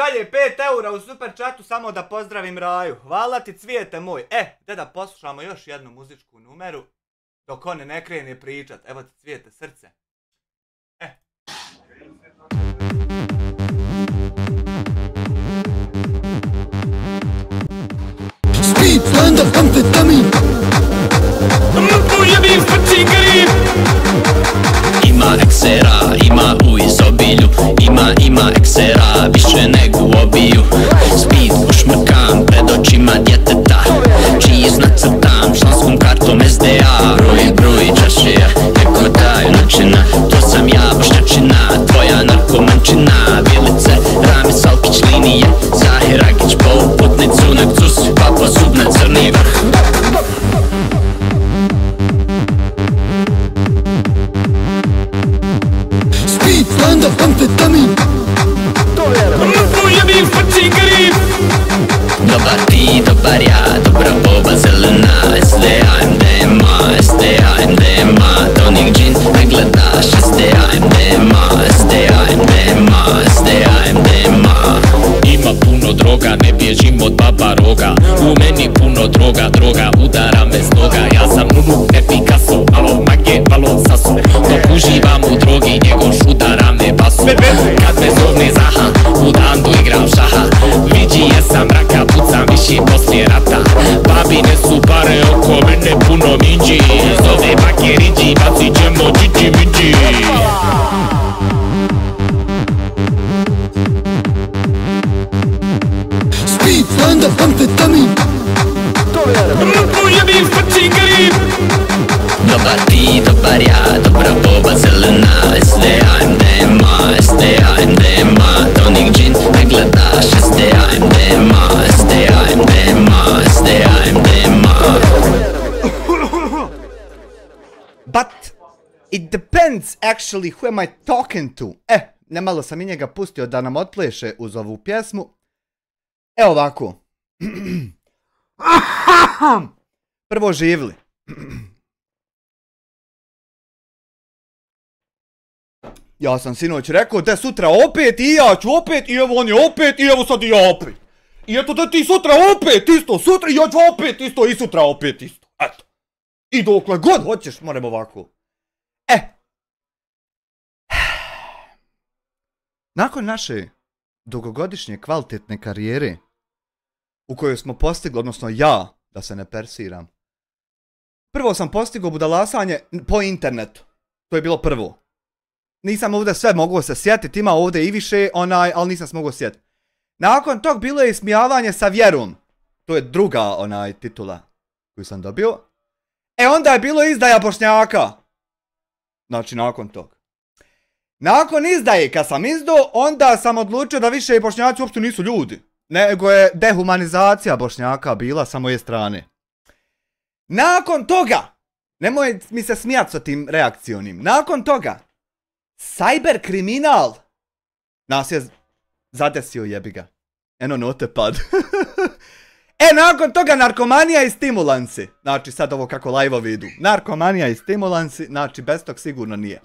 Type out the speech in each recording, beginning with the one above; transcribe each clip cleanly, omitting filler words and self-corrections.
šalje 5 eura u super chatu samo da pozdravim Raju. Hvala ti cvijete moj. Da poslušamo još jednu muzičku numeru dok on ne krene pričat. Evo ti cvijete srce. Speed, stand up, amfetamin. Ima eksera, ima u izobilju. Ima eksera, više nego u obiju. Speed ušmrkam pred očima djeteta, čiji znak crtam članskom kartom SDA. Bruj, čašija, neko daju načina. To sam ja, bošnjačina, tvoja narkomančina. Vilice, Rami, Salkić, linije, Zahir, Agić, po uputnicu, Nekcus, Papa, Zubna, crni vrh. Speed, stand up, amfetamin. Dobar ti, dobar ja, dobra boba zelena. SDA, MDMA, SDA, MDMA. Tonik džin, ne gledaš. SDA, MDMA, SDA, MDMA, SDA, MDMA. Ima puno droga, ne bježim od baba roga. U meni puno droga, udara me s noga. Ja sam Nunu, ne Picasso, malo mage, malo saso. Dok uživam u drogi, njegov udara me basu. Kad me zovne Zaha, u dandu igram šaha. Viđi jesam raka, pucam viši poslije rata. Babine su pare oko mene puno minđi. Zove bake riđi, bacit ćemo džiđi miđi. Speed, stand up, amfetamin. Dobar ti, dobar ja, dobra boba zelena. SDA, MDMA, SDA, MDMA. Tonik džin, ne gledaš. SDA, MDMA, SDA, MDMA, SDA, MDMA. But it depends actually who am I talking to. Nemalo sam i njega pustio da nam otpleše uz ovu pjesmu. Evo ovako. Prvo živli. Ja sam sinoć rekao da sutra opet i ja ću opet i evo on je opet i evo sad i ja opet. I eto da ti sutra opet isto, sutra i ja ću opet isto i sutra opet isto. Eto. I dokle god hoćeš moram ovako. Nakon naše dugogodišnje kvalitetne karijere u kojoj smo postigli, odnosno ja, da se ne persiram, prvo sam postigao budalasanje po internetu. To je bilo prvo. Nisam ovdje sve mogao se sjetiti, ima ovdje i više, ali nisam se mogao sjetiti. Nakon tog bilo je ismijavanje sa vjerom. To je druga titula koju sam dobio. Onda je bilo izdaja Bošnjaka. Znači nakon tog. Nakon izdaje, kad sam izdao, onda sam odlučio da više Bošnjaci uopšte nisu ljudi. Nego je dehumanizacija Bošnjaka bila sa moje strane. Nakon toga, nemoj mi se smijati sa tim reakcionim, nakon toga, cyber kriminal nas je zadesio, jebi ga. Eno notepad. Nakon toga narkomanija i stimulansi. Znači sad ovo kako live-ovi idu. Narkomanija i stimulansi, znači bez tog sigurno nije.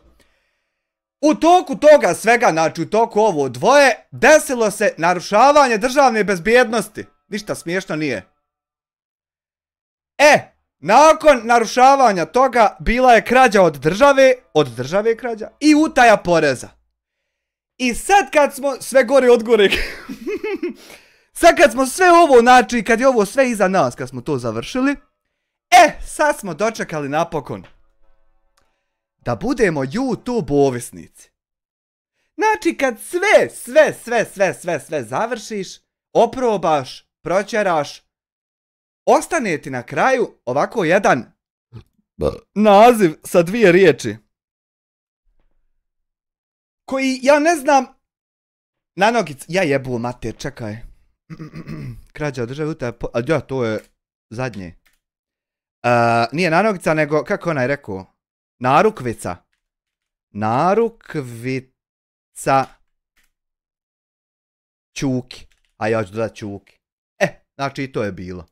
U toku toga svega, znači u toku ovo dvoje, desilo se narušavanje državne bezbjednosti. Ništa smiješno nije. Nakon narušavanja toga bila je krađa od države krađa i utaja poreza. I sad kad smo sve gore od gore, sad kad smo sve ovo, znači kad je ovo sve iza nas, kad smo to završili, sad smo dočekali napokon da budemo YouTube ovisnici. Znači kad sve završiš, oprobaš, proćeraš, ostane ti na kraju ovako jedan naziv sa 2 riječi. Koji ja ne znam, na nogic, ja jebu mater, čekaj. Krađa od države utaja, ja to je zadnje. Nije na nogica, nego, kako onaj rekao? Narukvica. Narukvica Čuki. A ja ću dodat Čuki. Znači i to je bilo.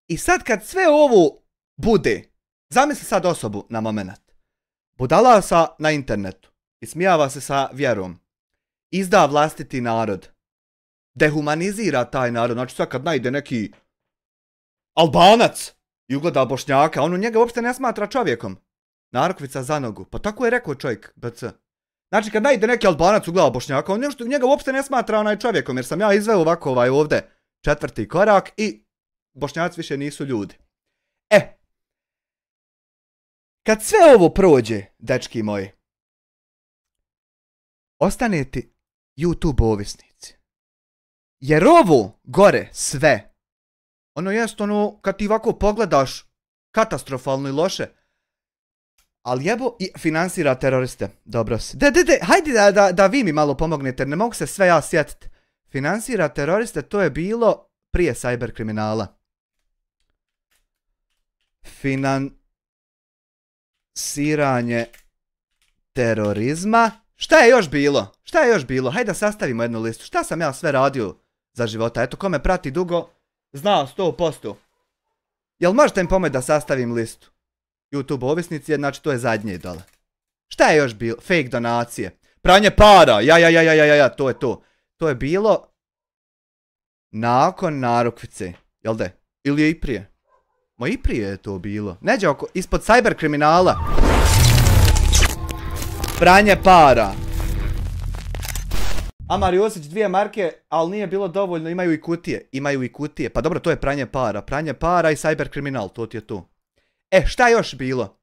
I sad kad sve ovo bude, zamisli sad osobu na moment. Budalasa na internetu. Ismijava se sa vjerom. Izda vlastiti narod. dehumanizira taj narod. Znači sad kad najde neki Albanac i ugleda Bošnjaka, on u njega uopšte ne smatra čovjekom. Narukvica za nogu. Pa tako je rekao čovjek, BC. Znači kad najde neki Albanac ugleda Bošnjaka, on njega uopšte ne smatra onaj čovjekom, jer sam ja izveo ovako ovdje 4. korak i Bošnjaci više nisu ljudi. Kad sve ovo prođe, dečki moji, ostanete YouTube ovisnici. Jer ovo gore sve, ono jest ono, kad ti ovako pogledaš, katastrofalno i loše, ali jebo i finansira teroriste. Dobro si. Hajde da vi mi malo pomognete, ne mogu se sve ja sjetiti. Finansira teroriste, to je bilo prije cyber kriminala. Finansiranje terorizma. Šta je još bilo? Šta je još bilo? Hajde da sastavimo jednu listu. Šta sam ja sve radio za života? Eto, ko me prati dugo, zna 100%. Jel možete mi pomoći da sastavim listu? YouTube ovisnici, znači to je zadnje dole. Šta je još bilo? Fake donacije. Pranje para. Ja, to je to. To je bilo nakon narukvice. Jel da? Ili je i prije? Ma i prije je to bilo. Neđe oko, ispod cyber kriminala. Pranje para. Amar Josić 2 marke, ali nije bilo dovoljno, imaju i kutije. Imaju i kutije. Pa dobro, to je pranje para. Pranje para i cyber kriminal, to ti je to. Šta još bilo?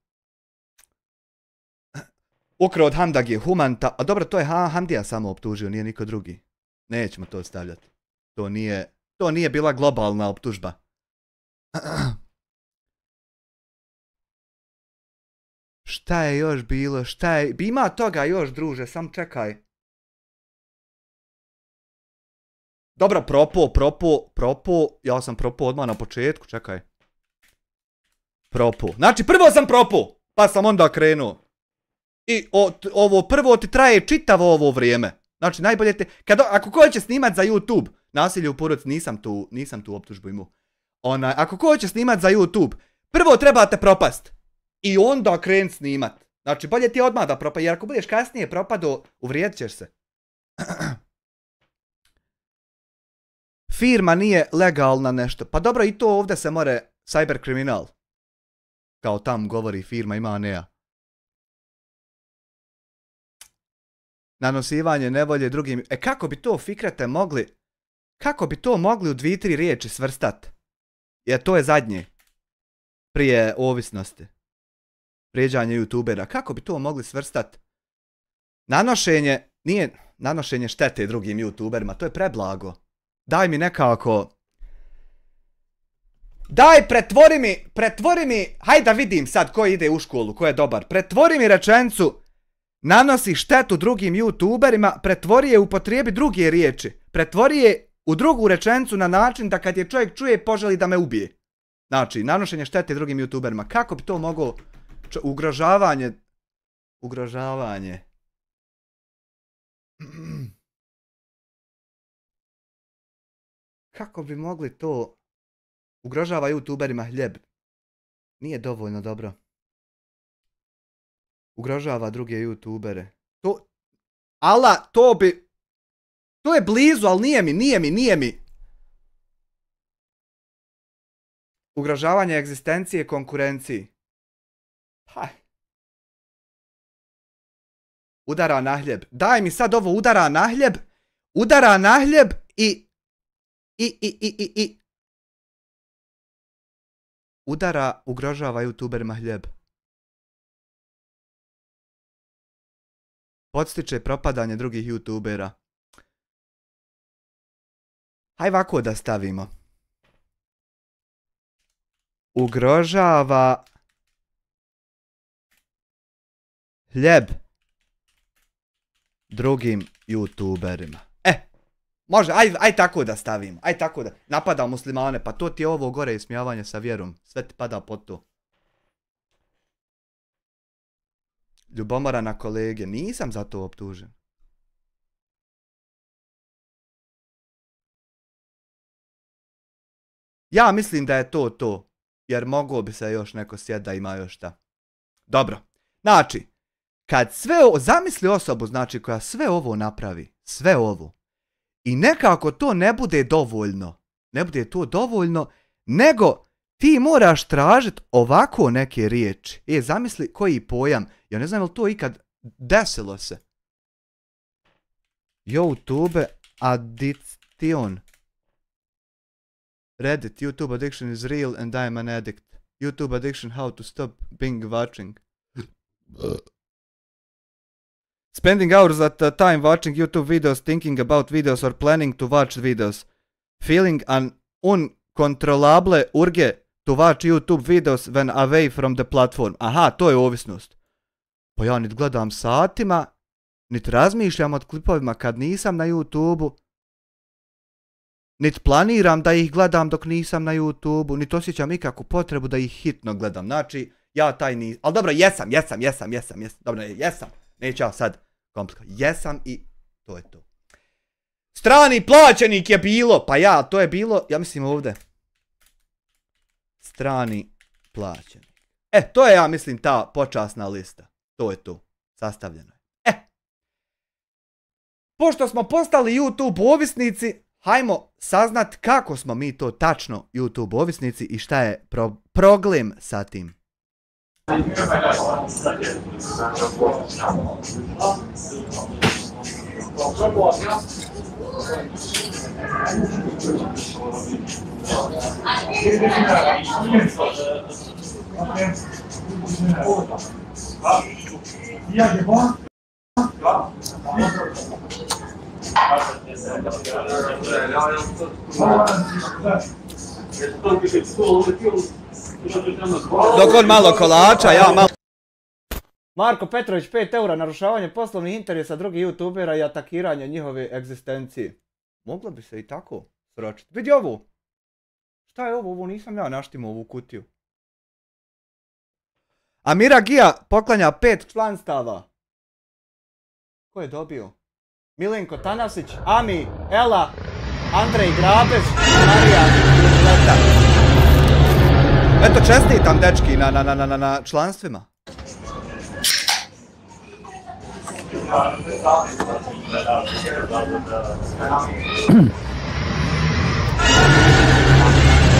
Ukrao od Hamdagije Humanta. A dobro, to je Hamdija samo optužio, nije niko drugi. Nećemo to stavljati. To nije bila globalna optužba. Šta je još bilo? Ima toga još, druže, sam čekaj. Dobro, propo. Ja sam propo odmah na početku, čekaj. Propo. Znači, prvo sam propo, pa sam onda krenuo. I ovo prvo ti traje čitavo ovo vrijeme. Znači, najbolje te... Ako ko će snimat za YouTube, nasilje u porodici, nisam tu optužbu imao. Ako ko će snimat za YouTube, prvo trebate propast. I onda krenut snimat. Znači, bolje ti odmah da propad, jer ako budeš kasnije propado, uvrijedit ćeš se. Firma nije legalna nešto. Pa dobro, i to ovdje se more cyber kriminal. Kao tam govori firma, ima neja. Nanosivanje nevolje drugim... kako bi to fikrete mogli... Kako bi to mogli u 2-3 riječi svrstat? Jer to je zadnje. Prije ovisnosti. Vrijeđanje youtubera. Kako bi to mogli svrstat? Nanošenje... Nije nanošenje štete drugim youtuberima. To je preblago. Daj mi nekako... Daj, pretvori mi... Hajde da vidim sad ko ide u školu, ko je dobar. Pretvori mi rečenicu... Nanosi štetu drugim youtuberima, pretvori je, upotrijebi druge riječi. Pretvori je u drugu rečenicu na način da kad je čovjek čuje poželi da me ubije. Znači, nanošenje štete drugim youtuberima. Kako bi to moglo... Ugrožavanje... Kako bi mogli to... Ugrožava youtuberima hljeb. Nije dovoljno dobro. Ugrožava druge youtubere. To je blizu, ali nije mi. Ugrožavanje egzistencije konkurenciji. Udara na hljeb. Daj mi sad ovo, udara na hljeb i... Ugrožava youtuberima hljeb. Podstiče propadanje drugih youtubera. Hajde ovako da stavimo. Ugrožava hljeb drugim youtuberima. Može, aj tako da stavimo. Aj tako da napada muslimane, pa to ti je ovo gore ismijavanje sa vjerom. Sve ti pada pod to. Ljubomora na kolege. Nisam za to optužen. Ja mislim da je to. Jer moglo bi se još neko sjet da ima još šta. Dobro. Znači, kad sve ovo... Zamisli osobu, znači, koja sve ovo napravi. Sve ovo. I nekako to ne bude dovoljno. Ne bude to dovoljno, nego ti moraš tražiti ovako neke riječi. Zamisli koji pojam. Ja ne znam je li to ikad desilo se. YouTube addiction. Reddit, YouTube addiction is real and I am an addict. YouTube addiction, how to stop binge watching. Spending hours at a time watching YouTube videos, thinking about videos or planning to watch videos. Feeling an uncontrollable urge to watch YouTube videos when away from the platform. Aha, to je ovisnost. Pa ja niti gledam satima, niti razmišljam o klipovima kad nisam na YouTube-u, niti planiram da ih gledam dok nisam na YouTube-u, niti osjećam ikakvu potrebu da ih hitno gledam. Znači, ja taj nisam. Ali dobro, jesam. Dobro, jesam. Neću ja sad komplikovati. Jesam i to je to. Strani plaćenik je bilo. Pa ja, to je bilo, ja mislim ovdje. Strani plaćenik. To je, ja mislim, ta počasna lista. To je to. Sastavljeno je. Pošto smo postali YouTube ovisnici, hajmo saznat kako smo mi to tačno YouTube ovisnici i šta je problem sa tim. Dok on malo kolača, ja malo... Marko Petrović, 5 eura, narušavanje poslovnih interesa drugih youtubera i atakiranje njihove egzistencije. Moglo bi se i tako sročiti. Vidi ovo. Šta je ovo? Ovo nisam ja naštimao ovu kutiju. Amira Gija poklanja 5 članstava. Ko je dobio? Milenko Tanasić, Ami, Ela, Andrej Grabeš, Marija Leta. Eto, čestitam dečki na članstvima.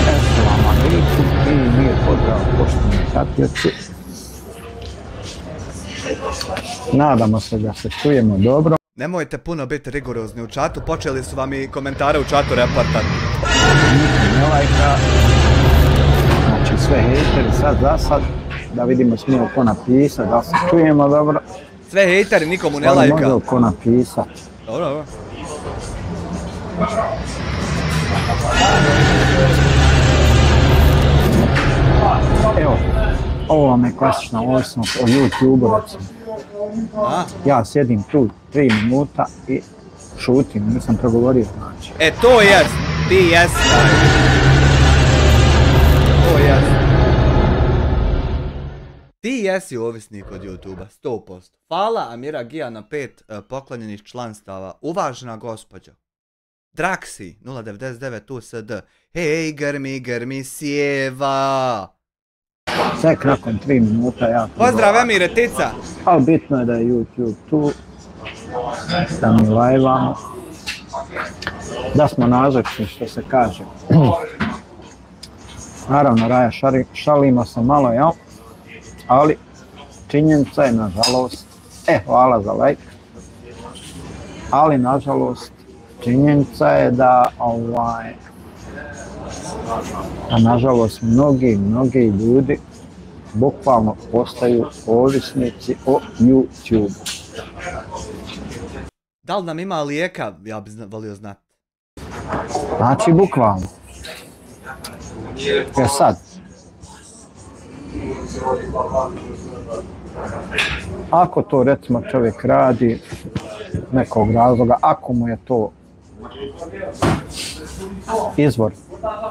Assalamu alaikum i mir pozdrav poštovani pratioci. Nadamo se da se čujemo dobro. Nemojte puno biti rigorozni u čatu, počeli su vam i komentare u čatu reportati. Ne lajka, znači sve hejteri sad za sad, da vidimo smijemo ko napisati, da se čujemo dobro. Sve hejteri, nikomu ne lajka. Može ko napisati. Dobro. Evo, ovo vam je klasična ovisnost o YouTube-u recimo. Ja sjedim tu 3 minuta i šutim, nisam progovorio znači. To jest, ti jest. To jest. Ti jesi ovisnik od YouTube-a, 100%. Hvala Amira Gija na 5 poklonjenih članstava. Uvažena gospođo. Draksi 099 USD. Hej, grmi sjeva. Sve nakon 3 minuta ja... Pozdrav Emire Tica. Ali bitno je da je YouTube tu, da mi lajvamo, da smo nazočni što se kaže. Naravno Raja šalimo se malo, jel? Ali činjenica je nažalost, hvala za like, ali nažalost činjenica je da nažalost mnogi ljudi bukvalno postaju ovisnici o YouTube. Da li nam ima lijeka, ja bih volio znati. Znači bukvalno. Sad. Ako to recimo čovjek radi nekog razloga, ako mu je to izvor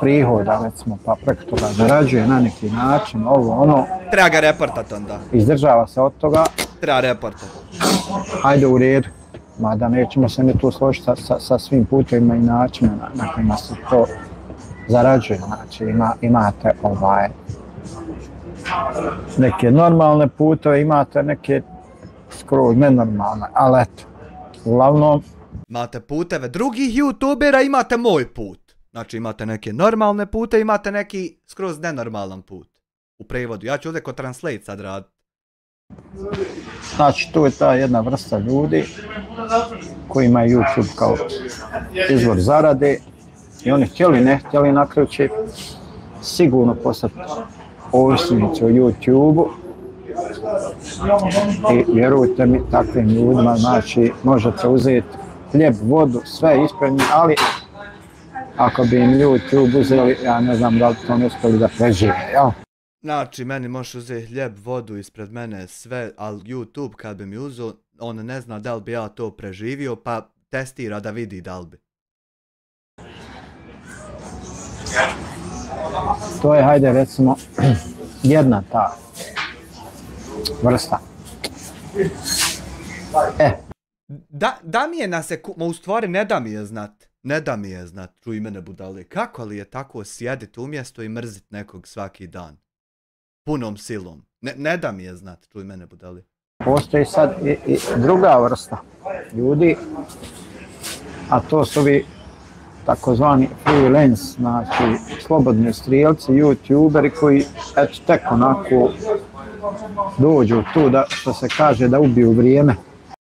prihoda recimo, pa preko toga zarađuje na neki način, ovo ono. Treba ga reportati onda. Izdržava se od toga. Treba reportati. Ajde u redu, mada nećemo se mi tu složiti sa svim putevima i načinima na kojima se to zarađuje. Znači imate neke normalne puteve, imate neke skroz nenormalne, ali eto, uglavnom Imate puteve drugih youtubera, imate moj put. Znači imate neke normalne pute, imate neki skroz nenormalan put. U prevodu. Ja ću ovdje kod Translate sad raditi. Znači, tu je ta jedna vrsta ljudi koji imaju YouTube kao izvor zarade i oni htjeli ne htjeli na kraju će sigurno postati ovisnici o YouTube-u i vjerujte mi, takvim ljudima, znači, možete uzeti hljeb, vodu, sve ispred njih, ali ako bi im YouTube uzeli, ja ne znam da li to ne uspjeli da prežive, jel? Znači, meni možeš uzeti hljeb, vodu ispred mene, sve, ali YouTube kad bi mi uzeo, on ne zna da li bi ja to preživio, pa testira da vidi da li bi. To je, hajde recimo, jedna ta vrsta. Da mi je na sekundu, u stvari ne da mi je znat. Ne da mi je znat, čuj mene budale. Kako li je tako sjedit umjesto i mrzit nekog svaki dan? Punom silom. Ne da mi je znat, čuj mene budale. Postoji sad i druga vrsta ljudi, a to su ovi takozvani freelance, znači slobodni strijelci, youtuberi koji eto tek onako dođu tu da, što se kaže, da ubiju vrijeme.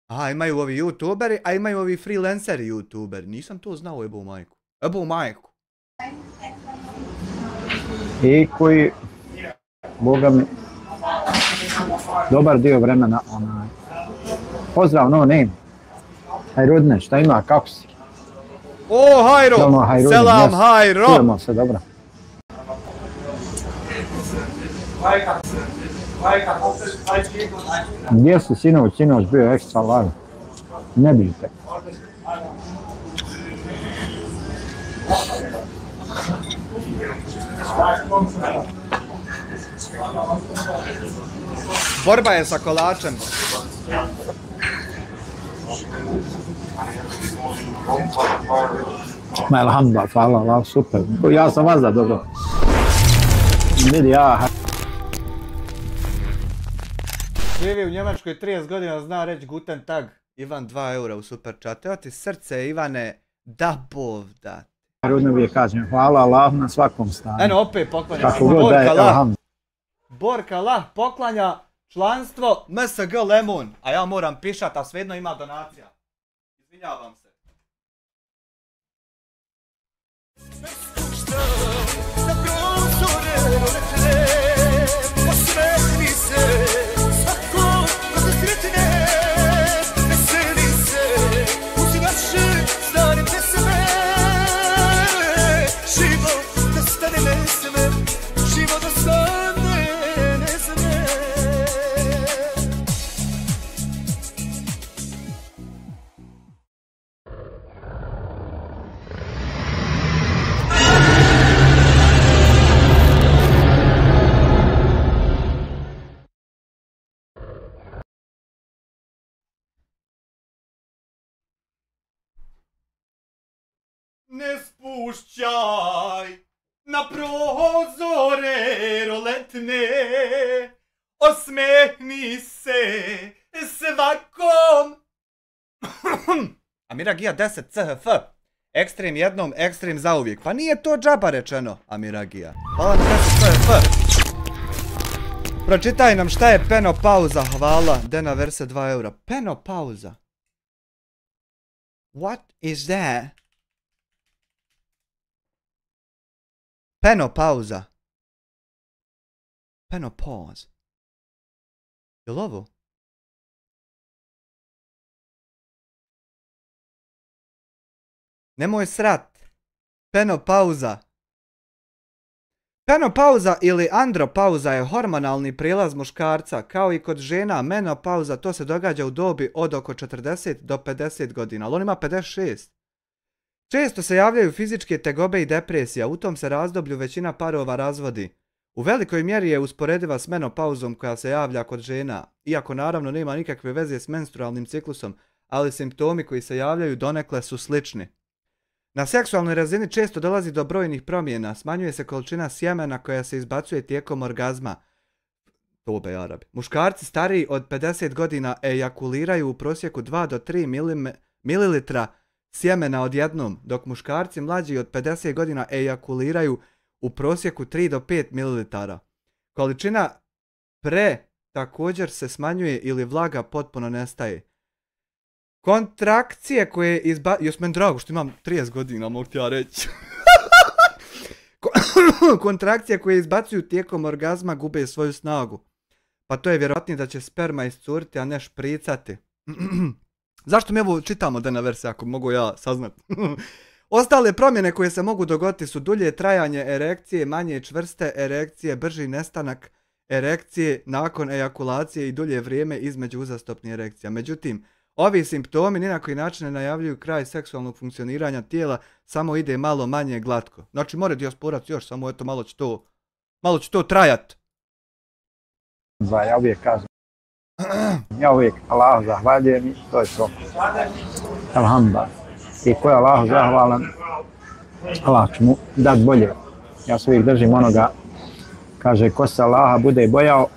Aha, imaju ovi youtuberi, a imaju ovi freelanceri youtuberi. Nisam to znao, jebo majku. Jebo majku. I koji, boga mi, dobar dio vremena, pozdrav, no name. Hajrudne, šta ima, kako si? O, Hajro! Selam, Hajro! Čujemo se, dobro. Gdje si sinoć bio ekstra live? Ne biste. Borba je sa kolačem. Ma alhamdulillah, hvala Allah, super. Ja sam vas da dobro. Vidi, ja... Živi u Njemačkoj 30 godina, zna reći Guten Tag. Ivan 2 eura u super chat. Evo ti srce, Ivane, da bov da. Rudno bi je kažem, hvala Allah na svakom stanju. Eno opet poklanja. Kako god da je, alhamdulillah. Borka Lah poklanja članstvo MSG Lemon. A ja moram pišat, a svejedno ima donacija. Izvinjavam se. Ne spušćaj na prozore roletne, osmehni se svakom. Amiragija 10 CHF. Ekstrem jednom, ekstrem zauvijek. Pa nije to džaba rečeno, Amiragija. Hvala na 10 CHF. Pročitaj nam šta je penopauza, hvala. Dena verse 2 eura. Penopauza. What is that? Penopauza. Penopause. Jel ovo? Nemoj srat. Penopauza. Penopauza ili andropauza je hormonalni prijelaz muškarca. Kao i kod žena, menopauza to se događa u dobi od oko 40 do 50 godina. Ali on ima 56. Često se javljaju fizičke tegobe i depresija, u tom se razdoblju većina parova razvodi. U velikoj mjeri je usporediva s menopauzom koja se javlja kod žena, iako naravno nema nikakve veze s menstrualnim ciklusom, ali simptomi koji se javljaju donekle su slični. Na seksualnoj razini često dolazi do brojnih promjena, smanjuje se količina sjemena koja se izbacuje tijekom orgazma. Tobe Arabi. Muškarci stariji od 50 godina ejakuliraju u prosjeku 2 do 3 mililitra sjemena odjednom, dok muškarci mlađi od 50 godina ejakuliraju u prosjeku 3 do 5 mililitara. Količina također se smanjuje ili vlaga potpuno nestaje. Kontrakcije koje još meni drago što imam 30 godina, mogu ti ja reći. Kontrakcije koje izbacuju tijekom orgazma gube svoju snagu. Pa to je vjerojatnije da će sperma iscuriti, a ne špricati. Zašto mi ovo čitamo dana versija, ako mogu ja saznati? Ostale promjene koje se mogu dogoditi su dulje trajanje erekcije, manje čvrste erekcije, brži nestanak erekcije nakon ejakulacije i dulje vrijeme između uzastopnih erekcija. Međutim, ovi simptomi ni na koji način ne najavljuju kraj seksualnog funkcioniranja tijela, samo ide malo manje glatko. Znači, more dijasporac još, samo eto malo će to trajat. Ja uvijek kažem, ja uvijek Allahu zahvaljujem i to je to. Alhamdulillah. I ko je Allahu zahvalan, Allah će mu dat bolje. Ja se uvijek držim onoga, kaže, ko se Allaha bude bojao,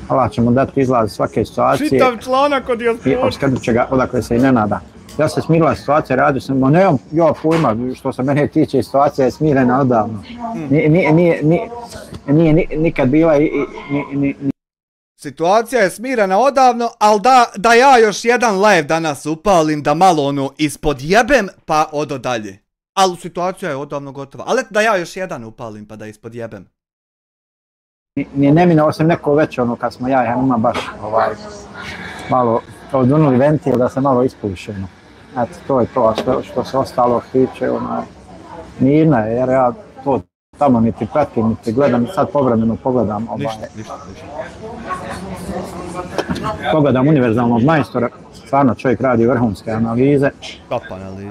Allah će mu dati izlaz svake situacije. Čitav članak od i obskrbit će ga odakle se i ne nada. Ja se smirila situacija, radio sam, nemam ja pojma, što se mene tiče, situacija je smirena odavno. Nije nikad bila Situacija je smirena odavno, ali da ja još jedan live danas upalim, da malo ono ispod jebem, pa odo dalje. Ali situacija je odavno gotova. Ali da ja još jedan upalim, pa da ispod jebem. Nije neminovao sam neko već ono kad smo ja i Hanuma baš malo odvrnuli ventil da se malo ispuši. Eto, to je to, a što se ostalo tiče, mirna je, jer ja to tamo niti pratim, niti gledam, sad povremeno pogledam pogledam univerzalnog majstora, stvarno čovjek radi vrhunske analize,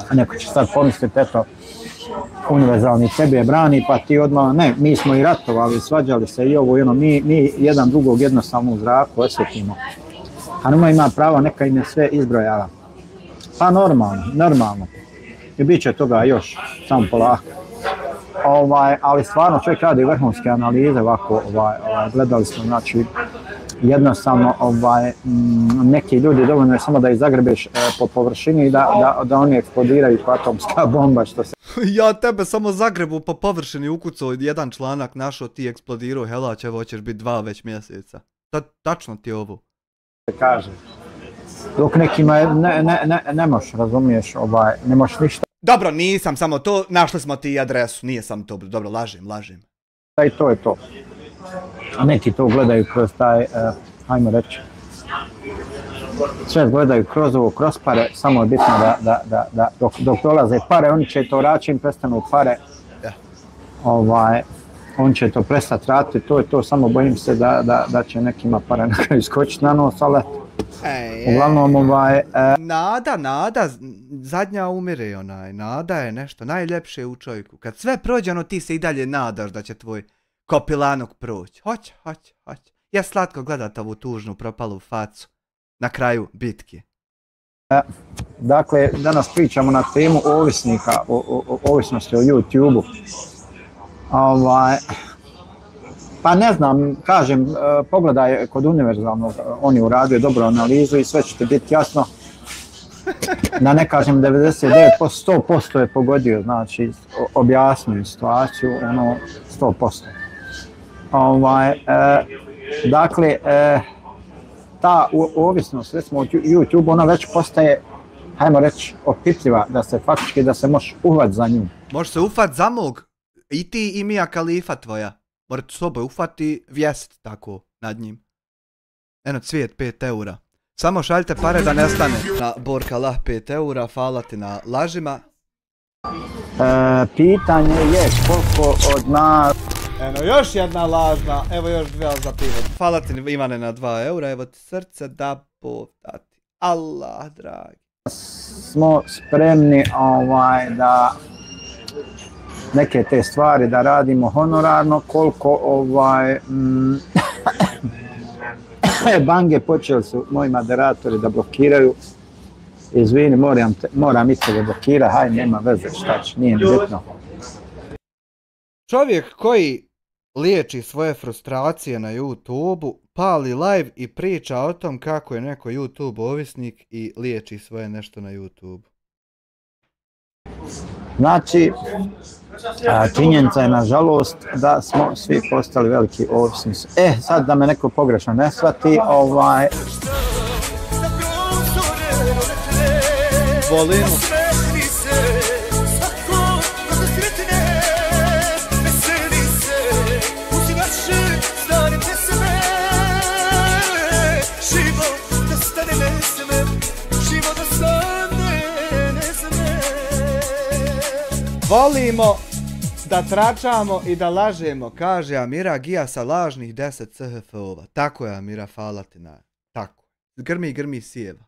a neko će sad pomisliti, eto, univerzalni sebe brani, pa ti odmah, ne, mi smo i ratovali, svađali se i ovo i ono, mi jedan drugog jednostavno u zraku osjetimo. Hanuma ima pravo, neka im je sve izbrojala. Pa normalno. I bit će toga još, samo polako. Ali stvarno čovjek radi vrhunske analize, ovako, gledali smo, znači, jednostavno, neki ljudi dovoljno je samo da ih zagrebeš po površini i da oni eksplodiraju kao atomska bomba, što se... Ja tebe samo zagrebu po površini ukucao jedan članak, našao ti eksplodirao, helać, evo hoćeš biti 2 već mjeseca. Tačno ti je ovo. Kaže. Dok nekima ne možeš, razumiješ, ne možeš ništa. Dobro, nisam samo to, našli smo ti adresu, nije sam to, dobro, lažem. I to je to. A neki to gledaju kroz taj, ajmo reći, sve gledaju kroz ovo, kroz pare, samo je bitno da dok dolaze pare, oni će to raditi, čim prestanu pare, on će to prestati raditi, to je to, samo bojim se da će nekima pare na kraju skočiti na nos, ali uglavnom Nada, zadnja umire nada je nešto najljepše u čovjeku. Kad sve prođe, ono ti se i dalje nadaš da će tvoj kopilanok proći. Hoće. Ja slatko gledat ovu tužnu propalu facu na kraju bitke. Dakle, danas pričamo na temu ovisnika, o ovisnosti o YouTube-u. Pa ne znam, kažem, pogledaj kod univerzalnog, on je uradio dobru analizu i sve će ti biti jasno. Da ne kažem 99%, 100% je pogodio, znači objasnio situaciju, 100%. Dakle, ta ovisnost, recimo od YouTube, ona već postaje, hajmo reći, opipljiva, da se možeš uhvat za nju. Možeš se uhvat za mog, i ti i Mija Kalifa tvoja. Morate soboj ufati vjesit tako nad njim. Eno cvijet 5 eura. Samo šaljite pare da nestane. Na Borka Lah 5 eura, hvala ti na lažima. Pitanje je koliko od nas... Eno još jedna lažna, evo još 2 za pivo. Hvala ti Ivane na 2 eura, evo ti srce da povdati. Allah dragi. Smo spremni da... neke te stvari da radimo honorarno, koliko bange počeli su moji moderatori da blokiraju. Izvini, moram i tebe blokira, haj, nema veze, šta će, nije bitno. Čovjek koji liječi svoje frustracije na YouTube-u, pali live i priča o tom kako je neko YouTube ovisnik i liječi svoje nešto na YouTube. Znači, činjenica je nažalost da smo svi postali veliki ovisnici. Sad da me neko pogrešno ne shvati, Volimo. Volimo da tračamo i da lažemo, kaže Amira Gija sa lažnih 10 CHF-ova. Tako je Amira, hvala ti na. Tako. Grmi sijeva.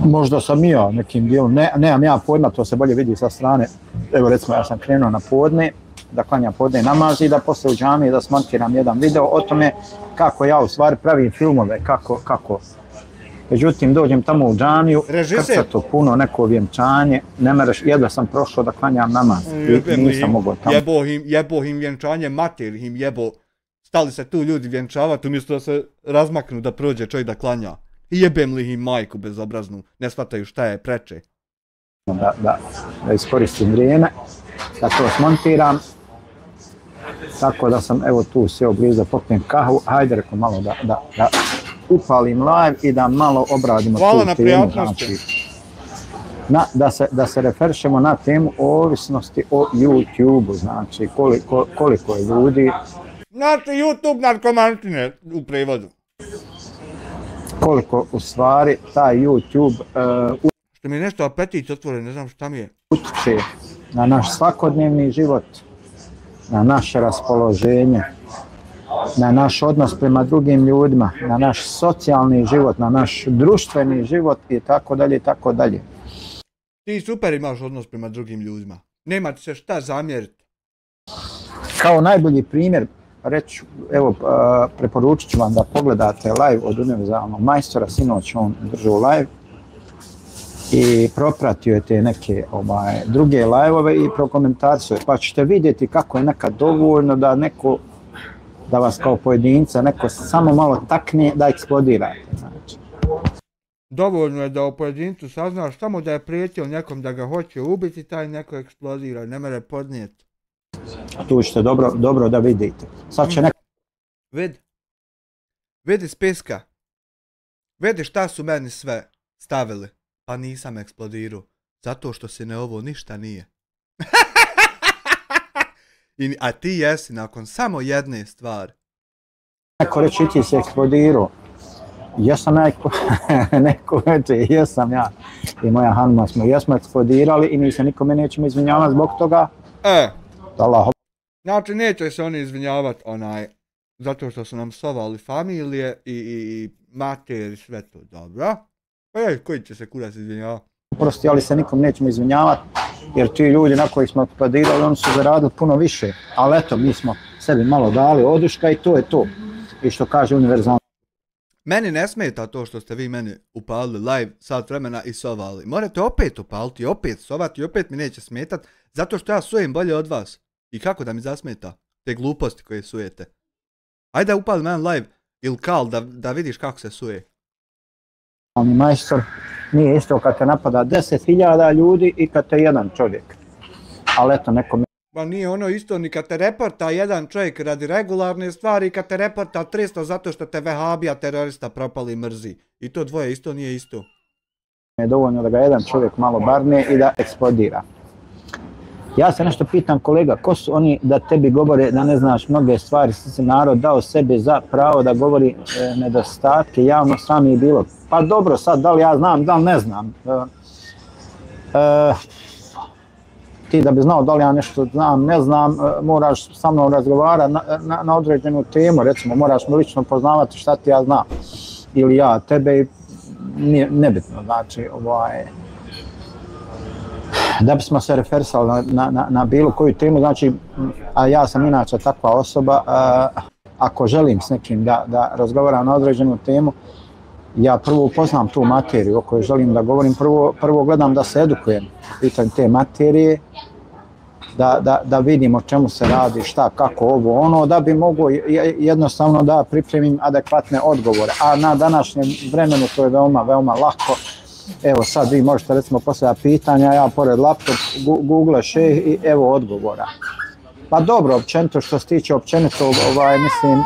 Možda sam i ja nekim dijelom, nemam ja pojma, to se bolje vidi sa strane. Evo recimo ja sam krenuo na podne, da klanjam podne namaz i da poslije u džamiji da smontiram jedan video o tome kako ja u stvari pravim filmove, kako. Međutim, dođem tamo u džamiju, krcato puno, neko vjenčanje, ne mereš, jedva sam prošao da klanjam namaz i nisam mogao tamo. Jebo im vjenčanje, mater im jebo. Stali se tu ljudi vjenčavati umjesto da se razmaknu da prođe čovjek da klanja. I jebem li im majku bezobraznu, ne shvataju šta je preče. Da iskoristim vrijeme, da to smontiram. Tako da sam evo tu sjeo blizu, popijem kahu, hajde reko malo da upalim live i da malo obradimo tu temu. Znači, da se referišemo na temu ovisnosti o YouTube-u, znači koliko je ljudi. Znači YouTube narkomančine u prevodu. Koliko u stvari taj YouTube što mi je nešto apetit otvore, ne znam šta mi je. Utječe na naš svakodnevni život, na naše raspoloženje, na naš odnos prema drugim ljudima, na naš socijalni život, na naš društveni život i tako dalje i tako dalje. Ti super imaš odnos prema drugim ljudima. Nema ti se šta zamjeriti. Kao najbolji primjer, reći, evo, preporučit ću vam da pogledate live od Univerzalnog majstora, sinoć on držao live i propratio je te neke druge live-ove i prokomentarsuje, pa ćete vidjeti kako je nekad dovoljno da da vas kao pojedinca neko samo malo takne da eksplodirate. Znači. Dovoljno je da o pojedincu saznaš samo da je prijetio nekom da ga hoće ubiti, taj neko eksplodira, ne mere podnijeti. Tu ćete dobro da vidite. Sad će neko... Vidi spiska. Vidi šta su meni sve stavili, pa nisam eksplodirao. Zato što se ovo ništa nije. A ti jesi nakon samo jedne stvari. Neko reći ti si eksplodirao. Jesam ja, neko reći jesam ja i moja Hanma jesmo eksplodirali i mi se nikome nećemo izvinjavati zbog toga. Znači neće se oni izvinjavati zato što su nam sovali familije i mater i sve to, dobro? Koji će se kurac izvinjavati? Prosti, ali se nikom nećemo izvinjavati jer ti ljudi na koji smo eksplodirali oni su zaradili puno više, ali eto mi smo sebi malo dali oduška i to je to. I što kaže Univerzalno. Meni ne smeta to što ste vi meni upalili live sat vremena i sovali. Morate opet upaliti, opet sovati i opet mi neće smetat zato što ja sujem bolje od vas. I kako da mi zasmeta te gluposti koje sujete? Ajde upali man live ili kal da vidiš kako se suje. Majstor nije isto kad te napada 10.000 ljudi i kad te jedan čovjek. Ali eto nekom... Pa nije ono isto ni kad te reporta jedan čovjek radi regularne stvari i kad te reporta 300 zato što te vehabija terorista propali mrzi. I to dvoje isto nije isto. Je dovoljno da ga jedan čovjek malo barne i da eksplodira. Ja se nešto pitam kolega, ko su oni da tebi govore da ne znaš mnoge stvari, si narod dao sebi za pravo da govori nedostatke, javno sami je bilo. Pa dobro sad, da li ja znam, da li ne znam. Ti da bi znao da li ja nešto znam, ne znam, moraš sa mnom razgovarati na određenu temu, recimo moraš me lično poznavati šta ti ja znam. Ili ja tebe, nebitno, znači da bismo se referisali na bilo koju temu, znači, a ja sam inače takva osoba, ako želim s nekim da razgovaram na određenu temu, ja prvo upoznam tu materiju o kojoj želim da govorim, prvo gledam da se edukujem pitanju te materije, da vidim o čemu se radi, šta, kako, ovo, ono, da bi mogu jednostavno da pripremim adekvatne odgovore. A na današnjem vremenu to je veoma, veoma lako. Evo sad vi možete recimo postavljati pitanja, ja pored laptop googlaš i evo odgovora. Pa dobro, općenito što se tiče općenito, mislim,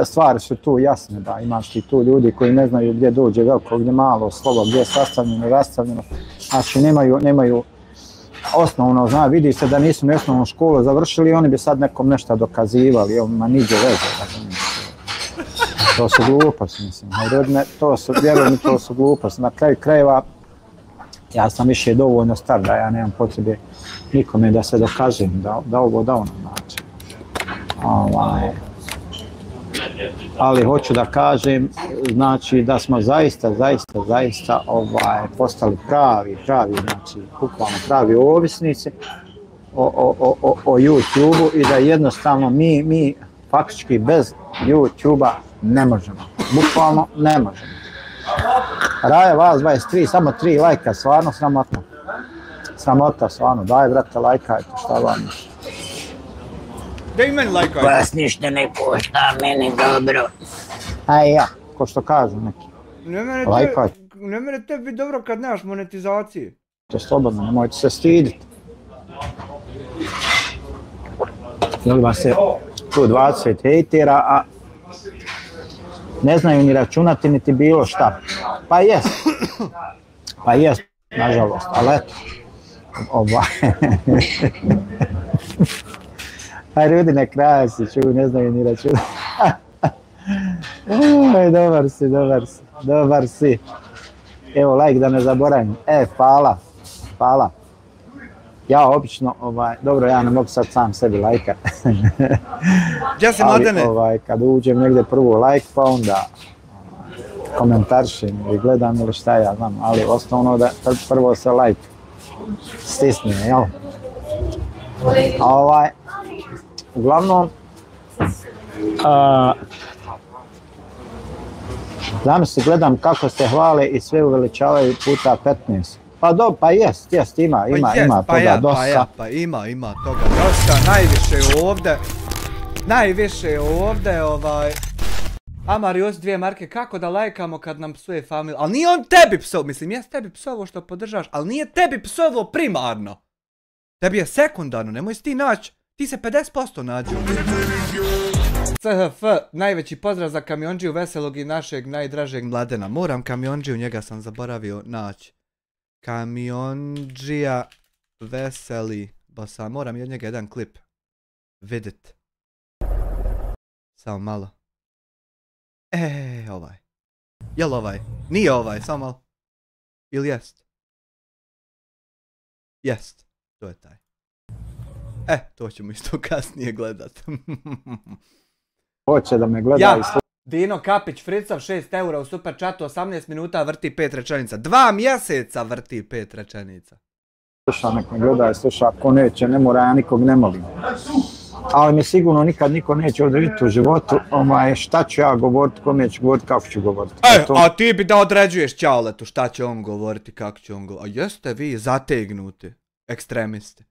stvari su tu jasne, da imaš ti tu ljudi koji ne znaju gdje dođe veliko, gdje malo slovo, gdje je sastavljeno, rastavljeno, znači nemaju osnovno, vidi se da nisu ni osnovnu školu završili i oni bi sad nekom nešto dokazivali, ma niđe veze. To su gluposti, mislim, vjerujem, to su gluposti. Na kraju krajeva, ja sam više dovoljno star da ja nemam potrebe nikome da se dokažem, da ovo da ono znači. Ali hoću da kažem, znači da smo zaista postali pravi, znači bukvalno pravi ovisnici o YouTube-u i da jednostavno mi faktički bez YouTube-a ne možemo, bukvalno ne možemo. Raja, vas 23, samo 3 lajka, stvarno sramotno. Sramota, stvarno, daj brate, lajkajte, šta vam je. Da i meni lajkajte. Vas ništa ne košta, meni dobro. Aj ja, ko što kažu neki. Lajkajte. Ne mene tebi dobro kad nemaš monetizacije. To slobodno, nemojte se stiditi. Ljubim se tu 20 hejtera, a ne znaju ni računati niti bilo šta. Pa jest, nažalost, ali eto. Aj ljudi ne kraja se čuju, ne znaju ni računati. Dobar si. Evo, like da ne zaboravim. Hvala. Ja obično, dobro, ja ne mogu sad sam sebi lajkat. Gdje si Mladene? Ali kad uđem negdje prvo like, pa onda komentaršim ili gledam ili šta ja znam, ali osnovno da prvo se like stisne, jel? Uglavnom, zamisli gledam kako se hvale i sve uveličavaju puta 15. Pa jest, ima toga dosta. Pa ima toga dosta, najviše ovdje, Amar još 2 marke, kako da lajkamo kad nam psuje familija, ali nije on tebi psovo, mislim, jes tebi psovo što podržaš, ali nije tebi psovo primarno. Tebi je sekundarno, nemoj si ti naći, ti se 50% nađu. CHF, najveći pozdrav za kamionđiju veselog i našeg najdražeg Mladena. Moram kamionđiju, njega sam zaboravio naći. Kamionđija veseli, basa, moram i od njega jedan klip vidjet. Samo malo. Ovaj. Jel ovaj? Nije ovaj, samo malo. Ili jest? Jest, to je taj. To ćemo isto kasnije gledat. Hoće da me gleda i sluša. Dino Kapić, Fricov, 6 eura u super chatu, 18 minuta vrti 5 rečenica. 2 mjeseca vrti 5 rečenica. Sluša, nek me gleda i sluša, ako neće, ne mora, ja nikog ne molim. Ali mi sigurno nikad niko neće odrediti u životu šta ću ja govoriti, kome ću govoriti, kako ću govoriti. A ti bi da određuješ Ćaletu šta će on govoriti, kako će on govoriti. A jeste vi zategnuti ekstremisti?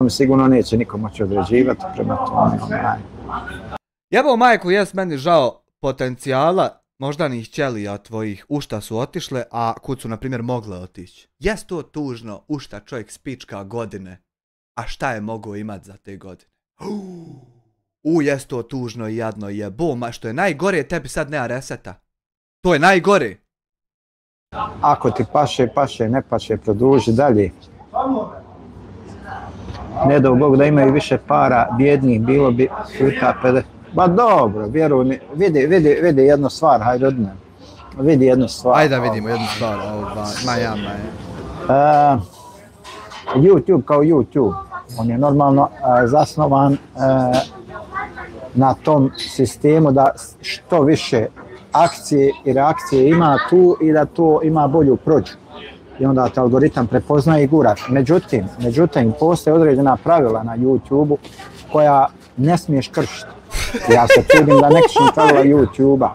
Mi sigurno neće niko moći određivati prema tome. Jebo majku, jes meni žao potencijala moždanih ćelija tvojih u šta su otišle, a kud su na primjer mogle otići. Jes to tužno u šta čovjek spička godine, a šta je mogao imat za te godine. Jes to tužno i jadno jebo, ma što je najgore, tebi sad nema reseta. To je najgore. Ako ti paše, ne paše, produži dalje. Ne dao Bog da imaju više para, bjednih, bilo bi puta 50. Ba dobro, vjeruj mi, vidi jednu stvar, hajde od mene. Vidi jednu stvar. Ajde da vidimo jednu stvar, YouTube kao YouTube, on je normalno zasnovan na tom sistemu da što više akcije i reakcije ima tu i da to ima bolju prođu. I onda te algoritam prepoznaje i gura. Međutim, postoje određena pravila na YouTube-u koja ne smiješ kršiti. Ja se čudim da ne kršim pravila YouTube-a.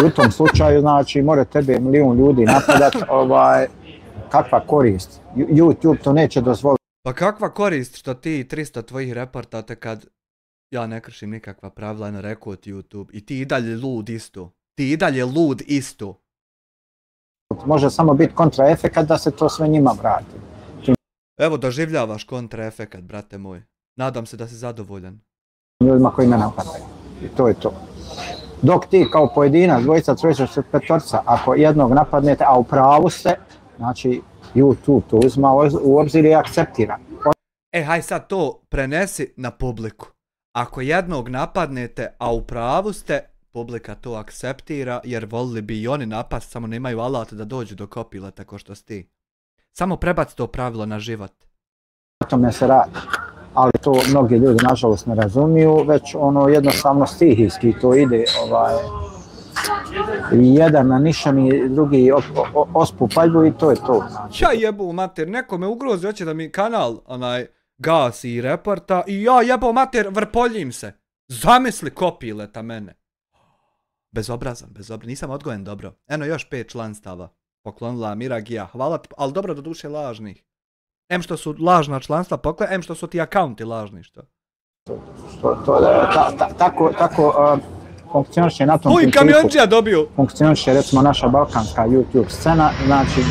U tom slučaju, znači, more tebe milion ljudi napadat, kakva korist. YouTube to neće dozvoliti. Pa kakva korist što ti 300 tvojih reportate kad ja ne kršim nikakva pravila, eno rekao ti YouTube, i ti i dalje lud isto. Ti i dalje lud isto. Može samo biti kontraefekat da se to sve njima vrati. Evo, doživljavaš kontraefekat, brate moj. Nadam se da si zadovoljan. Ljudima koji me napadaju. I to je to. Dok ti kao pojedinac, dvojica, trojica, petorca, ako jednog napadnete, a u pravu ste, znači YouTube to uzma u obzir i akceptira. Haj sad to prenesi na publiku. Ako jednog napadnete, a u pravu ste, publika to akceptira, jer volili bi i oni napast, samo nemaju alat da dođu do kopileta ko što si ti. Samo prebaci to pravilo na život. O tome se radi. Ali to mnogi ljudi nažalost ne razumiju, već ono jednostavno stihijski to ide, jedan na nišani, drugi ospu paljbu i to je to. Znači. Ja jebu mater, neko me ugrozi, hoće da mi kanal gasi i reporta i ja jebo mater, vrpoljim se. Zamisli kopileta mene. Bezobrazan, nisam odgojen dobro. Eno još 5 članstava. Poklonila Miragija, hvala ti, ali dobro do duše lažnih. Em što su lažna članstva em što su ti akaunti lažni, što? Tako funkcioniše na tom principu. Uj, kamionđija dobio! Funkcioniše recimo naša balkanska YouTube scena, znači...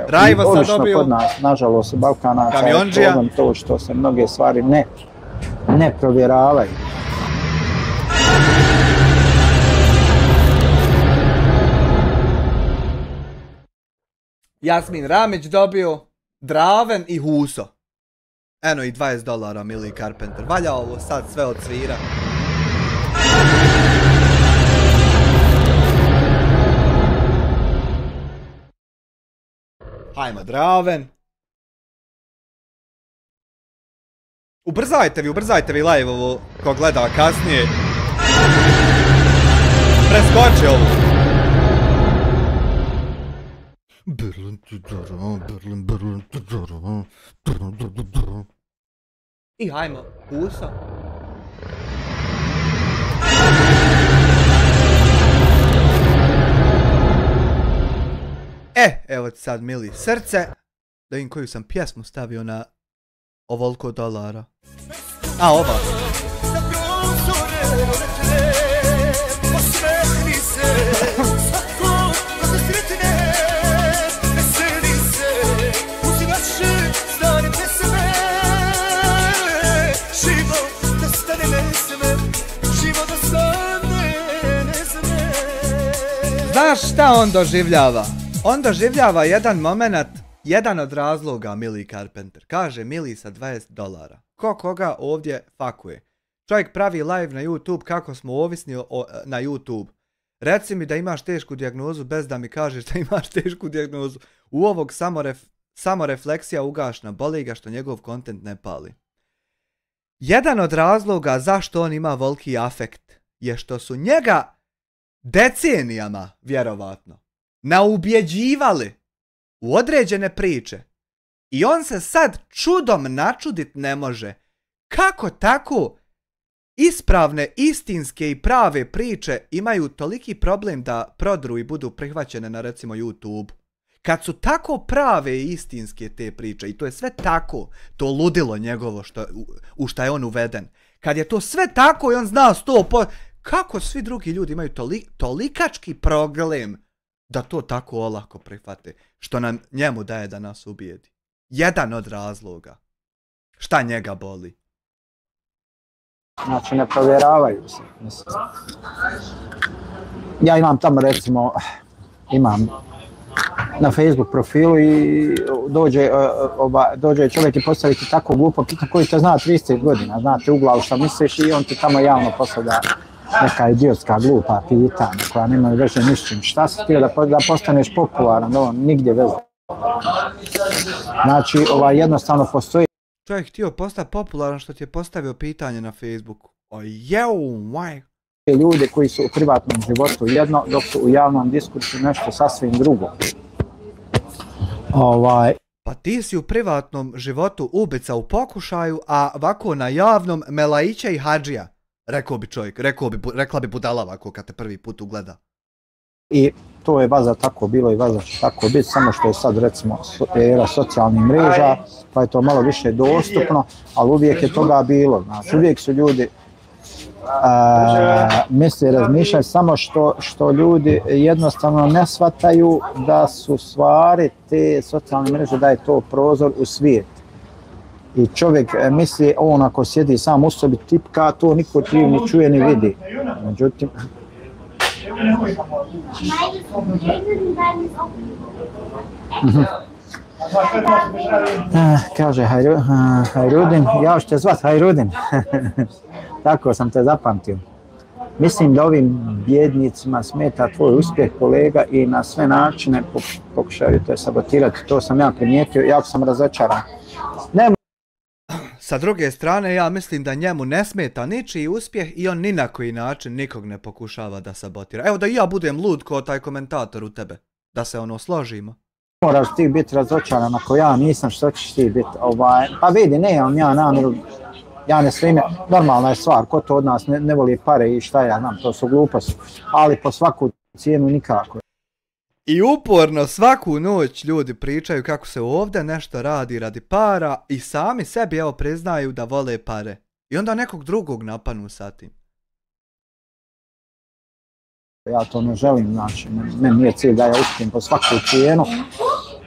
Rajvo sam dobio! Kod nas, nažalost, Balkanaca je problem to što se mnoge stvari ne provjeravaju. Jasmin Ramić dobio, Draven i Huso. Eno i $20 Mili Carpenter. Valja ovo sad sve odsvira. Hajmo Draven. Ubrzajte vi live ovo ko gleda kasnije. Preskoči ovo. I hajmo, Huso. Evo ti sad Mili srce. Da vidim koju sam pjesmu stavio na ovoliko dolara. A, ova. Znaš šta on doživljava? On doživljava jedan moment, jedan od razloga Mili Carpenter. Kaže Mili sa $20. Ko koga ovdje fakuje? Čovjek pravi live na YouTube kako smo ovisni na YouTube. Reci mi da imaš tešku dijagnozu bez da mi kažeš da imaš tešku dijagnozu. U ovog samorefleksija ugašna, boli ga što njegov kontent ne pali. Jedan od razloga zašto on ima volki afekt je što su njega decenijama, vjerovatno, naubjeđivali u određene priče. I on se sad čudom načudit ne može. Kako tako ispravne, istinske i prave priče imaju toliki problem da prodru i budu prihvaćene na recimo YouTube? Kad su tako prave i istinske te priče, i to je sve tako, to ludilo njegovo u šta je on uveden. Kad je to sve tako i on zna 100%, kako svi drugi ljudi imaju tolikački problem da to tako olako prihvate, što nam njemu daje da nas ubijedi. Jedan od razloga. Šta njega boli? Znači ne provjeravaju se. Mislim. Ja imam tamo recimo, imam na Facebook profilu i dođe čovjek i postaviti tako glupo pitanje koji te zna 30 godina, znate u glavu šta misliš i on ti tamo javno postavlja neka idiotska glupa pitanja koja nemaju veze ničim. Šta si htio da postaneš popularan, da on nigdje veze. Znači jednostavno postoji. Čovjek htio postati popularan što ti je postavio pitanje na Facebooku. Ljudi koji su u privatnom životu jedno, dok su u javnom diskursu nešto sasvim drugo. Pa ti si u privatnom životu ubica u pokušaju, a ovako na javnom Melajića i Hadžija. Rekao bi čovjek, rekla bi budala ovako kad te prvi put ugleda. I to je valjda tako bilo i valjda će tako biti, samo što je sad recimo era socijalnih mreža, pa je to malo više dostupno, ali uvijek je toga bilo. Znači, uvijek su ljudi misle razmišljaju, samo što ljudi jednostavno ne shvataju da su stvari te socijalne mreže, da je to prozor u svijet. I čovjek misli, on ako sjedi sam u sobi tipka, to niko kriv ni čuje ni vidi. Međutim, kaže Hajrudin, ja ću te zvat Hajrudin. Tako sam te zapamtio. Mislim da ovim bjednicima smeta tvoj uspjeh, kolega, i na sve načine pokušaju te sabotirati. To sam ja primijetio, jako sam razočaran. Sa druge strane, ja mislim da njemu ne smeta ničiji uspjeh i on ni na koji način nikog ne pokušava da sabotira. Evo da i ja budem lud kao taj komentator u tebe. Da se složimo. Moraš ti biti razočaran, ako ja nisam, što ćeš ti biti? Pa vidi, nemam ja namjeru, ja ne svime, normalna je stvar, ko to od nas ne voli pare i šta ja znam, to su gluposti, ali po svaku cijenu nikako. I uporno svaku noć ljudi pričaju kako se ovdje nešto radi radi para i sami sebi priznaju da vole pare. I onda nekog drugog napanu sa tim. Ja to ne želim, znači, meni nije cilj da ja uspijem po svaku cijenu,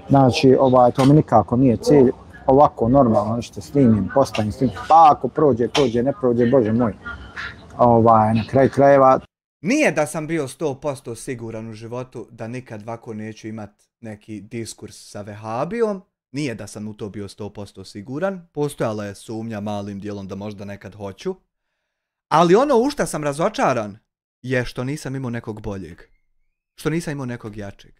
znači, to mi nikako nije cilj, ovako normalno nešto snimim, postavim, pa ako prođe, ne prođe, Bože moj, na kraju krajeva. Nije da sam bio 100% siguran u životu da nikad ovako neću imat neki diskurs sa vehabijom, nije da sam u to bio 100% siguran, postojala je sumnja malim dijelom da možda nekad hoću, ali ono u šta sam razočaran je što nisam imao nekog boljeg, što nisam imao nekog jačeg,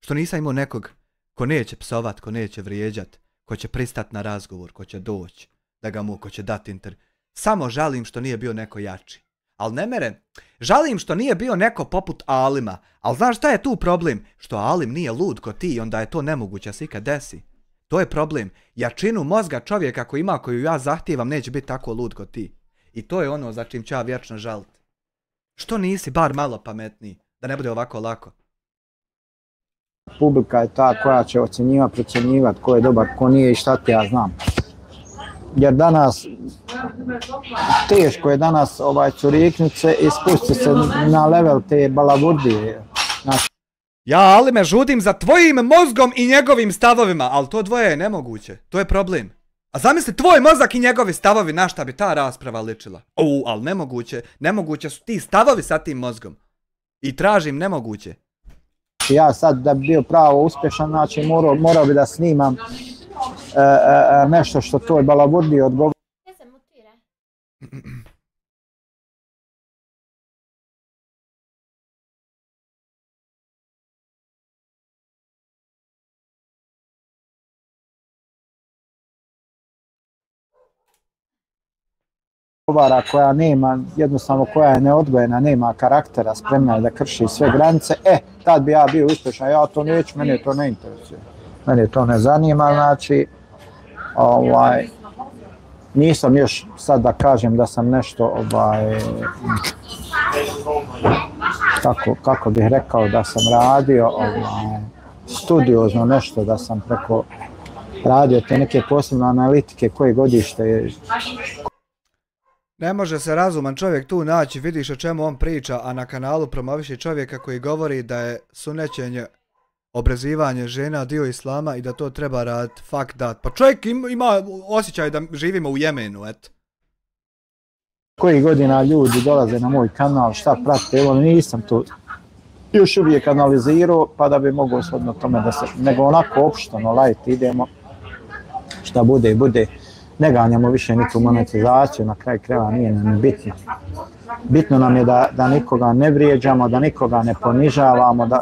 što nisam imao nekog ko neće psovat, ko neće vrijeđat, ko će pristat na razgovor, ko će doći, ko će dati intervju. Samo žalim što nije bio neko jači. Ali ne mere, žalim što nije bio neko poput Alima, ali znaš šta je tu problem? Što Alim nije lud ko ti i onda je to nemoguće se ikad desi. To je problem. Jačinu mozga čovjeka koji ima, koju ja zahtijevam, neće biti tako lud ko ti. I to je ono za čim ću ja vječno žaliti. Što nisi bar malo pametniji, da ne bude ovako lako? Publika je ta koja će ocjenjivati, procjenjivati ko je dobar, ko nije i šta ti ja znam. Jer danas, teško je danas curiknice i spustiti se na level te balavurdije. Ja, ali me žudim za tvojim mozgom i njegovim stavovima, ali to dvoje je nemoguće, to je problem. A zamisli tvoj mozak i njegovi stavovi, na šta bi ta rasprava ličila. Ali nemoguće su ti stavovi sa tim mozgom. I tražim nemoguće. Ja sad da bi bio pravo uspješan, znači morao bi da snimam nešto što toj balavurdi odgovara. Koja nema, jednostavno koja je neodgojena, nema karaktera, spremna je da krši sve granice, tad bi ja bio uspješan, ja to neću, mene to ne interesuje. Mene to ne zanima, znači, nisam još sad da kažem da sam nešto, kako bih rekao, da sam radio studiozno nešto, da sam preko radio te neke posebne analitike koje godište je. Ne može se razuman čovjek tu naći, vidiš o čemu on priča, a na kanalu promoviše čovjeka koji govori da je sunećenje, obrazivanje žena dio islama i da to treba raditi, fuck that. Pa čovjek ima osjećaj da živimo u Jemenu, eto. Koji godina ljudi dolaze na moj kanal, šta prate, evo nisam to još uvijek analizirao, pa da bi mogao shodno tome da se, nego onako opštano, light idemo, šta bude, bude. Ne ganjamo više niku monetizaciju, na kraju krajeva nije nam bitno. Bitno nam je da nikoga ne vrijeđamo, da nikoga ne ponižavamo, da...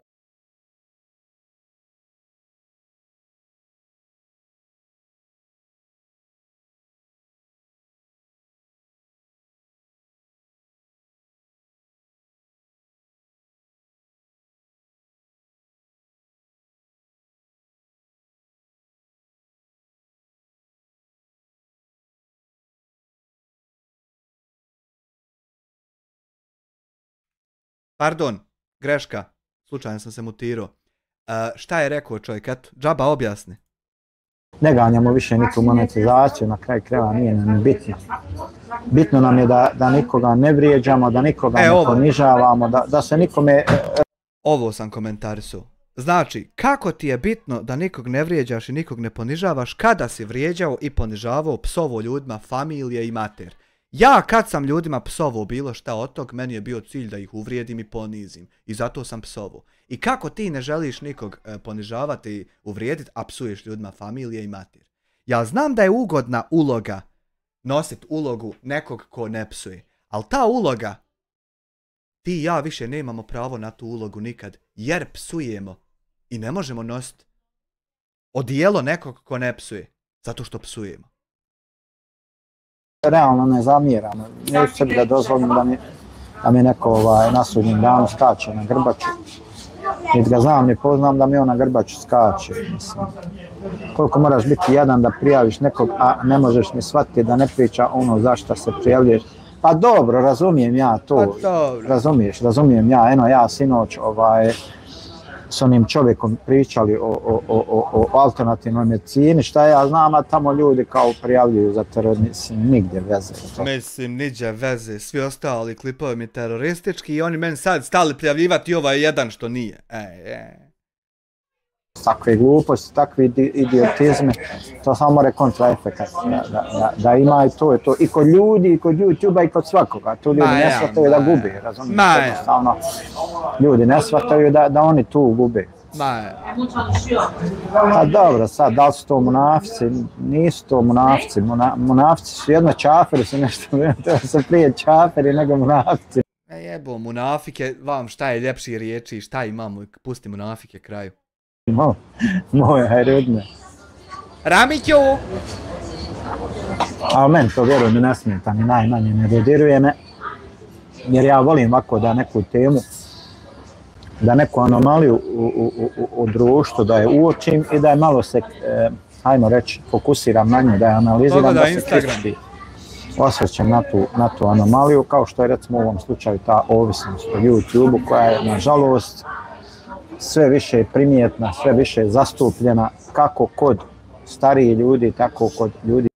Pardon, greška. slučajno sam se mutirao. Šta je rekao čovjek, eto, džaba objasni. Ne ganjamo više nikakvu monetizaciju, na kraju krajeva nije nam bitno. Bitno nam je da nikoga ne vrijeđamo, da nikoga ne ponižavamo, da se nikome... Ovo sam komentarisao. Znači, kako ti je bitno da nikog ne vrijeđaš i nikog ne ponižavaš kada si vrijeđao i ponižavao, psovao ljudima, familije i mater. Ja kad sam ljudima psovao bilo šta od tog, meni je bio cilj da ih uvrijedim i ponizim. I zato sam psovao. I kako ti ne želiš nikog ponižavati i uvrijediti, a psuješ ljudima familije i mater. Ja znam da je ugodna uloga nositi ulogu nekog ko ne psuje. Ali ta uloga, ti i ja više nemamo pravo na tu ulogu nikad. Jer psujemo. I ne možemo nositi odijelo nekog ko ne psuje. Zato što psujemo. Realno ne zamjeram. Neću sebi da dozvolim da mi neko na sudnjem danu skače na grbaču. Niti ga znam, ni poznam da mi on na grbaču skače. Mislim. Koliko moraš biti jadan da prijaviš nekog, a ne možeš ni shvatiti da ne priča ono zašto se prijavljuješ. Pa dobro, razumijem ja to. Razumijem ja. Eno, ja sinoć s onim čovjekom pričali o alternativnoj medicini, šta ja znam, a tamo ljudi kao prijavljuju za terorizam, nigdje veze. Mislim, niđe veze, svi ostali klipovi mi teroristički i oni meni sad stali prijavljivati ovaj jedan što nije. Takve gluposti, takvi idiotizme, to samo mora kontraefekat da ima i to je to. I kod ljudi, i kod YouTube-a, i kod svakoga. Tu ljudi ne shvataju da gube, razumiješ? Jednostavno, ljudi ne shvataju da oni tu gube. A dobro, sad, da li su to munafici? Nisu to munafici. Munafici su jedno čaferi, su nešto, to su prije čaferi nego munafici. Jebo, munafike, vam šta je ljepši riječi, šta imamo, pusti munafike kraju. Moje, hajrudne. Ramiću! A meni to vjerujem mi ne smeta, mi najmanje ne dodiruje me. Jer ja volim ovako da neku temu, da neku anomaliju u društvu, da je uočim i da je malo se, hajmo reći, fokusiram na nju, da je analiziram, da se kritički osvrćem na tu anomaliju, kao što je recimo u ovom slučaju ta ovisnost o YouTube-u koja je nažalost sve više primjetna, sve više zastupljena kako kod starijih ljudi, tako kod ljudi.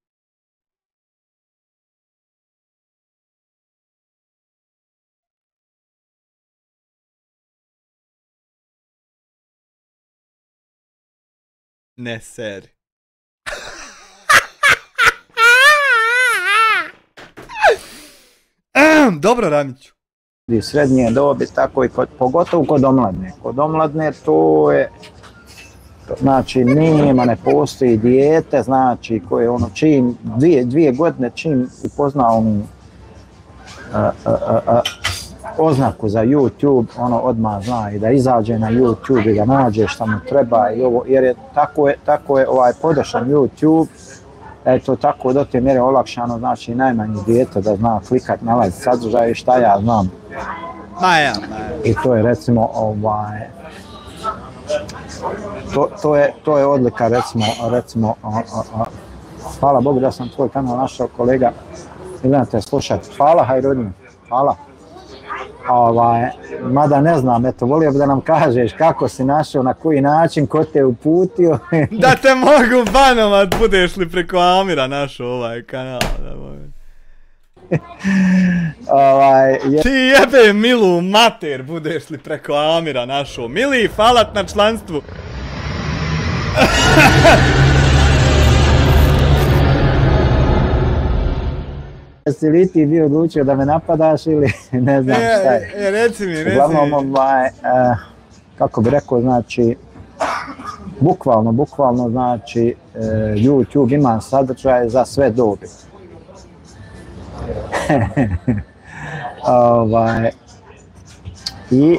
Ne seri. Dobro, Ramiću. Srednje dobi, tako i pogotovo kod omladne. Kod omladne to je, znači ne postoji dijete, znači koje ono čim, dvije godine čim upozna onu oznaku za YouTube, ono odmah zna i da izađe na YouTube i da nađe šta mu treba i ovo, jer tako je podešan YouTube. Eto, tako do te mjere olakšano, znači najmanje dijete da zna klikat, nalaziti sadržaj i šta ja znam. I to je recimo, to je odlika recimo, hvala Bogu da sam tvoj kanal našao, kolega, idem te slušati, hvala Hajrudin, hvala. Mada ne znam, eto, volio bi da nam kažeš kako si našao, na koji način, ko te uputio. Da te mogu banovat, budeš li preko Amira našao ovaj kanal. Ti jebe Milu mater, budeš li preko Amira našao. Mili, falat na članstvu. Jesi li ti bio odlučio da me napadaš ili ne znam šta je? Reci mi. Uglavnom, kako bi rekao, znači, bukvalno, znači, YouTube ima sadržaje za sve dobi. I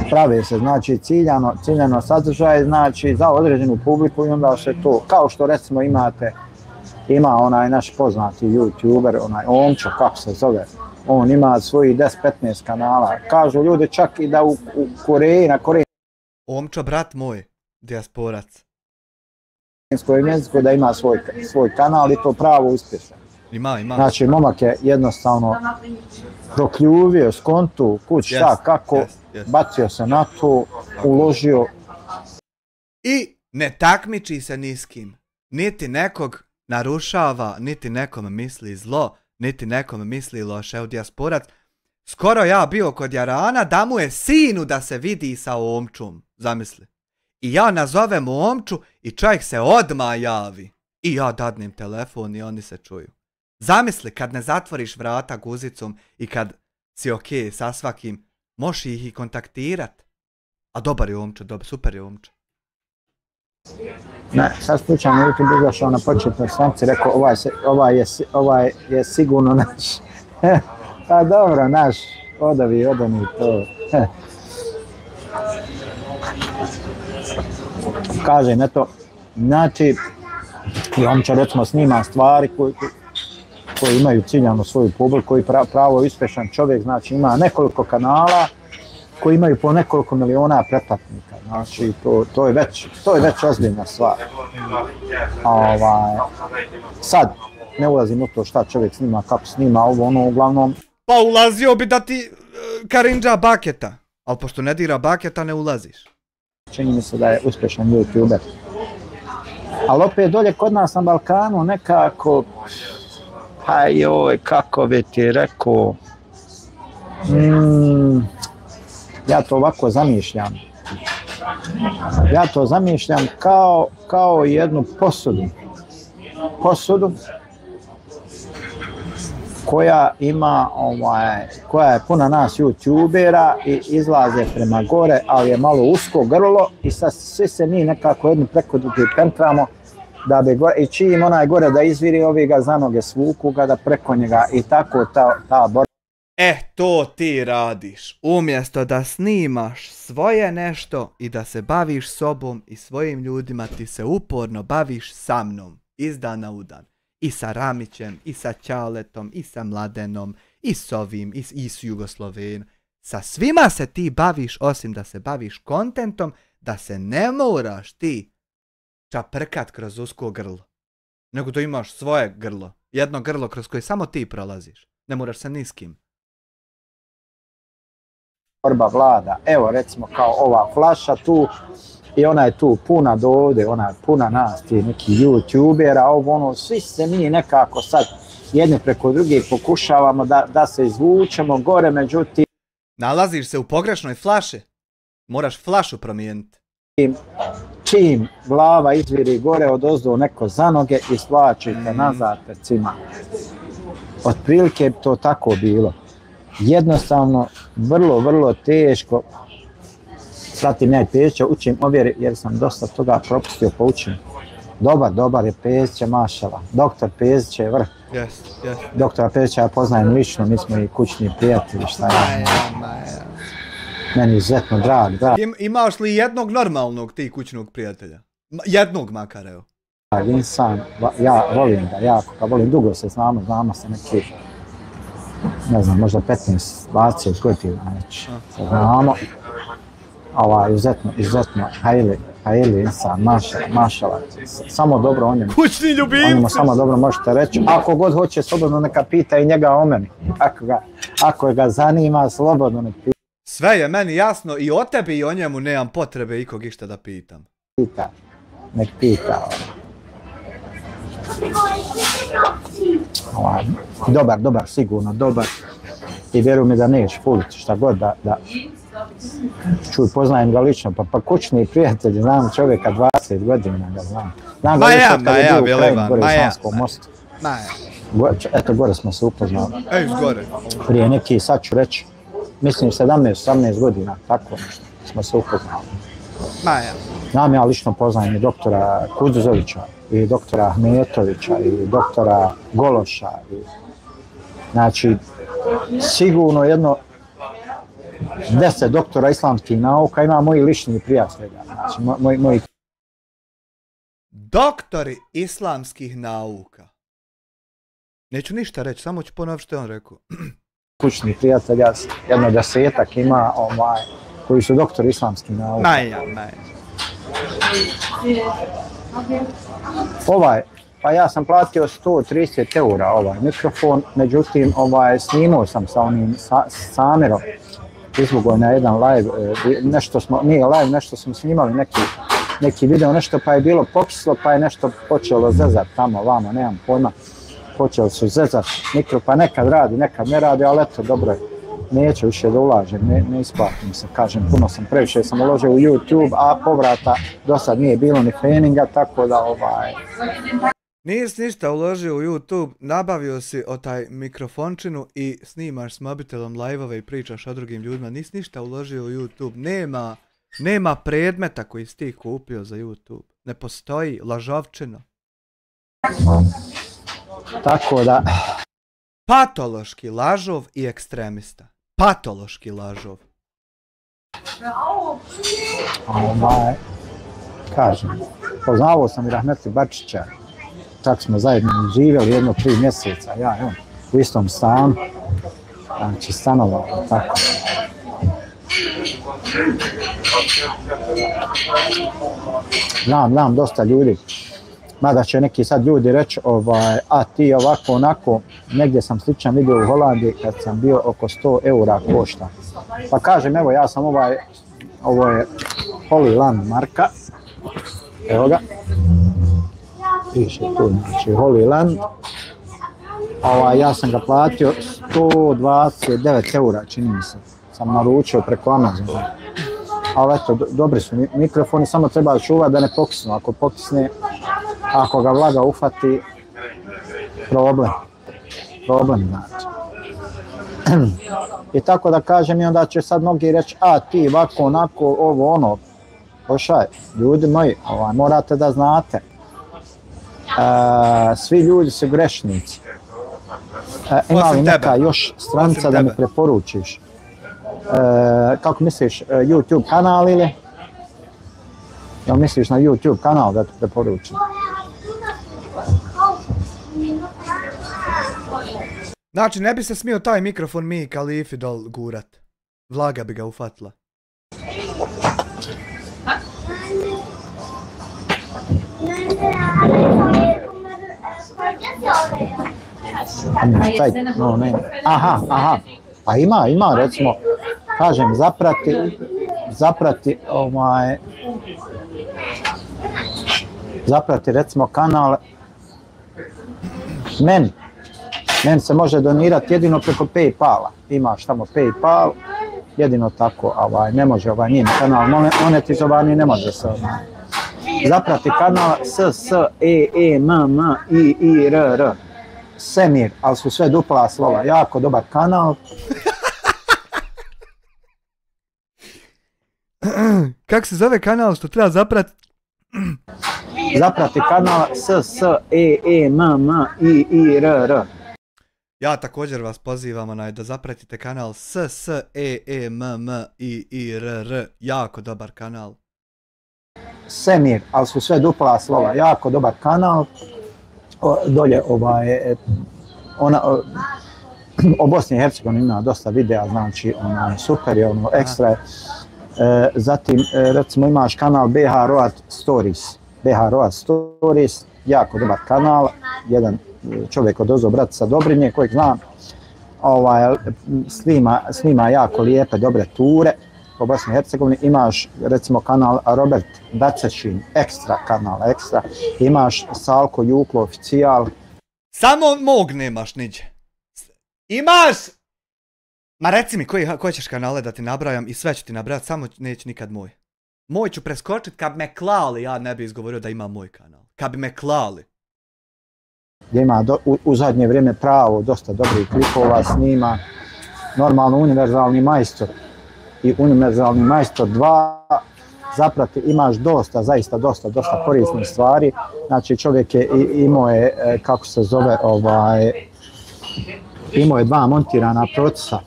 prave se, znači, ciljano sadržaje, znači, za određenu publiku i onda se to, kao što recimo ima onaj naš poznati YouTuber, onaj Omčo, kako se zove, on ima svojih 10-15 kanala. Kažu ljudi čak i da u Koreji, na Koreji. Omčo, brat moj, dijasporac. Da ima svoj kanal i to pravo uspješan. Ima. Znači, momak je jednostavno prokljuvio skontu, šta, kako, bacio se na to, uložio. I ne takmiči se ni s kim. Niti nekog narušava, niti nekom misli zlo, niti nekom misli loše. Evo dijasporac, skoro ja bio kod Jarana da mu je sinu da se vidi sa omčom. Zamisli. I ja nazovem omču i čovjek se odmah javi. I ja dadnem telefon i oni se čuju. Zamisli kad ne zatvoriš vrata guzicom i kad si ok sa svakim, možeš ih i kontaktirat. A dobar je omča, super je omča. Ne, sad slučajno YouTube izašao na početnoj stranici, rekao ovaj je sigurno naš. Pa dobro, naš, odani to. Kažem, eto, znači, i on će recimo snima stvari koji imaju ciljanu svoju publiku, koji pravo uspješan čovjek, znači ima nekoliko kanala koji imaju po nekoliko miliona pretplatnika, znači to je već ozbiljna stvar. Sad, ne ulazim u to šta čovjek snima, kako snima, ovo ono uglavnom. Pa ulazio bi da ti Karindža Baketa, ali pošto ne dira Baketa ne ulaziš. Čini mi se da je uspješan YouTuber. Ali opet dolje kod nas na Balkanu nekako, pa joj, kako bi ti rekao, ja to ovako zamišljam. Ja to zamišljam kao jednu posudu koja ima, koja je puna nas YouTubera i izlaze prema gore, ali je malo usko grlo i sad svi se mi nekako jednu preko drugi pentramo da bi gore, i čim onaj gore da izviri, ovi ga za noge svuku ga da preko njega i tako ta borba. To ti radiš. Umjesto da snimaš svoje nešto i da se baviš sobom i svojim ljudima, ti se uporno baviš sa mnom. Iz dana u dan. I sa Ramićem, i sa Ćaletom, i sa Mladenom, i s ovim, i s Jugoslovenom. Sa svima se ti baviš, osim da se baviš kontentom, da se ne moraš ti čaprkat kroz usko grlo. Nego da imaš svoje grlo. Jedno grlo kroz koje samo ti prolaziš. Ne moraš se ni s kim. Borba vlada, evo recimo kao ova flaša tu i ona je tu puna do ovdje, ona je puna nas, ti neki YouTubera, ovo ono, svi se mi nekako sad jedni preko drugih pokušavamo da se izvučemo gore, međutim... Nalaziš se u pogrešnoj flaši, moraš flašu promijeniti. Čim glava izviri gore odozdo neko za noge i svlačite nazad pred svima. Otprilike bi to tako bilo. Jednostavno, vrlo teško. Pratim ja i Pezića, učim ovjeri jer sam dosta toga propustio pa učim. Dobar je Pezića, mašala. Doktor Pezić je vrh. Doktora Pezića ja poznajem lično, mi smo i kućni prijatelji, šta je. Meni izuzetno drag. Imaš li jednog normalnog ti kućnog prijatelja? Jednog makar, evo. Insan, ja volim ga jako, volim, dugo se znamo se neki, ne znam, možda 15-20 godina već se znamo. Izuzetno, hajli insan, mašala, samo dobro o njemu. Kućni ljubimci! O njemu samo dobro možete reći, ako god hoće, slobodno neka pita i njega o meni. Ako ga zanima, slobodno nek pita. Sve je meni jasno i o tebi i o njemu nemam potrebe ikog išta da pitam. Nek pita. Dobar, sigurno, dobar. I vjeruj mi da nećeš puliti šta god da čuj, poznajem ga lično, pa kućni prijatelji, znam čovjeka 20 godina ga znam. Znam ga lično kad je bio u Krajini, gore u Sanskom mostu. Eto, gore smo se upoznali. Gore. Prije neki, sad ću reći, mislim 17-18 godina, tako nešto, smo se upoznali. Znam ja lično poznajem i doktora Kuduzovića, i doktora Ahmetovića, i doktora Gološa. Znači, sigurno jedno 10 doktora islamskih nauka ima moji lični prijatelja. Znači, moji... Doktori islamskih nauka. Neću ništa reći, samo ću ponoviti što je on rekao. Kućni prijatelja, jedno 10-ak ima koji su doktori islamskih nauka. Pa ja sam platio 130 eura ovaj mikrofon, međutim snimao sam sa onim Samirom, izvugao na jedan live, nešto smo, nije live, nešto smo snimali, neki video, nešto pa je bilo pokislo, pa je nešto počelo zezat tamo, vamo, nemam pojma, počeli su zezat mikro, pa nekad radi, nekad ne radi, ali eto, dobro je, neću više da ulažem, ne isplatim se, kažem, puno sam, previše sam uložio u YouTube, a povrata do sad nije bilo ni treninga, tako da Nisi ništa uložio u YouTube, nabavio si o taj mikrofončinu i snimaš s mobitelom live-ove i pričaš o drugim ljudima. Nisi ništa uložio u YouTube, nema predmeta koji si ti kupio za YouTube. Ne postoji, lažovčino. tako da... Patološki lažov i ekstremista. Patološki lažov. Kažem, poznavao sam i Rahmetli Bačića. Čak smo zajedno živjeli 3 mjeseca, ja i on, u istom stanu, znači stanovao, tako. Znam dosta ljudi, mada će neki sad ljudi reći, a ti ovako, onako, negdje sam sličan vidio u Holandiji kad sam bio oko 100 eura košta. Pa kažem, evo ja sam ovo je Holy Land marka, evo ga. Piše tu, znači Holy Land. Ja sam ga platio 129 eura, čini mi se. Sam naručio preko Amazona. Ali eto, dobri su mikrofoni, samo treba čuvati da ne pokisnu. Ako pokisne, ako ga vlaga ufati, problem znači. I tako da kažem, i onda će sad mnogi reći, a ti ovako, onako, ovo, ono. Pošaj, ljudi moji, morate da znate. Svi ljudi su grešnici. Ima li neka još stranica da mi preporučiš? Kako misliš, YouTube kanal ili? Jel misliš na YouTube kanal da ti preporučim? Znači, ne bi se smio taj mikrofon mi Kalifi dol gurat. Vlaga bi ga ufatila. Aha, pa ima, recimo, kažem, zaprati recimo kanal, meni se može donirati jedino preko Paypala, imaš tamo Paypal, jedino tako, ne može, nije kanal monetizovani, ne može se zaprati kanal SSEEMMIIRR, Semir, ali su sve dupla slova, jako dobar kanal. Kako se zove kanal što treba zaprati? Zaprati kanal SSEEMMIIRR. Ja također vas pozivam da zapratite kanal SSEEMMIIRR, jako dobar kanal. Semir, ali su sve dupla slova, jako dobar kanal. Dolje o Bosni i Hercegovini ima dosta videa, znači super je, ekstra je. Zatim recimo imaš kanal BH Road Stories, jako dobar kanal, jedan čovjek odozvo Bratica Dobrinje kojeg znam, snima jako lijepe, dobre ture po Bosni i Hercegovini. Imaš recimo kanal Robert Dacešin, ekstra, imaš Salko Juklo Oficijal. Samo mog nemaš niđe. Imaš! Ma reci mi koje ćeš kanale da ti nabrajam i sve ću ti nabrajati, samo neću nikad moj. Moj ću preskočiti, kad me klali, ja ne bi izgovorio da ima moj kanal. Kad bi me klali. Gdje ima u zadnje vrijeme pravo dosta dobrih klipova, snima normalno Univerzalni majstor i Univerzalni majstor 2, zaprati imaš zaista dosta korisnih stvari. Znači čovjek je imao je, kako se zove, imao je 2 montirana procesa.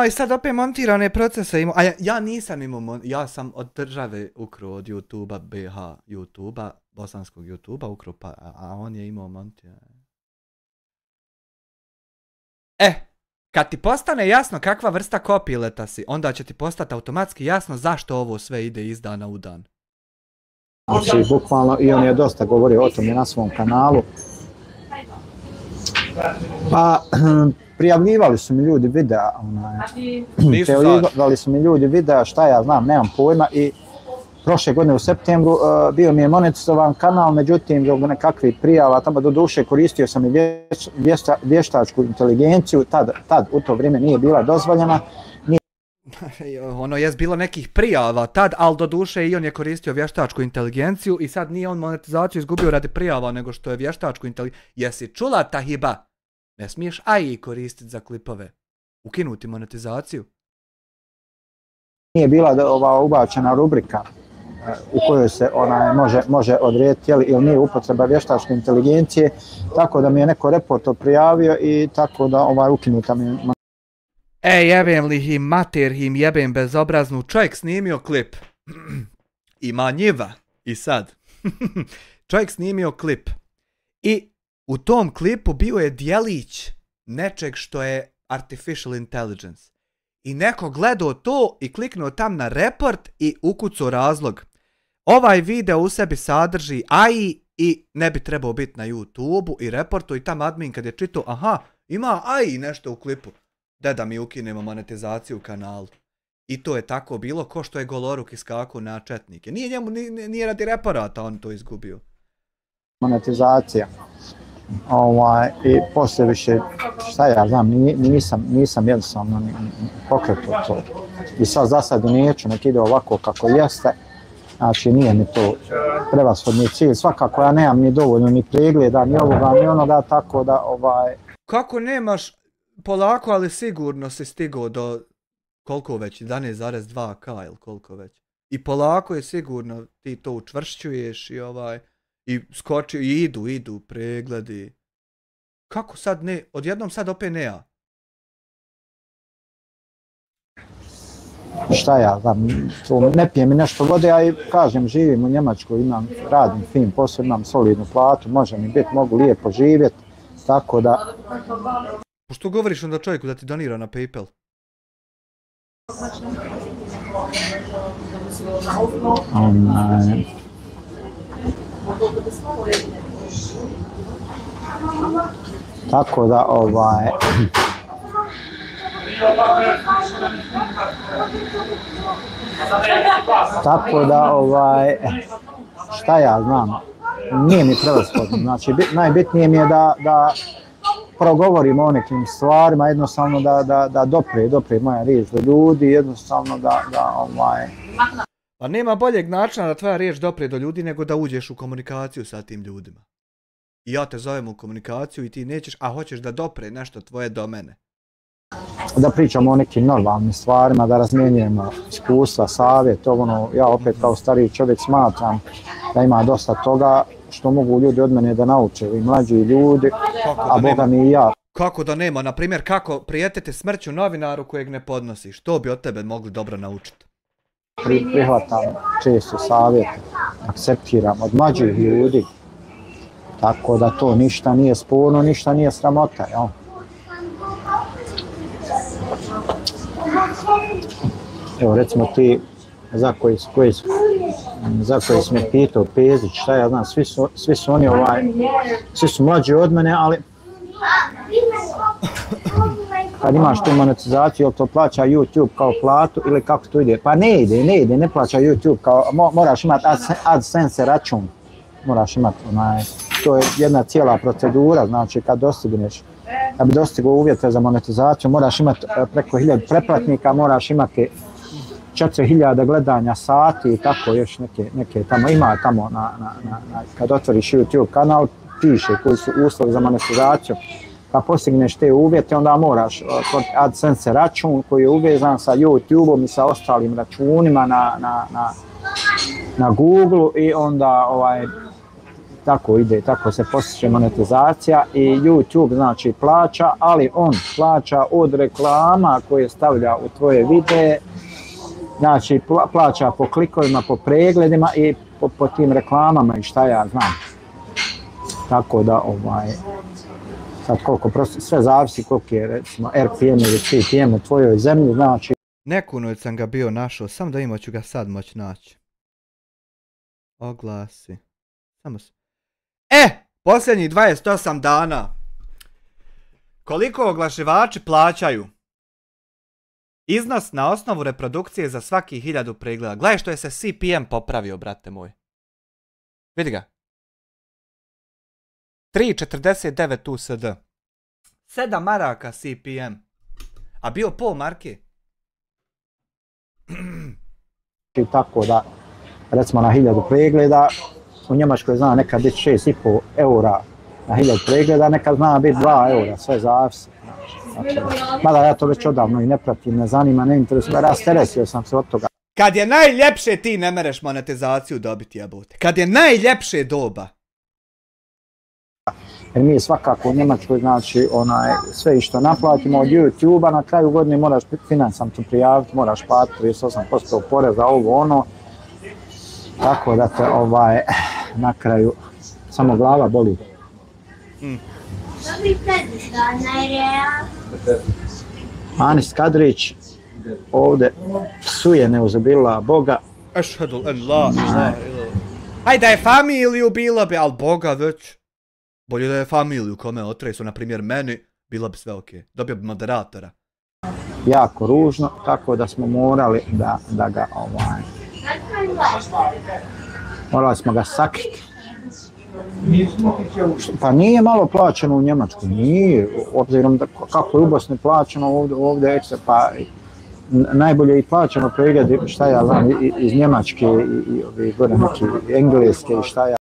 I sad opet montirane procese imao, a ja nisam imao, ja sam od države ukrao od YouTube-a, BH YouTube-a, bosanskog YouTube-a ukrao, a on je imao montirane. Kad ti postane jasno kakva vrsta kopileta si, onda će ti postati automatski jasno zašto ovo sve ide iz dana u dan. Znači, bukvalno, i on je dosta govorio o tome na svom kanalu. Pa, prijavljivali su mi ljudi videa, prijavljivali su mi ljudi videa, šta ja znam, nemam pojma, i prošle godine u septembru bio mi je monetizovan kanal, međutim, zbog nekakvih prijava, tamo do duše koristio sam i vještačku inteligenciju, tad u to vrijeme nije bila dozvoljena. Ono je bilo nekih prijava tad, ali do duše i on je koristio vještačku inteligenciju i sad nije on monetizaciju izgubio radi prijava, nego što je vještačku inteligenciju. Jesi čula, Tahiba? Ne smiješ AI koristiti za klipove. Ukinuti monetizaciju. Nije bila ubačena rubrika u kojoj se može odrediti ili nije upotreba vještačke inteligencije, tako da mi je neko reporter prijavio i tako da ukinuta mi je. Jebem li him, mater him, jebem bezobraznu, čovjek snimio klip. Ima njiva. I sad. Čovjek snimio klip. I u tom klipu bio je dijelić nečeg što je artificial intelligence. I neko gledao to i kliknuo tam na report i ukucao razlog. Ovaj video u sebi sadrži AI i ne bi trebao biti na YouTube-u i reportu i tam admin kad je čitao, aha, ima AI nešto u klipu. Da mi ukinemo monetizaciju u kanalu. I to je tako bilo ko što je Goloruk iskakao na četnike. Nije radi reparata on to izgubio. Monetizacija. I poslije više, šta ja znam, nisam jednostavno pokretao to. I sad za sad neću, nek ide ovako kako jeste. Znači nije mi to prevashodni cilj. Svakako ja nemam ni dovoljno ni pregleda, ni ovoga, ni onoga, tako da Kako nemaš polako, ali sigurno si stigao do koliko već, 11,2K ili koliko već. I polako je sigurno ti to učvršćuješ i skoči, i idu pregledi. Kako sad ne, odjednom sad opet ne ja? Šta ja znam, ne pije mi nešto vode, ja i kažem, živim u Njemačkoj, radim fin posao, imam solidnu platu, može mi biti, mogu lijepo živjeti, tako da... Što govoriš onda čovjeku da ti donira na PayPal? Tako da šta ja znam, nije mi prevashodno, znači najbitnije mi je da progovorimo o nekim stvarima, jednostavno da dopre moja riječ do ljudi, jednostavno Pa nema boljeg načina da tvoja riječ dopre do ljudi nego da uđeš u komunikaciju sa tim ljudima. I ja te zovem u komunikaciju i ti nećeš, a hoćeš da dopre nešto tvoje do mene. Da pričamo o nekim normalnim stvarima, da razmjenjujemo iskustva, savjet, ja opet kao stariji čovjek smatram da ima dosta toga što mogu ljudi od mene da nauče, i mlađi ljudi, a boga mi i ja. Kako da nema, na primjer, kako prijetiti smrću novinaru kojeg ne podnosiš, to bi od tebe mogli dobro naučiti. Prihvatam često savjete, akceptiram od mlađih ljudi, tako da to ništa nije sporno, ništa nije sramota, jel? Evo recimo ti za koji si me pitao, Pezić, šta ja znam, svi su oni svi su mlađi od mene, ali kad imaš tu monetizaciju, jel to plaća YouTube kao platu ili kako to ide? Pa ne ide, ne plaća YouTube kao, moraš imati AdSense račun, moraš imati to je jedna cijela procedura, znači kad da bi dostigao uvjete za monetizaciju, moraš imati preko 1000 pretplatnika, moraš imati 4000 gledanja sati i tako još neke tamo, ima tamo kad otvoriš YouTube kanal, piše koji su uslovi za monetizaciju. Kad postigneš te uvjete, onda moraš AdSense račun koji je uvezan sa YouTube-om i sa ostalim računima na Google i onda tako ide, tako se postiže monetizacija i YouTube znači plaća, ali on plaća od reklama koje stavlja u tvoje videe, znači plaća po klikovima, po pregledima i po tim reklamama i šta ja znam. Tako da sad koliko, prosto sve zavisi koliko je recimo RPM ili CPM u tvojoj zemlji, znači. Neku noć sam ga bio našao, sam da ću ga sad moći naći. Oglasi. Samo se... Posljednjih 28 dana. Koliko oglašivači plaćaju? Iznos na osnovu reprodukcije za svaki 1000 pregleda. Gledaj što je se CPM popravio, brate moj. Vidi ga. 3,49 USD. 7 maraka CPM. A bio pol marke. I tako da, recimo na 1000 pregleda, u Njemačkoj zna nekad biti 6,5 eura na 1000 pregleda, nekad zna biti 2 eura, sve zavisi. Znači, mada ja to već odavno i ne pratim, ne zanima, ne interesuje, rasteretio sam se od toga. Kad je najljepše ti ne mereš monetizaciju dobiti, jebote. Kad je najljepše doba. Jer mi svakako u Njemačkoj, znači, sve što naplatimo od YouTube-a, na kraju godine moraš finansam tu prijaviti, moraš platiti 38% poreza, ovo ono. Tako da te na kraju samo glava boli. Anis Kadrić ovdje psuje neuzubila Boga. Ešhedu en la ilaha illa. Aj da je familiju bilo bi, ali Boga već. Bolje da je familiju kome otresu, na primjer meni, bilo bi sve okej. Dobio bi moderatora. Jako ružno, tako da smo morali da ga morali smo ga sakriti. Pa nije malo plaćeno u Njemačkoj, nije, obzirom da kako je u Bosni plaćeno, ovdje pa najbolje i plaćeno pregledi, šta ja znam, iz Njemačke i gore neki engleske i šta ja.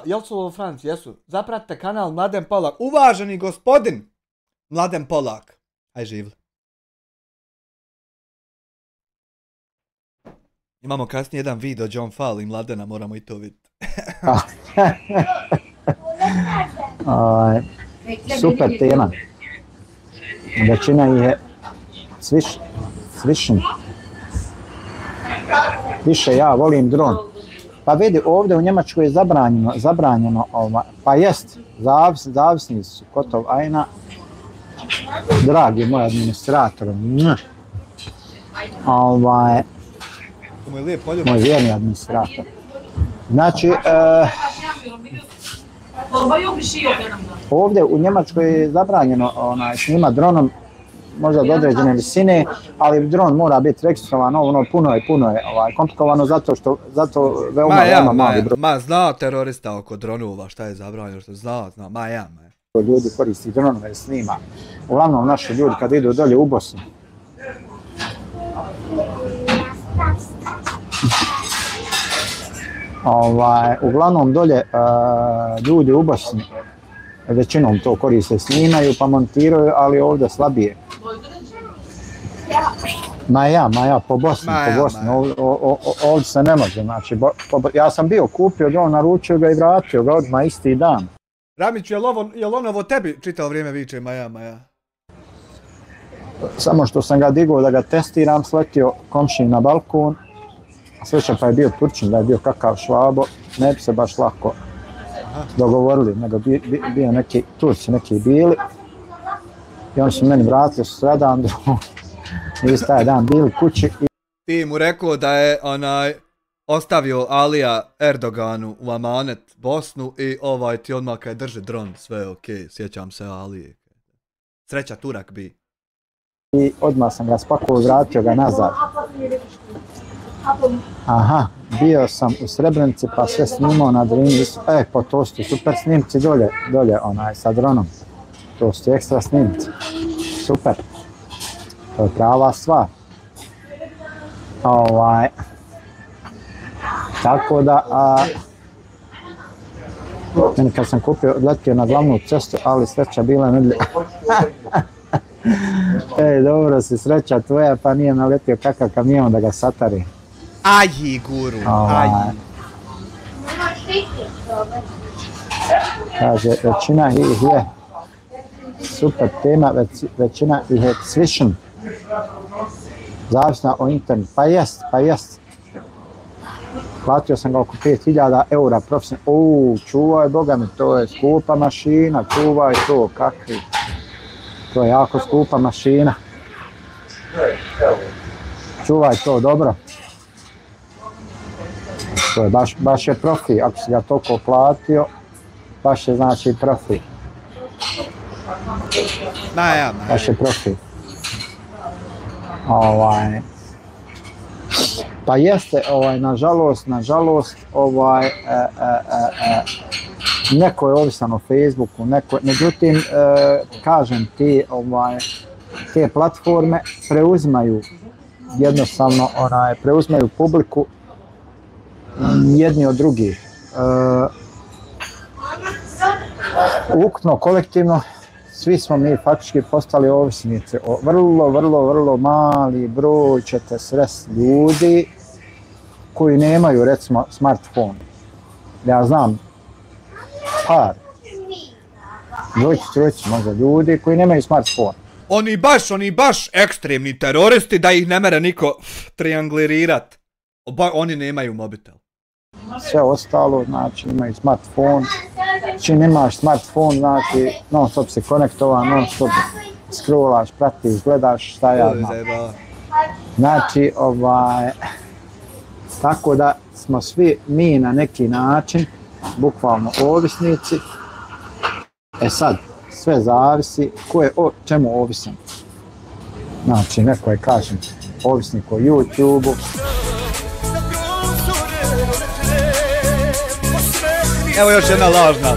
Jel su ovo Franci? Jesu. Zapratite kanal Mladen Polak. Uvaženi gospodin Mladen Polak. Aj živli. Imamo kasnije jedan video John Fall i Mladena, moramo i to vidjeti. Super tema. Većina je svišen. Više ja volim dron. Pa vidi, ovdje u Njemačkoj je zabranjeno, pa jest, zavisni su, Kotov Ajna, dragi moj administrator, moj vjerni administrator. Znači, ovdje u Njemačkoj je zabranjeno snimati dronom, možda do određene visine, ali dron mora biti registrovan, puno je komplikovano zato veoma mali broj. Ma zna terorista oko dronova, šta je zabranjeno, što zna, Ljudi koristi dronove i snima. Uglavnom naši ljudi kad idu dolje u Bosnu. Uglavnom dolje ljudi u Bosni većinom to koriste, snimaju pa montiraju, ali ovdje slabije. Ma ja, po Bosni, ovdje se ne može, znači, ja sam bio kupio dron, naručio ga i vratio ga odmah isti dan. Ramiću, jel ono ovo tebi čitao vrijeme viče Maja? Samo što sam ga digao da ga testiram, sletio komšiji na balkon, sreća pa je bio Turčin, da je bio kakav Švabo, ne bi se baš lako dogovorili, nego bio neki Turci, neki bili, i oni su meni vratili sutradan dron, i taj dan bili kući. Ti mu rekao da je ostavio Alija Erdoganu u amanet Bosnu i ti odmah kaj drži dron, sve je okej, sjećam se Alije. Sreća Turak bi. I odmah sam ga spakovao i vratio ga nazad. Aha, bio sam u Srebrenici pa sve snimao na Drini, pa to su super snimci dolje sa dronom. To su ekstra snimci, super. To je prava stvar. Tako da, meni kad sam odletio na glavnu cestu, ali sreća bila nedlje. Dobro si, sreća tvoja, pa nije naletio kakav kamion da ga satari. Aji, guru, aji. Kaže, većina ih je super tema, većina ih je svišen. Zavisna o internetu. Pa jest. Platio sam ga oko 5000 eura profesionalno. Čuvaj, boga mi, to je skupa mašina, čuvaj to, kakvi. To je jako skupa mašina. Čuvaj to, dobro. To je baš je profi, ako si ga toliko platio, baš je znači profi. Baš je profi. Pa jeste, nažalost, neko je ovisan o Facebooku, međutim, kažem ti, te platforme preuzimaju jednostavno, preuzimaju publiku jedni od drugih. Ukupno, kolektivno, svi smo mi faktički postali ovisnici o vrlo mali broj ćete sresti ljudi koji nemaju recimo smartphone. Ja znam par, dvojici možda ljudi koji nemaju smartphone. Oni baš ekstremni teroristi da ih ne mere niko trianglirirat. Oni nemaju mobitel. Sve ostalo, znači imaju smartphone. Čim imaš smartphone, znači non stop si konektovan, non stop scrollaš, pratiš, gledaš, šta ja znam. Znači, tako da smo svi mi na neki način, bukvalno ovisnici. Sad, sve zavisi ko je o čemu ovisan. Znači, neko je, kažem, ovisnik o YouTube-u. Evo još jedna lažna.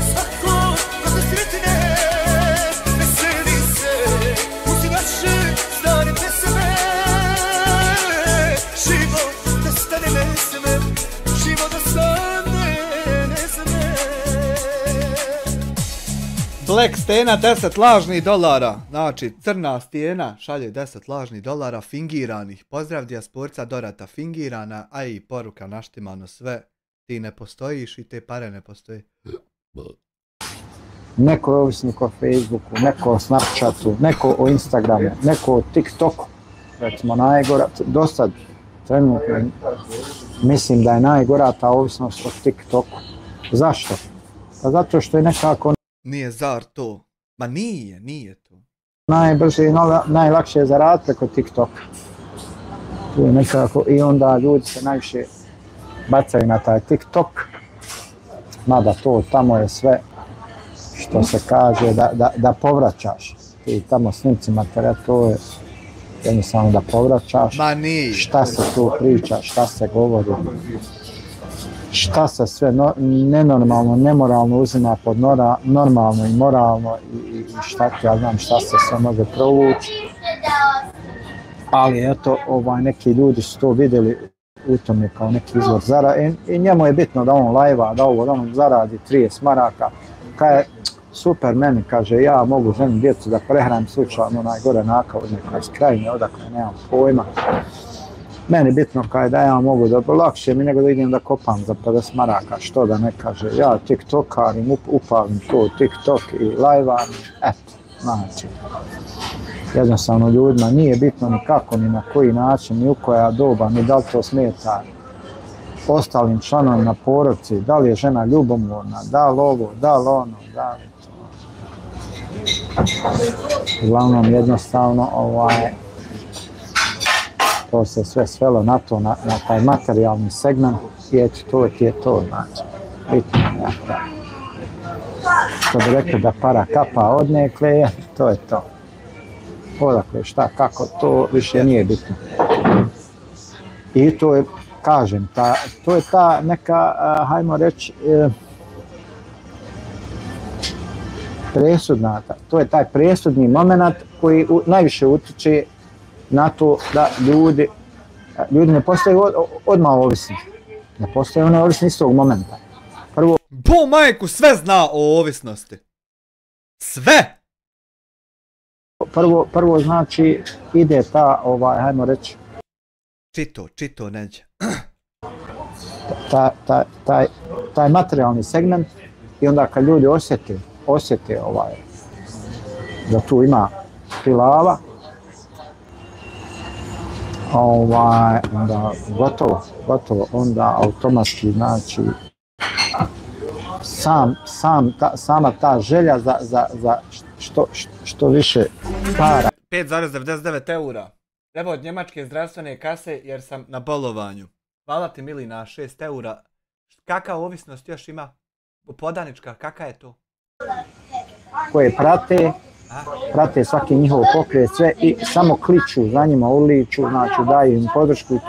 Slack stena 10 lažnih dolara. Znači, crna stijena šalje 10 lažnih dolara fingiranih. Pozdrav dijasporca Dorata fingirana, a i poruka naštimano sve. Ti ne postojiš i te pare ne postoji. Neko je ovisnik o Facebooku, neko o Snapchatu, neko o Instagramu, neko o TikToku. Recimo najgora, do sad trenutno mislim da je najgora ta ovisnost o TikToku. Zašto? Pa zato što je nekako Nije zar to? Ma nije to. najbrže i najlakše je zaraditi preko TikToka. Tu je nekako i onda ljudi se najviše bacaju na taj TikTok. Mada to tamo je sve što se kaže da povraćaš. Ti tamo snimci materijal, to je jednostavno da povraćaš. Ma nije. Šta se tu priča, šta se govori. Šta se sve nenormalno, nemoralno uzima pod normalno i moralno i šta ti ja znam šta se sve može provući. Ali eto, neki ljudi su to vidjeli u tome kao neki izvor zarade i njemu je bitno da on lajva, da on zaradi 30 maraka. Kaj super meni, kaže, ja mogu ženi djecu da prehranim slučajno najgore nakavoznika iz Krajine, odakle nemam pojma. Meni bitno kaj da ja mogu da lakše mi nego da idem da kopam za 50 maraka, što da ne kaže, ja tiktokarim, upalim to TikTok i lajvam, eto, znači. Jednostavno ljudima nije bitno ni kako, ni na koji način, ni u koja doba, ni da li to smeta ostalim članovima porodici, da li je žena ljubomorna, da li ovo, da li ono, da li to. Uglavnom jednostavno to se sve svelo na to, na taj materijalni segment i eto to ti je to, znači, bitno je. Što bi rekli da para kapa odnekle, to je to. Odakle, šta, kako, to više nije bitno. I to je, kažem, to je ta neka, hajmo reći, presudna, to je taj presudni moment koji najviše utiče na to da ljudi ne postaju odmah ovisni. Ne postaju one ovisni iz tog momenta. Po majku sve zna o ovisnosti. Sve! Prvo znači ide ta, hajmo reći... Čito, neđe. Taj materijalni segment i onda kad ljudi osjete da tu ima pilava, onda gotovo, onda automatski znači sama ta želja za što više para. 5,99 eura. Evo od njemačke zdravstvene kase jer sam na bolovanju. Hvala ti mili na 6 eura. Kakva ovisnost još ima? Podanička, kakva je to? Koje prate svaki njihov pokret, sve i samo kliču za njima, uliču, znači daju im podršku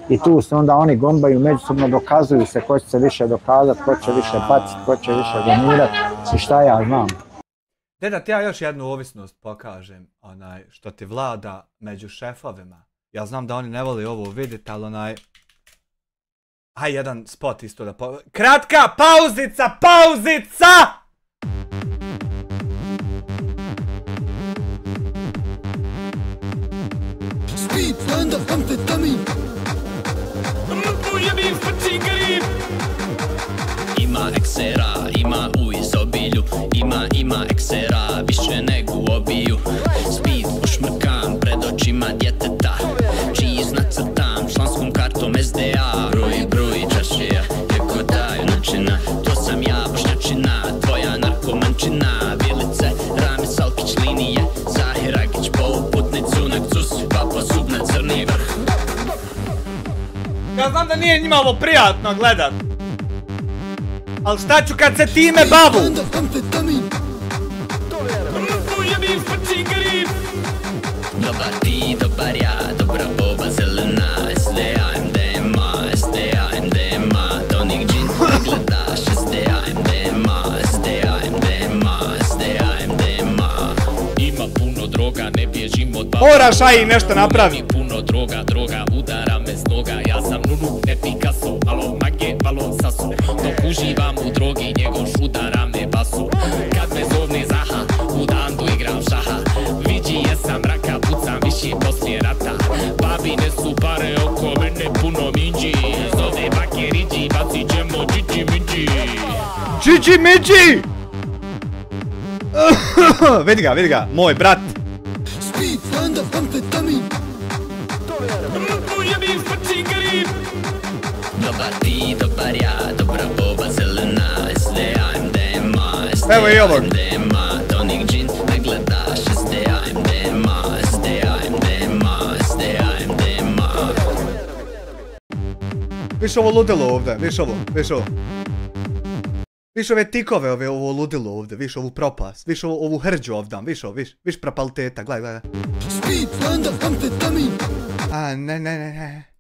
i tu se onda oni gombaju, međusobno dokazuju se ko će se više dokazati, ko će više baciti, ko će više donirati i šta ja znam. Da ti ja još jednu ovisnost pokažem, što ti vlada među šefovima. Ja znam da oni ne voli ovo vidjeti, ali Haj jedan spot isto da Kratka pauzica! Speed, stand up, amfetamin. Ima eksera, ima u izobilju. Ima eksera, više nego u obiju. Speed ušmrkam pred očima djeteta, čiji nacrtam članskom kartom SDA. Bruj, čašija, kako daju načina. To sam ja, bošnjačina, tvoja narkomančina. Vilice, Rami, Salkić, linije, Zahiragić, poluputnicu, nekcus, papo, zub na crni vrh. Ja znam da nije njima ovo prijatno gledat. Al šta ću kad se time bavu? Stand up, amfetamin. Dobar ti, dobar ja, dobra boba zelena. SDA, MDMA, SDA, MDMA. Tonik džin, ne gledaš. SDA, MDMA, SDA, MDMA, SDA, MDMA. Ima puno droga, ne bježim od baba. Moraš aj nešto napravi. Ima puno droga, udara me s noga. Ja sam Nunu, ne Picasso, malo mage, malo sasu. Dok uživam u drogi, njegov udara me basu. Kad me zovne za su pare oko mene puno minđi. Zove bake riđi, bacit ćemo čiči minđi. Čiči miči! Vidi ga, moj brat. Speed, stand up, amfetamin. Ujebim frči garib. Dobar ti, dobar ja, dobra boba zelena, SDAMDMA, Evo i ovog. SDAMDMA, tonik džin, ne gledaš, SDAMDMA, SDAMDMA, SDAMDMA. Viš ovo ludilo ovdje, viš ovo. Viš ove tikove, ovo ludilo ovdje, viš ovu propast, viš ovu hrđu ovdje, viš propaliteta, gledaj. Speed, stand up, amfetamin. A, ne.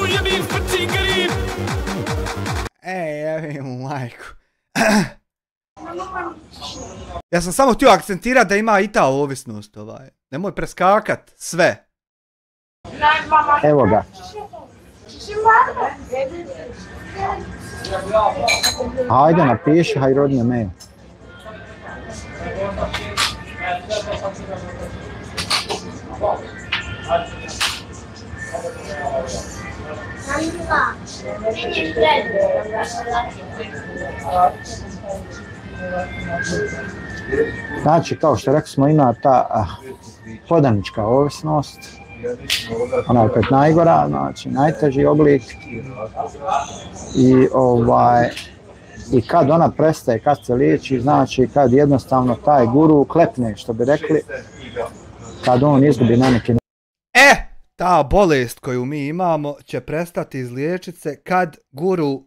Ujebim frči garib. Evi mu majku. Ja sam samo htio akcentirat da ima i ta ovisnost ovaj. Nemoj preskakat sve. Evo ga. Hajde napiši, haj rodni mail. Znači, kao što rekli smo, ima ta podanička ovisnost, ona je opet najgora, znači najteži oblik i kad ona prestaje, kad se liječi, znači kad jednostavno taj guru klepne, što bi rekli, kad on izgubi na neki način. Ta bolest koju mi imamo će prestati izliječit se kad guru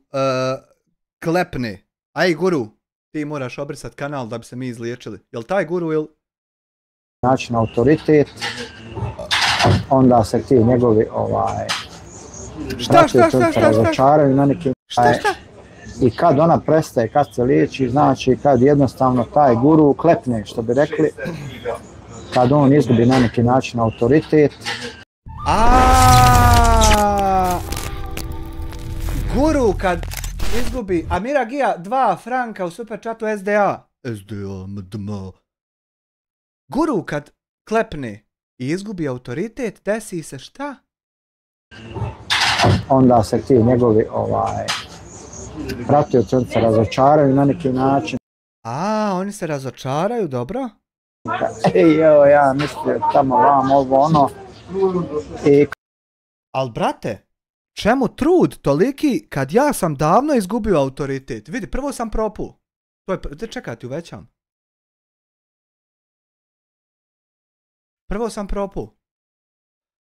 klepne. Aj guru, ti moraš obrisat kanal da bi se mi izliječili. Jel taj guru ili? Način autoritet, onda se ti njegovi Šta? razočaraju na neki Šta? I kad ona prestaje, kad se liječi, znači kad jednostavno taj guru klepne, što bi rekli, kad on izgubi na neki način autoritet. Guru kad izgubi Amira Gija 2 franka u super chatu SDA. Guru kad klepne i izgubi autoritet, desi se šta? Onda se ti njegovi pratioci se razočaraju na neki način. Oni se razočaraju, dobro? Ja mislio tamo vam ovo ono. Al brate, čemu trud toliki kad ja sam davno izgubio autoritet? Vidi, prvo sam propu. Čekaj, ti uvećam. Prvo sam propu.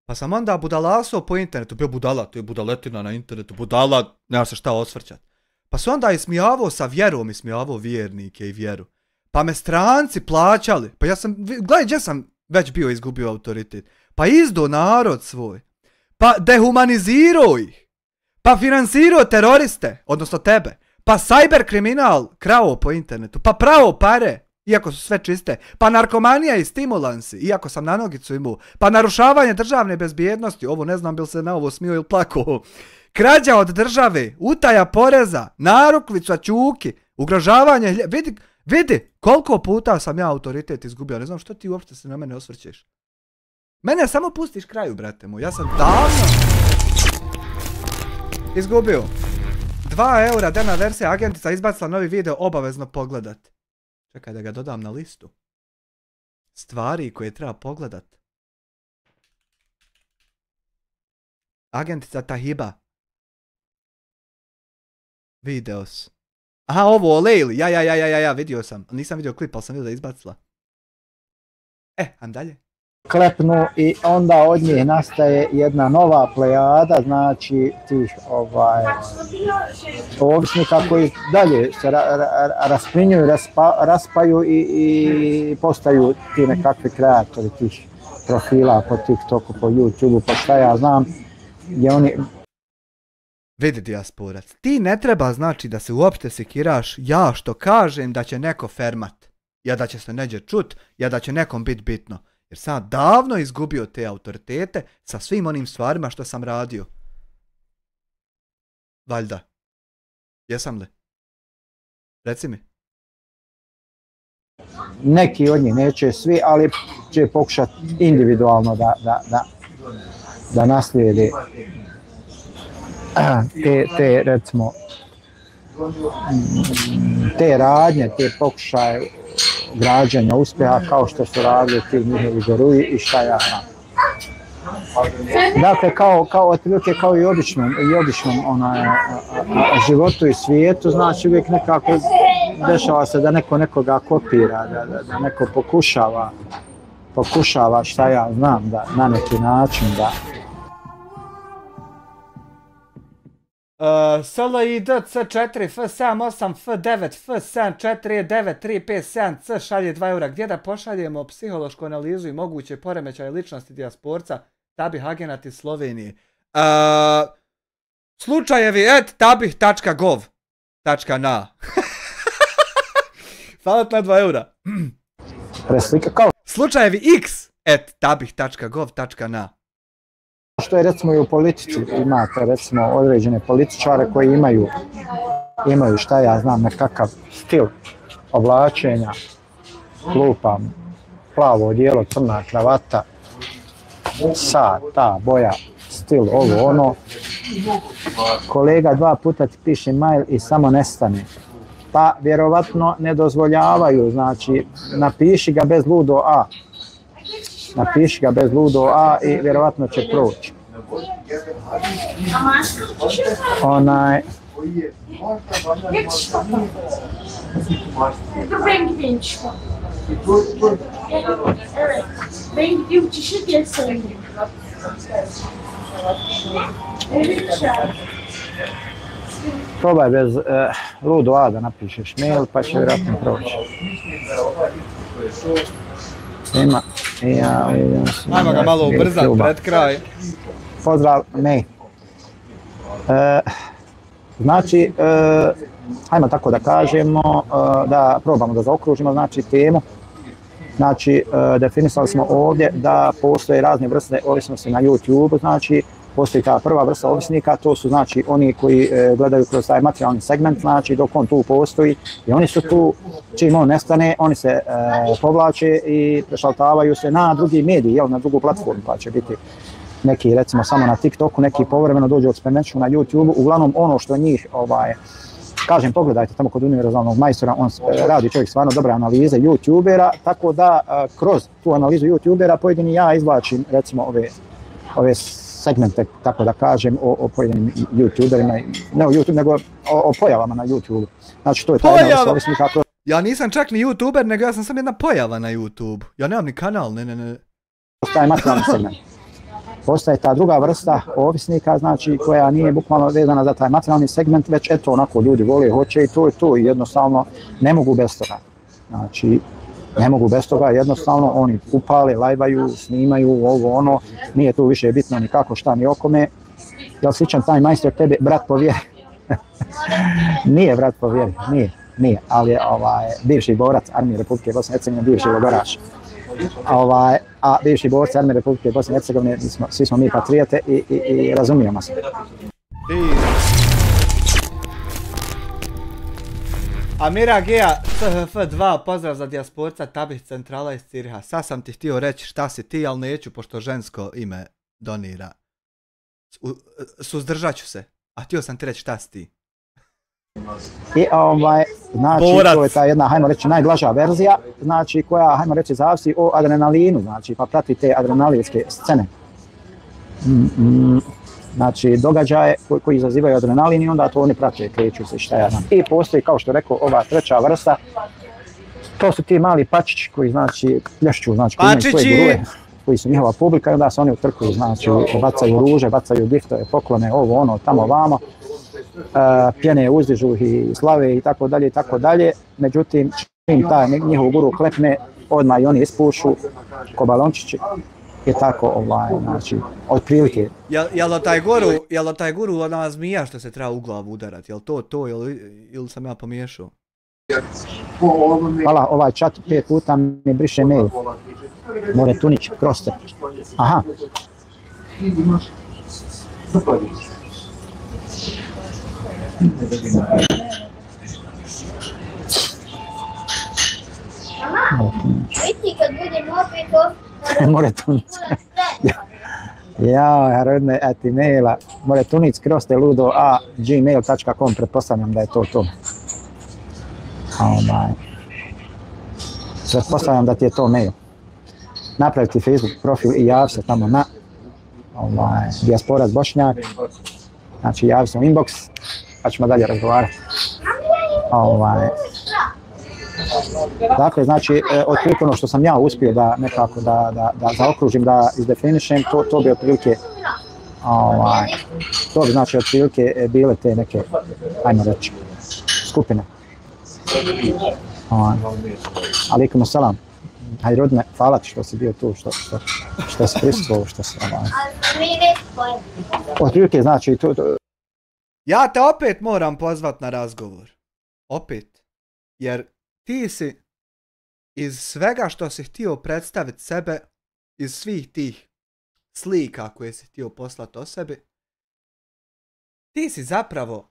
Pa sam onda budalasao po internetu. Bio budala, to je budaletina na internetu. Budala, nema se šta osvrćat. Pa se onda ismijavao sa vjerom, ismijavao vjernike i vjeru. Pa me stranci plaćali. Pa ja sam, gledaj gdje sam već bio izgubio autoritet. Pa izdo narod svoj. Pa dehumanizirao ih. Pa finansirao teroriste, odnosno tebe. Pa cyber kriminal krao po internetu. Pa prao pare, iako su sve čiste. Pa narkomanija i stimulansi, iako sam na nogicu imao. Pa narušavanje državne bezbjednosti, ovo ne znam bil se na ovo smio ili plako. Krađa od države, utaja poreza, narukvica čuki, ugrožavanje, vidi koliko puta sam ja autoritet izgubio. Ne znam što ti uopšte se na mene osvrćeš. Mene samo pustiš kraju, brate moj. Ja sam davno izgubio. 2 eura dena verzija, agentica izbacila novi video, obavezno pogledat. Čekaj da ga dodam na listu. Stvari koje treba pogledat. Agentica Tahiba. Videos. Aha, ovo o Lejli. Ja, vidio sam. Nisam vidio klip, ali sam vidio da je izbacila. Ajmo dalje. Klepnu i onda od njih nastaje jedna nova plejada, znači tih ovisnika koji dalje se rasprinjuju, raspaju i postaju ti nekakvi kreatori tih profila po TikToku, po YouTubeu, po šta ja znam, gdje oni... Vidi dijasporac, ti ne treba znači da se uopšte sekiraš ja što kažem da će neko fermat, ja da će se neđe čut, ja da će nekom bit bitno. Jer sam davno izgubio te autoritete sa svim onim stvarima što sam radio. Valjda. Jesam li? Reci mi. Neki od njih neće svi, ali će pokušati individualno da naslijede te recimo te radnje, te pokušaje građenja uspjeha kao što su radili ti njihovi goruji i šta ja znam. Dakle, kao otprilike kao i običnom životu i svijetu, znači uvijek nekako dešava se da neko nekoga kopira, da neko pokušava šta ja znam, da na neki način da... SLID C4 F78 F9 F74 9357 C šalje 2 eura. Gdje da pošaljemo psihološku analizu i moguće poremećaje ličnosti dijasporca Tabih agenat iz Slovenije? Slučajevi tabih.gov.na Hvala na 2 eura. Slučajevi x@tabih.gov.na Što je recimo i u politici, imate recimo određene političare koji imaju šta ja znam nekakav stil oblačenja, lupam, plavo odijelo, crna kravata, sad, ta boja, stil, ovo, ono. Kolega 2 puta ti piše mail i samo nestane. Pa vjerovatno ne dozvoljavaju, znači napiši ga bez ludo A. Napiši ga bez ludo A i vjerovatno će proći. Onaj... Probaj bez ludo A da napišeš mail pa će vjerojatno proći. Ajmo ga malo ubrzati pred kraj. Pozdrav, ne. Znači, ajmo tako da kažemo, da probamo da zaokružimo znači temu. Znači, definisali smo ovdje da postoje razne vrste ovisnosti na YouTube, znači postoji ta prva vrsta ovisnika, to su znači oni koji gledaju kroz taj materijalni segment, znači dok on tu postoji i oni su tu, čim on nestane, oni se povlače i prešaltavaju se na drugi medij, na drugu platformu, pa će biti neki recimo samo na TikToku, neki povremeno dođu eksperimentu na YouTube, uglavnom ono što njih, kažem pogledajte tamo kod univerzalnog majstora, on radi čovjek stvarno dobre analize YouTubera, tako da kroz tu analizu YouTubera pojedini ja izvlačim recimo ove segmente, tako da kažem, o pojedinim YouTuberima, ne o YouTube, nego o pojavama na YouTube. Znači to je ta jedna vrsta ovisnika. Ja nisam čak ni YouTuber, nego ja sam samo jedna pojava na YouTube. Ja nemam ni kanal, ne. Postaje materijalni segment. Postaje ta druga vrsta ovisnika, znači koja nije bukvalno vezana za taj materijalni segment, već eto onako ljudi vole, hoće i to i jednostavno ne mogu bez toga. Znači, ne mogu bez toga, jednostavno oni upale, lajvaju, snimaju, ovo ono, nije tu više bitno ni kako, šta, ni okome. Jel sličan taj majstor tebe, brat po vjeri? Nije brat po vjeri, nije, ali je bivši borac Armije Republike Bosne i Hercegovine, bivši logoraš. A bivši borci Armije Republike Bosne i Hercegovine, svi smo mi patrijete i razumijemo se. Amira Gea, CHF2, pozdrav za dijasporca Tabih centrala iz Ciriha. Sad sam ti htio reći šta si ti, ali neću, pošto žensko ime donira. Suzdržat ću se, a htio sam ti reći šta si ti. I znači borac. To je ta jedna, hajmo reći, najblaža verzija, znači koja, hajmo reći, zavisi o adrenalinu, znači pa prati te adrenalinske scene. Znači događaje koji izazivaju adrenalin i onda to oni prate, kreću se šta ja znam. I postoji, kao što rekao, ova treća vrsta, to su ti mali pačići koji znači plješću, znači koji imaju svoje guruje, koji su njihova publika i onda se oni utrkuju, znači bacaju ruže, bacaju giftove, poklone, ovo ono, tamo vamo, pjene uzdižu i slave i tako dalje, međutim čim taj njihov guru klepne, odmah i oni ispušu ko balončići. Je tako, znači, otprilike. Jel taj guru ona zmija što se treba u glavu udarati? Jel to, ili sam ja pomiješao? Hvala, ovaj chat 5 puta mi briše mail. More Tunić, Kroster. Aha. Vidi kad budemo opet More Tunić. Ja, rodne, ti maila, more tunic kroste ludo a gmail.com, pretpostavljam da je to. Pretpostavljam da ti je to mail. Napraviti Facebook profil i javi se tamo na Dijasporac Bošnjak. Znači javi se u inbox, pa ćemo dalje razgovarati. Dakle, znači, otprilike ono što sam ja uspio da nekako da zaokružim, da izdefinišem, to bi otprilike, to bi znači otprilike bile te neke, ajmo reći, skupine. Alaikum salam. Hajde rodne, hvala ti što si bio tu, što si prisustvovao, što si otprilike, znači, to... Ja te opet moram pozvat na razgovor. Opet. Jer ti si iz svega što si htio predstaviti sebe, iz svih tih slika koje si htio poslati o sebi, ti si zapravo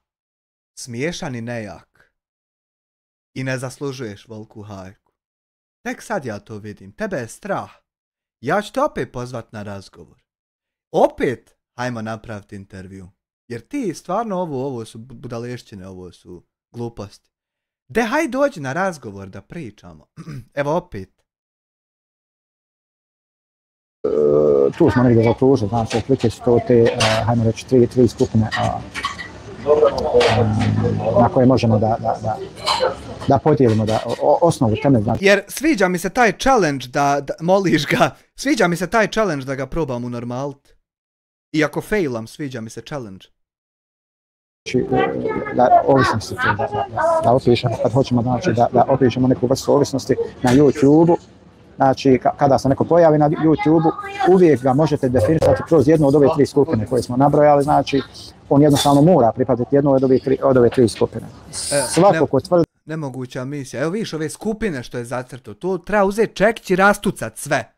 smiješan i nejak. I ne zaslužuješ veliku hajku. Tek sad ja to vidim. Tebe je strah. Ja ću te opet pozvat na razgovor. Opet hajmo napraviti intervju. Jer ti stvarno ovo su budalešćine, ovo su gluposti. Hajde dođi na razgovor da pričamo. Evo opet. Tu smo negdje zaokružili, znači otprilike su to te, hajmo reći, tri skupine na koje možemo da podijelimo osnovu teme. Znači. Jer sviđa mi se taj challenge da moliš ga, sviđa mi se taj challenge da ga probam unormaliti. Iako failam, sviđa mi se challenge. Da ovisnosti da opišemo, kad hoćemo znači da opišemo neku vrstu ovisnosti na YouTube-u, znači kada se neko pojavi na YouTube-u, uvijek ga možete definirati kroz jednu od ove tri skupine koje smo nabrojali, znači on jednostavno mora pripadati jednu od ove tri skupine. Svako ko tvrdi... Nemoguća misija. Evo vidiš ove skupine što je zacrto, to treba uzeti čekić i rastucat sve.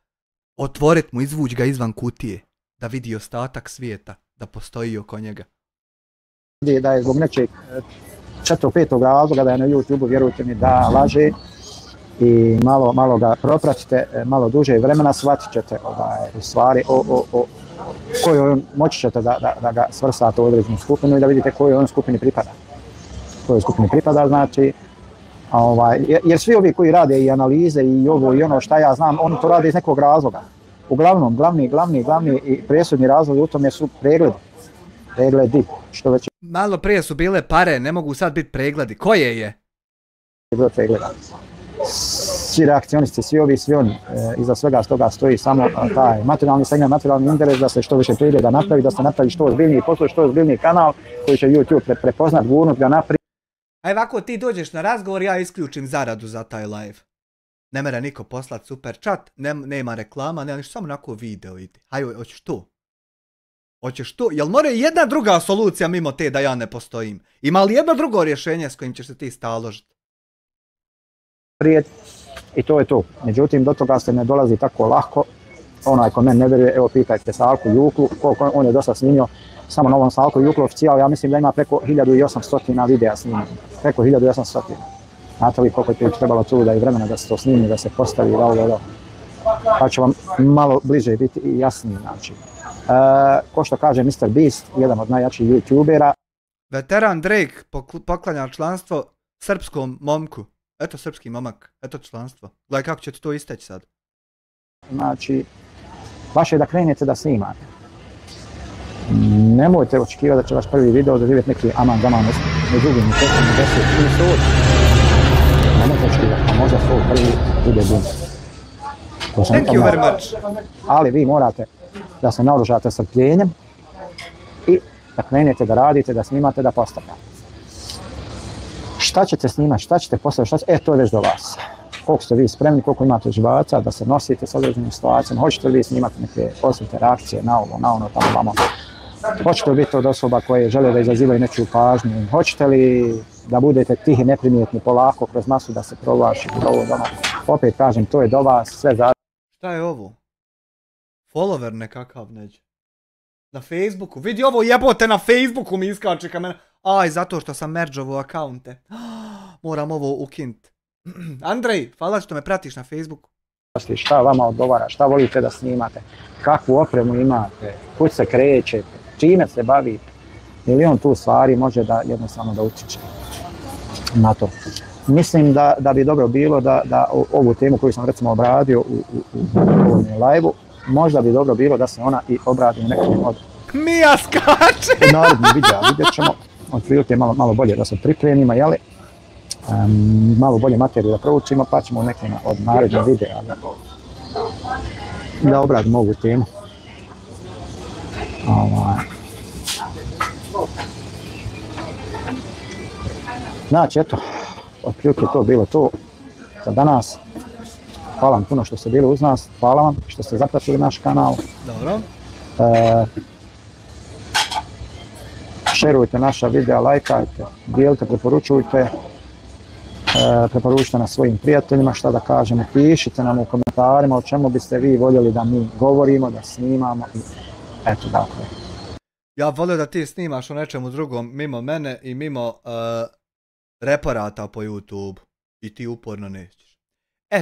Otvorit mu, izvuć ga izvan kutije, da vidi ostatak svijeta, da postoji oko njega. Da je zbog nečeg 4-5 razloga da je na YouTube-u, vjerujte mi da laže i malo ga propratite, malo duže vremena shvatit ćete u stvari o kojoj moći ćete da ga svrstate u određenu skupinu i da vidite kojoj on skupini pripada. Kojoj skupini pripada, znači, jer svi ovi koji rade i analize i ovo i ono šta ja znam, oni to rade iz nekog razloga. Uglavnom, glavni i presudni razlog u tome su pregledi, što već... Malo prije su bile pare, ne mogu sad biti pregledi. Koje je? Bilo pregleda. Svi reakcionisti, svi ovi, svi oni, iza svega toga stoji samo taj materijalni segment, materijalni interes da se što više pregleda napravi, da se napravi što ozbiljniji posao, što ozbiljniji kanal koji će YouTube prepoznat, gurnut ga naprijed. Aj ovako ti dođeš na razgovor, ja isključim zaradu za taj live. Ne mere niko poslat super chat, nema reklama, nema ništa, samo onako video ide. Hajde, hoćeš to? Hoćeš to? Jel mora jedna druga solucija mimo te da ja ne postojim? Ima li jedno drugo rješenje s kojim ćeš se ti staložiti? I to je to. Međutim, do toga se ne dolazi tako lako. Onaj ko meni ne vjeruje, evo pitajte Salku Juklu, koliko on je dosta snimio. Samo na ovom Salku Juklu oficijal, ja mislim da ima preko 1800 videa snimio. Preko 1800. Znate li koliko je trebalo truda i vremena da se to snimi, da se postavi, da ovo. Pa će vam malo bliže biti i jasniji način. Ko što kaže Mr. Beast, jedan od najjačih youtubera. Veteran Drake poklanja članstvo srpskom momku. Eto srpski momak, eto članstvo. Gledaj kako ćete to isteći sad. Znači, baš je da krenete da snimate. Nemojte očekivati da će vaš prvi video doživjeti neki aman gaman među drugim i trećim i 10 ili 100. Nemojte očekivati, a možda svoj prvi bude bum. Thank you very much. Ali vi morate da se naoružate strpljenjem i da krenete da radite, da snimate, da postavljate. Šta ćete snimati, šta ćete postaviti, to je već do vas. Koliko ste vi spremni, koliko imate živaca da se nosite s određenim situacijama, hoćete li vi snimati neke osvete reakcije na ovo, na ono, tamo, vamo. Hoćete li biti od osoba koje žele da izazivaju nečiju pažnju, hoćete li da budete tihi, neprimjetni, polako, kroz masu da se provlači, ovo, doma. Opet kažem, to je do vas, sve za... Šta je ovo? Follower nekakav neđe. Na Facebooku. Vidi ovo, jebote, na Facebooku mi iskače ka mene. Aj, zato što sam merđovo akaunte. Moram ovo ukinut. Andrej, hvala što me pratiš na Facebooku. šta vama odgovara, šta volite da snimate, kakvu opremu imate, kud se krećete, čime se bavite. Milion tu stvari može da jednostavno da utiče na to. Mislim da bi dobro bilo da ovu temu koju sam recimo obradio u ovom live-u, možda bi dobro bilo da se ona i obradi u nekom od Mija skače! narednih videa. Vidjet ćemo otprilike malo bolje da se pripremimo, jeli? Malo bolje materiju da proučimo, pa ćemo u nekim od narednih videa da obradimo ovu temu. Znači, eto, otprilike to bilo to za danas. Hvala vam puno što ste bili uz nas, hvala vam što ste zapratili naš kanal. Dobro. Šerujte naša videa, lajkajte, dijelite, preporučujte. Preporučite nas svojim prijateljima, šta da kažemo, pišite nam u komentarima o čemu biste vi voljeli da mi govorimo, da snimamo i eto dakle. Ja volio da ti snimaš o nečemu drugom mimo mene i mimo reparata po YouTube i ti uporno nećeš.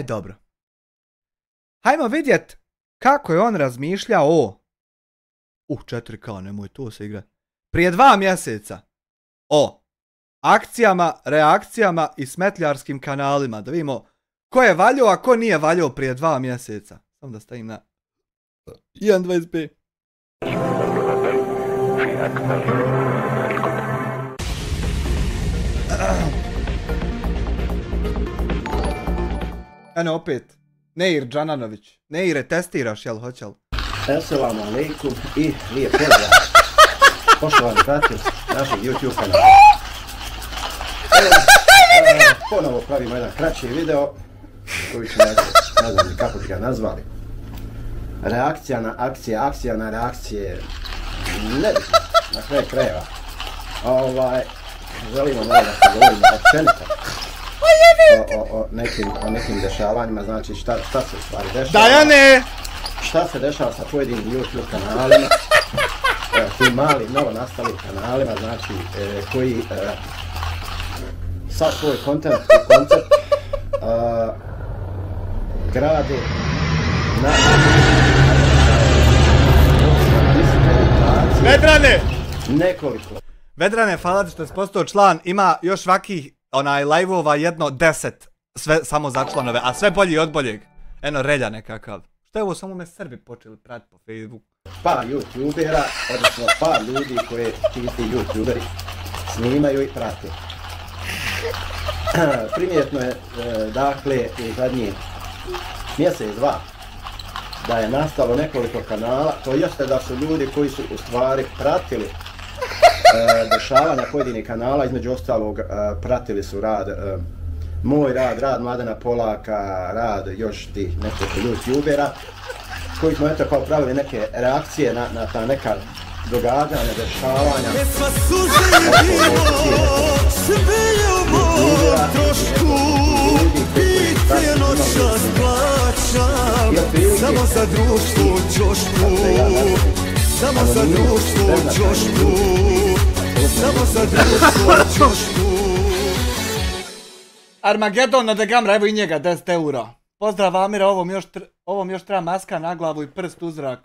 Dobro. Hajmo vidjet kako je on razmišljao o 4K, nemoj to se igrati. Prije 2 mjeseca o akcijama, reakcijama i smetljarskim kanalima. Da vidimo ko je valjao, a ko nije valjao prije 2 mjeseca. Samo da stavim na 1.25. Eno opet, Neir Džananović. Neire, testiraš, jel hoćel? Assalamu alaikum i lijep pozdrav. Poštovani pratioci našeg YouTube kanala. Ponovo pravimo jedan kraći video koji ću ne znam kako ću ga nazvali. Reakcija na akcije, akcija na reakcije, nebitno, na kraju krajeva. Želimo malo da se govorimo općenito o nekim dešavanjima, znači šta se u stvari dešava. Dajane! Šta se dešava sa pojedinim YouTube kanalima, tim malim, novo nastalim kanalima, znači koji sad svoj koncept grade na Vedrane! Nekoliko. Vedrane, hvala ti što si postao član, ima još vakih live-ova jedno 10, sve samo za članove, a sve bolji od boljeg. Eno relja nekakav. Što je ovo, samo me Srbi počeli pratiti po Facebooku. Par youtubera, odnosno par ljudi koje ti youtuberi snimaju i prate. Primjetno je, dakle, u zadnji mjesec, 2, da je nastalo nekoliko kanala, to jeste da su ljudi koji su u stvari pratili dešavanja pojedinih kanala, između ostalog pratili su rad, moj rad Mladena Polaka, rad još tih nekoliko youtubera, koji smo eto kao pravili neke reakcije na ta neka događanja, dešavanja. Samo za društvo čošku, samo za društvo čošku, samo za društvo čošku. Armagedon na Degamra, evo i njega, 10 eura. Pozdrav Amira, ovom još treba maska na glavu i prst u zrak.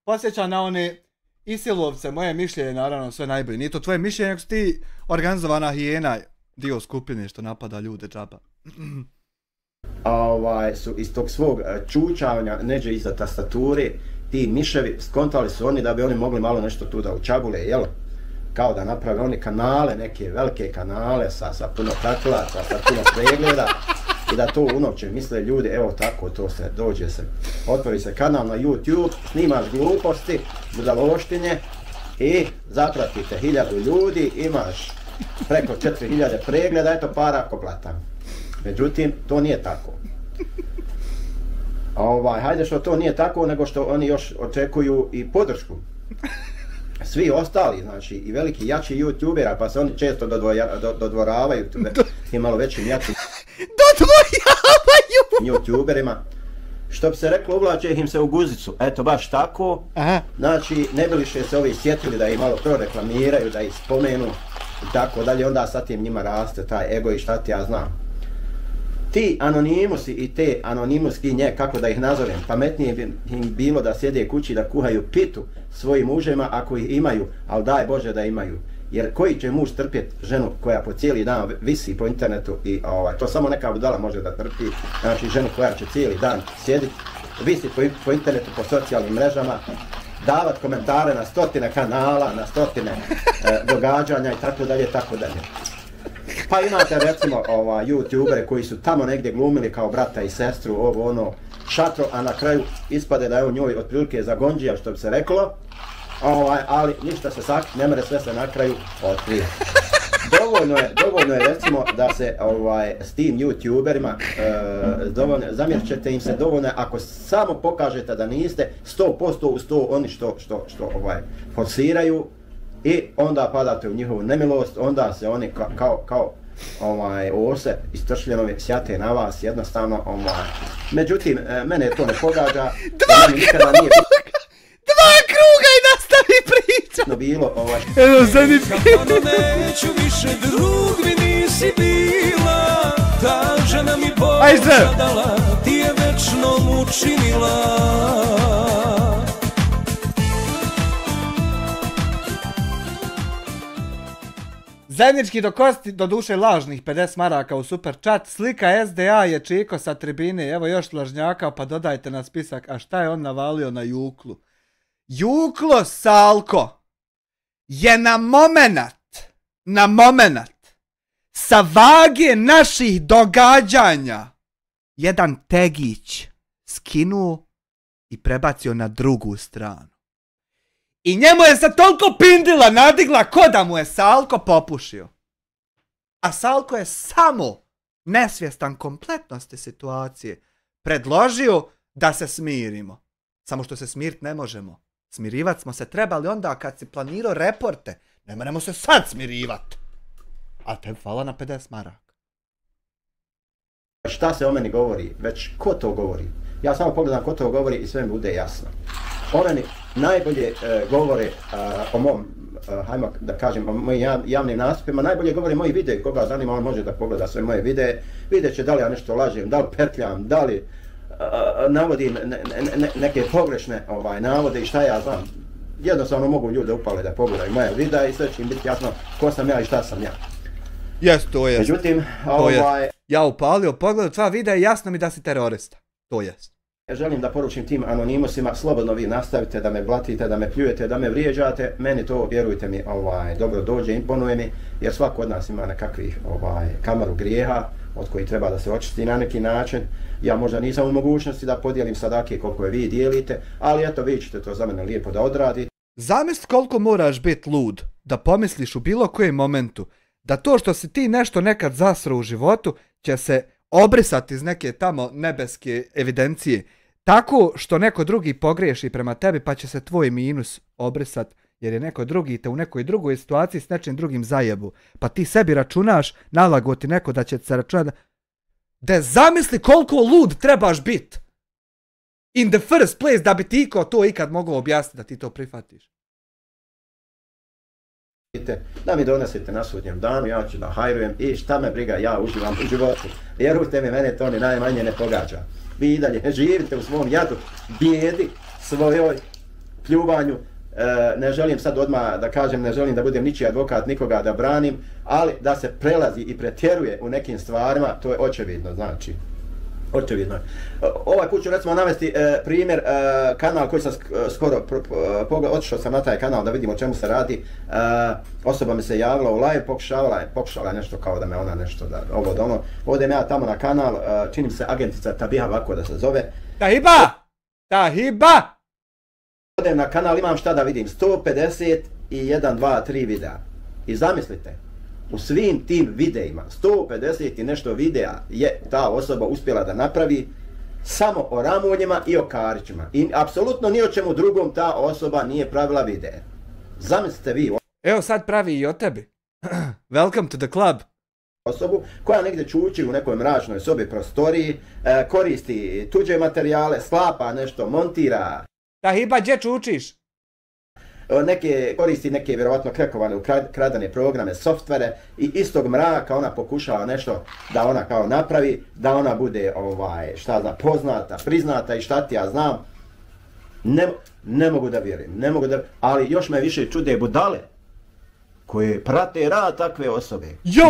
Podsjeća na one Isilovce, moje mišljenje naravno sve najbolje. Nije to tvoje mišljenje, nego si ti organizovana hijena, dio skupine što napada ljude džaba. Su iz tog svog čučavanja neđe iza tastature, ti miševi skontali su oni da bi oni mogli malo nešto tu da učabule, jel? Kao da naprave oni kanale, neke velike kanale sa puno pratilaca, sa puno pregleda i da to unovče misle ljudi, evo tako to se dođe se, otvori se kanal na YouTube, snimaš gluposti, budaloštinje i zapratite 1000 ljudi, imaš preko 4000 pregleda, eto para ko plata. Međutim, to nije tako. Hajde što to nije tako, nego što oni još očekuju i podršku. Svi ostali, znači i veliki jači youtubera, pa se oni često dodvoravaju i malo većim jačim youtuberima. Što bi se reklo, uvlače im se u guzicu, eto baš tako. Znači, ne bi li se ovi sjetili da ih malo proreklamiraju, da ih spomenu i tako dalje, onda sad im njima raste taj ego i šta ti ja znam. ti anonimusi i te anonimuskinje, kako da ih nazovem, pametnije bi im bilo da sjede kući da kuhaju pitu svojim mužema ako ih imaju, ali daj Bože da imaju. Jer koji će muž trpjeti ženu koja po cijeli dan visi po internetu i to samo neka budala može da trpi, znači ženu koja će cijeli dan sjediti, visi po internetu, po socijalnim mrežama, davat komentare na stotine kanala, na stotine događanja i tako dalje, tako dalje. Pa imate recimo youtubere koji su tamo negdje glumili kao brata i sestru, ovo ono, šatro, a na kraju ispade da je u njoj otprilike zagonđija, što bi se reklo, ali ništa se sakriti, ne mere, sve se na kraju otkrije. Dovoljno je recimo da se s tim youtuberima, zamjerit ćete im se dovoljno ako samo pokažete da niste 100% uz to oni što forsiraju i onda padate u njihovu nemilost, onda se oni kao ose istršljenovi sjate na vas jednostavno. Međutim, mene to ne pogađa. Dva kruga i nastavi priča! No bilo, Evo, zanimljivo. Kapano neću više, drug mi nisi bila. Ta žena mi Boža dala, ti je večnom učinila. Zajednički do kosti, do duše lažnih 50 maraka u super chat. Slika SDA je Čiko sa tribine, evo još lažnjaka pa dodajte na spisak. A šta je on navalio na Juklu? Juklo Salko je na momenat sa vage naših događanja jedan tegić skinuo i prebacio na drugu stranu. I njemu je se toliko pindila nadigla ko da mu je Salko popušio. A Salko je samo nesvjestan kompletnosti situacije predložio da se smirimo. Samo što se smirit ne možemo. Smirivat smo se trebali onda kad si planirao reporte. Ne moramo se sad smirivat. A te hvala na 50 maraka. Šta se o meni govori? Već ko to govori? Ja samo pogledam ko to govori i sve mi bude jasno. O meni najbolje govore o mom, hajmo da kažem, o mojim javnim nastupima, najbolje govore moji videi. Koga zanima, on može da pogleda sve moje videe. Vidjet će da li ja nešto lažem, da li petljam, da li navodim neke pogrešne navode i šta ja znam. Jednostavno mogu ljude upale da pogledaju moje videa i sve će im biti jasno ko sam ja i šta sam ja. Jes, to jest. Međutim, ja upalio pogled tva videa i jasno mi da si terorista. To jest. Želim da poručim tim anonimusima, slobodno vi nastavite da me blatite, da me pljujete, da me vrijeđate. Meni to, vjerujte mi, dobro dođe, imponuje mi, jer svako od nas ima nekakvih kamaru grijeha od kojih treba da se očisti na neki način. Ja možda nisam u mogućnosti da podijelim sadake koliko je vi dijelite, ali eto, vi ćete to za mene lijepo da odradite. Zamisli koliko moraš biti lud da pomisliš u bilo kojem momentu da to što si ti nešto nekad zasrao u životu će se obrisati iz neke tamo nebeske evidencije. Tako što neko drugi pogriješi prema tebi pa će se tvoj minus obrisati jer je neko drugi te u nekoj drugoj situaciji s nečim drugim zajebu. Pa ti sebi računaš, nalago ti neko da će se računati. Da zamisli koliko lud trebaš bit in the first place da bi ti to ikad mogao objasniti da ti to prihvatiš. Da mi donesete na sudnjem danu, ja ću da hajrujem i šta me briga, ja uživam u životu. Vjerujte mi, mene to ni najmanje ne pogađa. Vi i dalje živite u svom jadu, bijedi, svojoj pljuvanju. Ne želim sad odmah da kažem, ne želim da budem ničiji advokat, nikoga da branim, ali da se prelazi i pretjeruje u nekim stvarima, to je očevidno, znači. Očevidno. Ovaj put ću recimo navesti primjer, kanal koji sam skoro otišao sam na taj kanal da vidim o čemu se radi. Osoba mi se javila u live, pokušala nešto kao da me ona nešto da ovo da ono. Odem ja tamo na kanal, činim se agentica Tabiha, ovako da se zove. Tahiba! Odem na kanal, imam šta da vidim, 150 i 1, 2, 3 videa. I zamislite, u svim tim videima, 150 i nešto videa je ta osoba uspjela da napravi samo o Ramonjima i o Karićima. I apsolutno ni o čemu drugom ta osoba nije pravila videe. Zamislite vi. Evo sad pravi i o tebi. Welcome to the club. Osobu koja negdje čuči u nekoj mračnoj sobi prostoriji, koristi tuđe materijale, sklapa nešto, montira. Tahiba, gdje čučiš? koristi neke vjerovatno krekovane, ukradene programe, softvere i istog mraka ona pokušava nešto da ona kao napravi, da ona bude poznata, priznata i šta ti ja znam. Ne mogu da vjerujem, ali još me više čude budale koje prate rad takve osobe. Ja,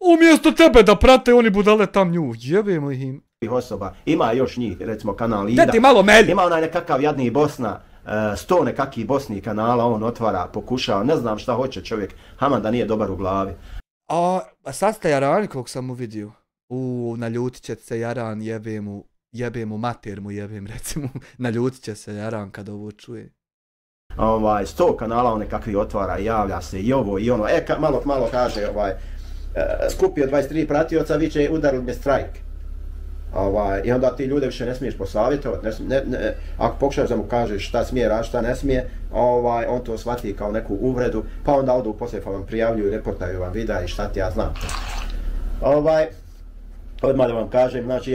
umjesto tebe da prate oni budale tam nju, jebemo im. Osoba. Ima još njih, recimo kanal Ida. Deti malo melj. Ima onaj nekakav jadni Bosna, 100 nekakvih Bosnih kanala, on otvara, pokušava, ne znam šta hoće čovjek, haman da nije dobar u glavi. A sad ste Jarani kog sam uvidio. Naljutit će se Jaran, jebe mu mater mu jebem recimo, naljutit će se Jaran kada ovo čuje. 100 kanala on nekakvi otvara, javlja se i ovo i ono, malo kaže, skupio 23 pratioca, vi će udarili me strajk. I onda ti ljude više ne smiješ posavjetovati, ako pokušaš da mu kažeš šta smije raditi, šta ne smije, on to shvati kao neku uvredu, pa onda odu poslije pa vam prijavljuju, reportaju vam videa i šta ti ja znam. Odmah da vam kažem, znači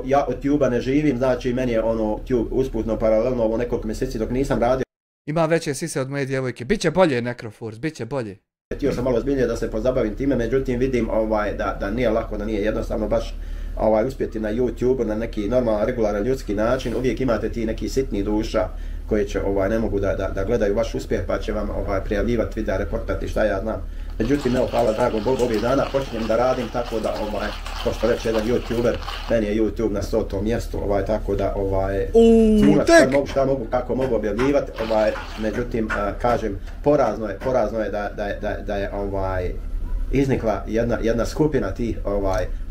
ja od Tube-a ne živim, znači meni je Tube usputno paralelno ovo nekoliko mjeseci dok nisam radio. Ima veće sise od moje djevojke, bit će bolje Necroforce, bit će bolje. Htio sam malo zbiljnije da se pozabavim time, međutim vidim da nije lako, da nije jednostavno baš uspjeti na YouTube na neki normalan, regularan ljudski način. Uvijek imate ti neki sitni duša koji će ne mogu da gledaju vaš uspjeh pa će vam prijavljivati videa, reportati šta ja znam. Međutim, evo, hvala dragom Bogu, ovih dana počnem da radim tako da, ko što reče jedan YouTuber, meni je YouTube na 100. mjestu, tako da, šta mogu, kako mogu objavljivati, međutim, kažem, porazno je da je, iznikla jedna skupina tih,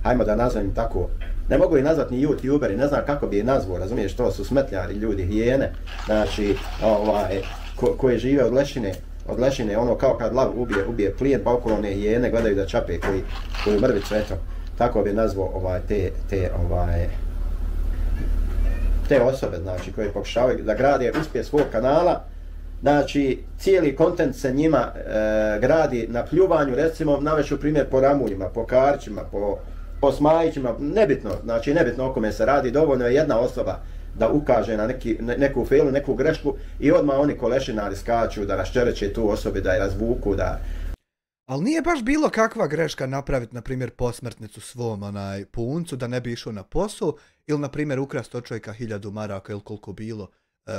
hajmo da nazovem tako, ne mogu ih nazvati ni YouTuberi, ne znam kako bi ih nazvao, razumiješ, to su smetljari ljudi, hijene, znači, koje žive od lešine, ono kao kad lav ubije plijen, pa okolo one hijene gledaju da čape koju mrvicu, eto, tako bi nazvao te osobe, znači, koje pokušavaju da grade uspjeh svog kanala. Znači, cijeli kontent se njima gradi na pljuvanju, recimo, navešću primjer po Ramuljima, po Karćima, po Smajićima, nebitno o kome se radi, dovoljno je jedna osoba da ukaže na neku failu, neku grešku i odmah oni kolešinari skaču da raščereće tu osobi, da je razvuku, da... Ali nije baš bilo kakva greška napraviti, na primjer, posmrtnicu svom puncu da ne bi išao na posao, ili, na primjer, ukrast od čovjeka 1000 maraka ili koliko bilo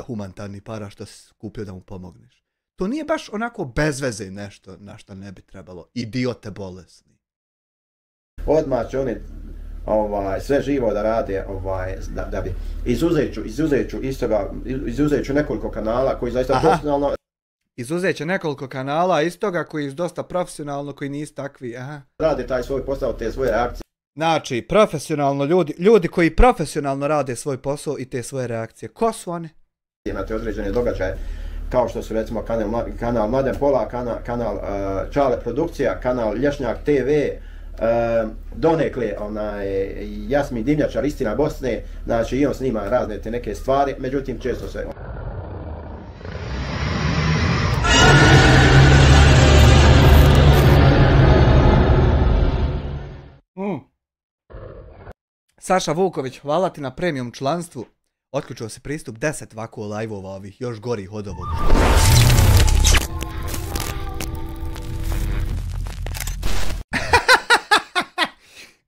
humanitarni para što si kupio da mu pomogneš. To nije baš onako bez veze nešto na što ne bi trebalo. Idiote bolesni. Odmah će oni sve živo da rade, da bi izuzet ću nekoliko kanala koji zaista profesionalno... Izuzet će nekoliko kanala istoga koji su dosta profesionalno, koji nisu takvi, rade taj svoj posao, te svoje reakcije. Znači, profesionalno ljudi koji profesionalno rade svoj posao i te svoje reakcije. Ko su oni? Imate određene događaje, kao što su recimo kanal Mladen Pola, kanal Čale Produkcija, kanal Lješnjak TV, donekle Jasmin Dimnjačar, Istina Bosne, znači i on snima razne te neke stvari, međutim često se... Saša Vuković, hvala ti na premium članstvu. Otključio se pristup 10 ovako live-ova ovih još gorih od ovog.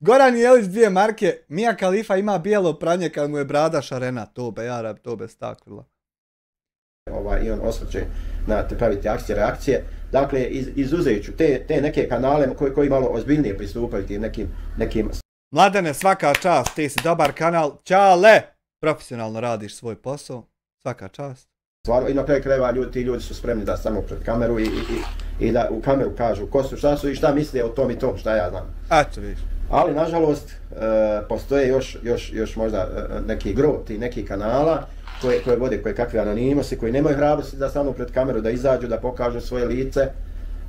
Goran Jelić 2 marke, Mia Khalifa ima bijelo pranje kad mu je brada šarena, to be staklila. I on osvrće na praviti akcije, reakcije. Dakle, izuzet ću te neke kanale koji malo ozbiljnije pristupaju tim nekim... Mladene, svaka čast, ti si dobar kanal, Ćale! Profesionalno radiš svoj posao, svaka čast. I na kraju krajeva ti ljudi su spremni da samo pred kameru i da u kameru kažu ko su, šta su i šta misle o tom i tom, šta ja znam. Eto vidiš. Ali nažalost postoje još možda neki gro ti neki kanala koje vode koje kakve anonimosi, koji nemaju hrabrosti da stanu pred kameru, da izađu, da pokažu svoje lice,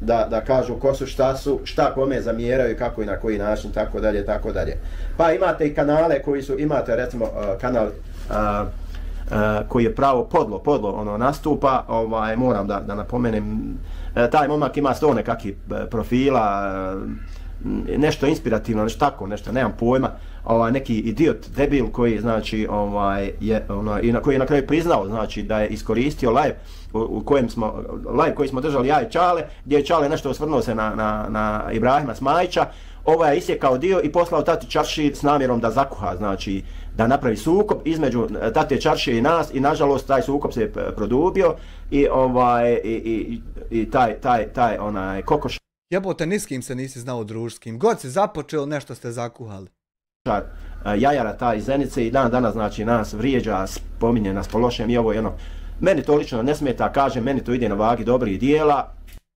da kažu ko su, šta kome zamjeraju, kako i na koji način, tako dalje. Pa imate i kanale koji su, imate recimo kanal koji je pravo podlo nastupa, moram da napomenem, taj momak ima 100 nekakvih profila, nešto inspirativno, nešto tako, nešto, nemam pojma, neki idiot, debil koji, znači, koji je na kraju priznao, znači, da je iskoristio live koji smo držali ja i Čale, gdje je Čale nešto osvrnuo se na Ibrahima Smajića, je isjekao dio i poslao tati Čarši s namjerom da zakuha, znači, da napravi sukob između tate Čaršije i nas i nažalost taj sukob se produbio i taj kokoš. Jebote, ni s kim se nisi znao družiti, s kim god si započeo, nešto ste zakuhali. Jajara taj iz Zenice i danas znači nas vrijeđa, spominje nas po lošem i ovo je meni to lično ne smeta, kažem, meni to ide na vagi dobrih dijela.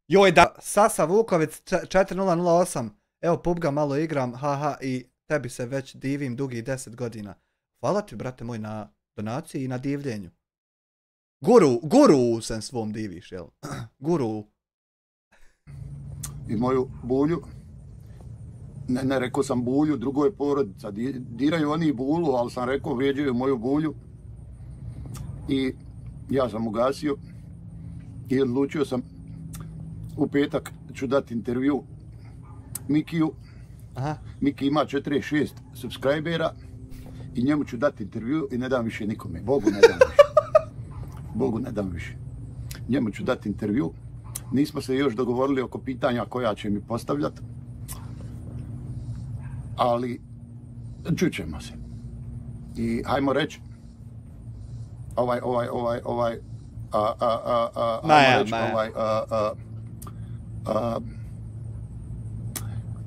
Joj da, Sasa Vukovic 4008, evo PUBG malo igram, haha, i tebi se već divim dugi 10 godina. Hvala ti, brate moj, na donaciji i na divljenju. Guru se svom diviš, jel? Guru. I moju Bulju, ne rekao sam Bulju, drugo je porodica, diraju oni Bulu, ali sam rekao vrijeđaju moju Bulju. I ja sam ugasio i odlučio sam u petak ću dati intervju Mikiju. Miki ima 46 subscribera i njemu ću dati intervju i ne dam više nikome. Bogu ne dam više. Njemu ću dati intervju. Nismo se još dogovorili oko pitanja koja će mi postavljati. Ali čućemo se. I hajmo reći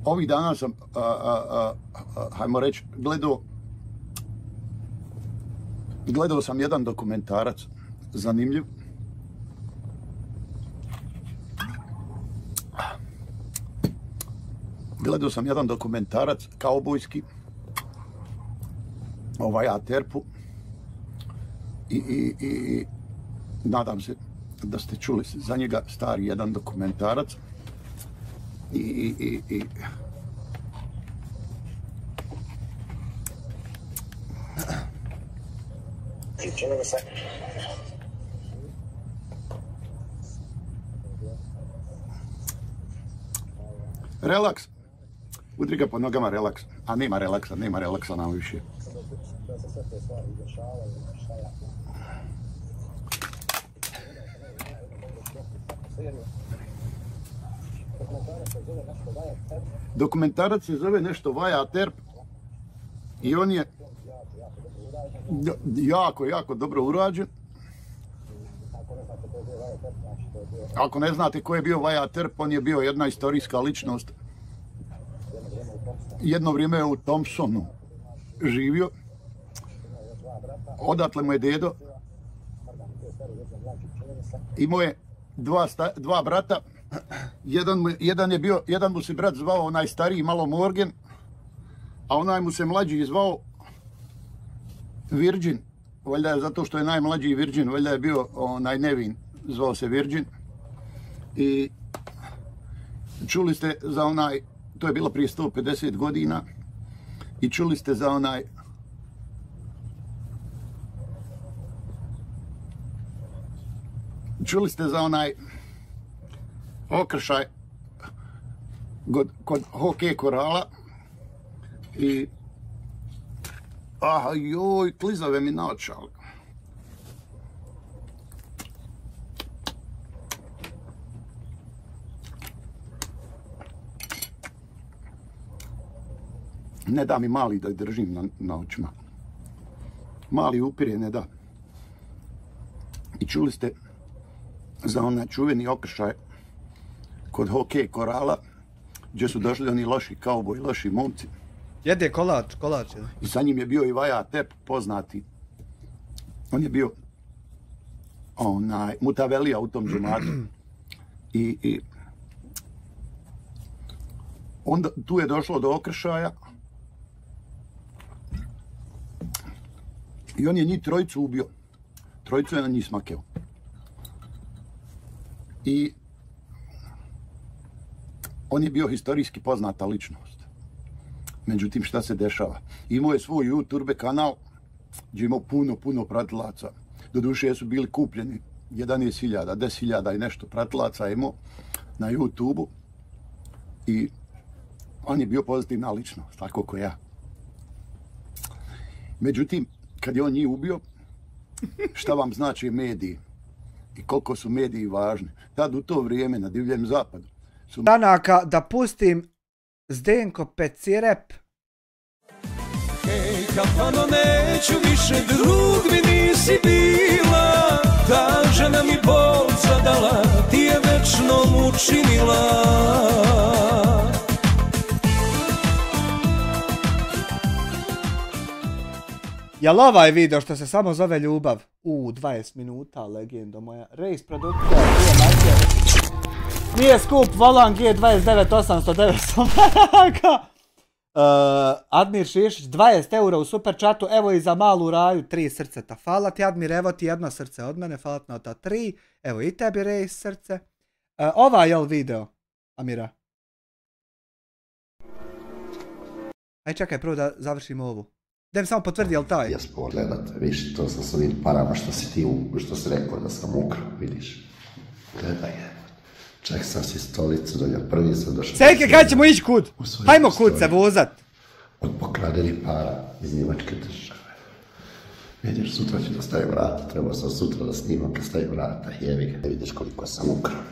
ovih dana sam hajmo reći gledao sam jedan dokumentarac zanimljiv. Gledao sam jedan dokumentarac kaubojski Aterpu i nadam se da ste čuli za njega, stari jedan dokumentarac i relaks. Udri ga po nogama, relaks. A nema relaksa nam više. Dokumentarac se zove nešto Vaja Terp i on je jako dobro urađen. Ako ne znate ko je bio Vaja Terp, on je bio jedna istorijska ličnost. Jedno vrijeme je u Thompsonu živio. Odatle mu je dedo. Imao je dva brata. Jedan mu se brat zvao onaj stariji malo Morgan, a onaj mu se mlađi zvao Virgin. Valjda je zato što je najmlađi Virgin, valjda je bio onaj nevin, zvao se Virgin. I čuli ste za onaj, to je bilo prije 150 godina, i čuli ste za onaj okršaj kod hokej korala i klizave mi naočale. Ne da mi mali da držim na očima. Mali upire ne da. I čuli ste za onaj čuveni okršaj kod hokej korala, gdje su došli oni loši kauboji, loši momci. Jede kolač. I sa njim je bio i Vaja Terp, poznati. On je bio mutavelija u tom džematu. I onda tu je došlo do okršaja i on je njih trojicu ubio. Trojicu je na njih smakeo. I on je bio historijski poznata ličnost. Međutim, šta se dešava? Imao je svoj YouTube kanal gdje je imao puno pratilaca. Doduše su bili kupljeni 11.000, 10.000 i nešto pratilaca imao na YouTube-u. I On je bio pozitivna ličnost, tako ko ja. Međutim, kad je on njih ubio, šta vam znači mediji i koliko su mediji važni. Tad u to vrijeme na divljem zapadu su... Danaka da pustim Zdenko Pecirep. Hej, kafano, neću više, drug mi nisi bila. Ta žena mi bol zadala, ti je večnom učinila. Jel ovaj video što se samo zove Ljubav? 20 minuta, legendo moja. Race produkcija, nije skup, volan G29 800 maraka. Admir Šišić, 20 eura u super chatu, evo i za malu Raju 3 srceta. Hvala ti Admir, evo ti jedno srce od mene, hvala na ta 3. Evo i tebi Race srce. Ova je li video, Amira? Aj čekaj, prvo da završimo ovu. Da mi samo potvrdi, jel taj? Jes pogledat, vidiš, to sam s ovim parama što si ti, što si rekao da sam ukrao, vidiš. Gledaj je. Čak sam si stolicu donio, prvi sam došao... Sejke, kada ćemo ići kud? Hajmo kud se vozat. Od pokradenih para iz Njemačke države. Vidiš, sutra ću da stavim vrata, trebao sam sutra da snimam kad stavim vrata, jevi ga. Vidiš koliko sam ukrao.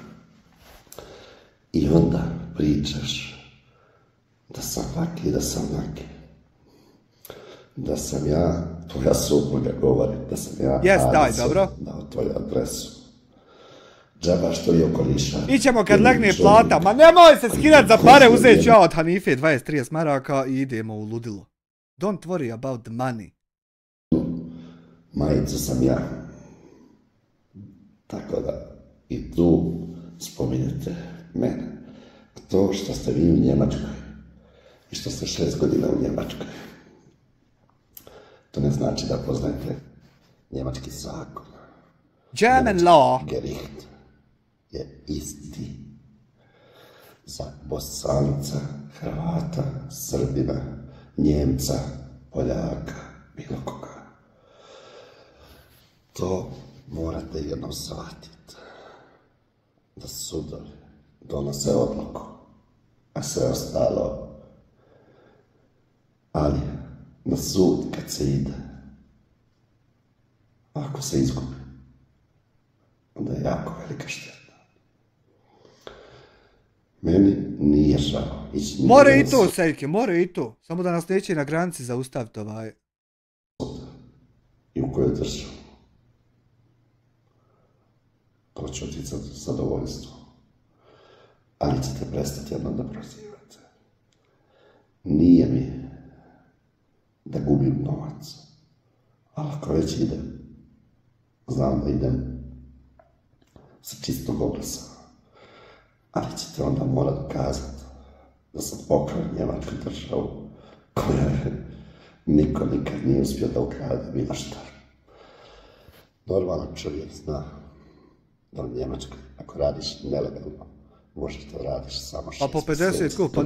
I onda pričaš da sam vaki, da sam vaki. Da sam ja, tvoja supruga govori, da sam ja dao tvoju adresu. Džaba što je okoliša. Ićemo kad legne plata, ma nemoj se skidat za pare, uzet ću ja od Hanife 20-30 maraka i idemo u ludilo. Don't worry about the money. Majicu sam ja. Tako da i tu spominjete mene. To što ste vi u Njemačkoj i što ste 6 godina u Njemačkoj. To ne znači da poznajete njemački zakon. German law. Gericht je isti za Bosanca, Hrvata, Srbina, Njemca, Poljaka, bilo koga. To morate jednom shvatiti. Da sudovi donose odluku, a sve ostalo, ali na sud kad se ide, ako se izgubi, onda je jako velika šteta. Meni nije žao. More i to, Sejke, more i to. Samo da nas neće na granici zaustaviti ovaj. I u kojoj državi. To će oticati zadovoljstvo. Ali ćete prestati jednom da prozivate. Nije mi da gubim novac. Ali ako već idem, znam da idem sa čistog oglasa. Ali ćete onda morat dokazati da sam pokrao Njemačku državu koja niko nikad nije uspio da ukrade bilo šta. Normalan čovjek zna da u Njemačkoj, ako radiš nelegalno, možeš da radiš samo 6 pa po 50 kup,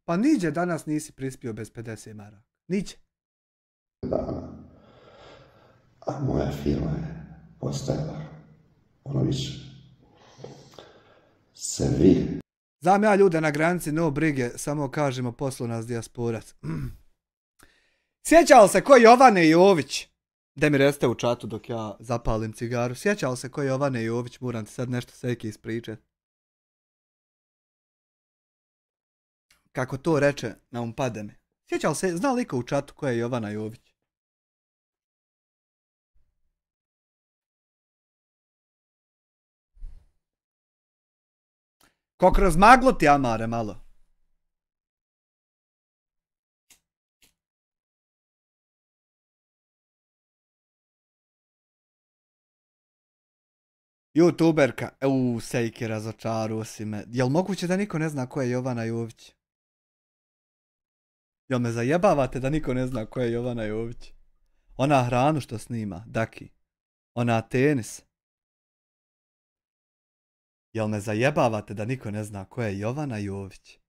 pa niđe danas nisi prispio bez 50 maraka. Niđe. Dana. A moja firma je postajala ono više. Se vi. Znam ja ljude na granici, no brige, samo kažemo poslu nas dijasporac. Sjećao se ko Jovane Jović? Da mi recite u čatu dok ja zapalim cigaru. Sjećao se ko Jovane Jović? Moram ti sad nešto Sejke ispričat. Kako to reče, na umpade mi. Sjećao se, zna li ko u čatu ko je Jovana Jović? Ko kroz maglu ti, Amare, malo. YouTuberka. Sejke, razočaruo si me. Jel moguće da niko ne zna ko je Jovana Jović? Jel me zajebavate da niko ne zna ko je Jovana Jović? Ona hranu što snima, Daki. Ona tenis. Jel me zajebavate da niko ne zna ko je Jovana Jović?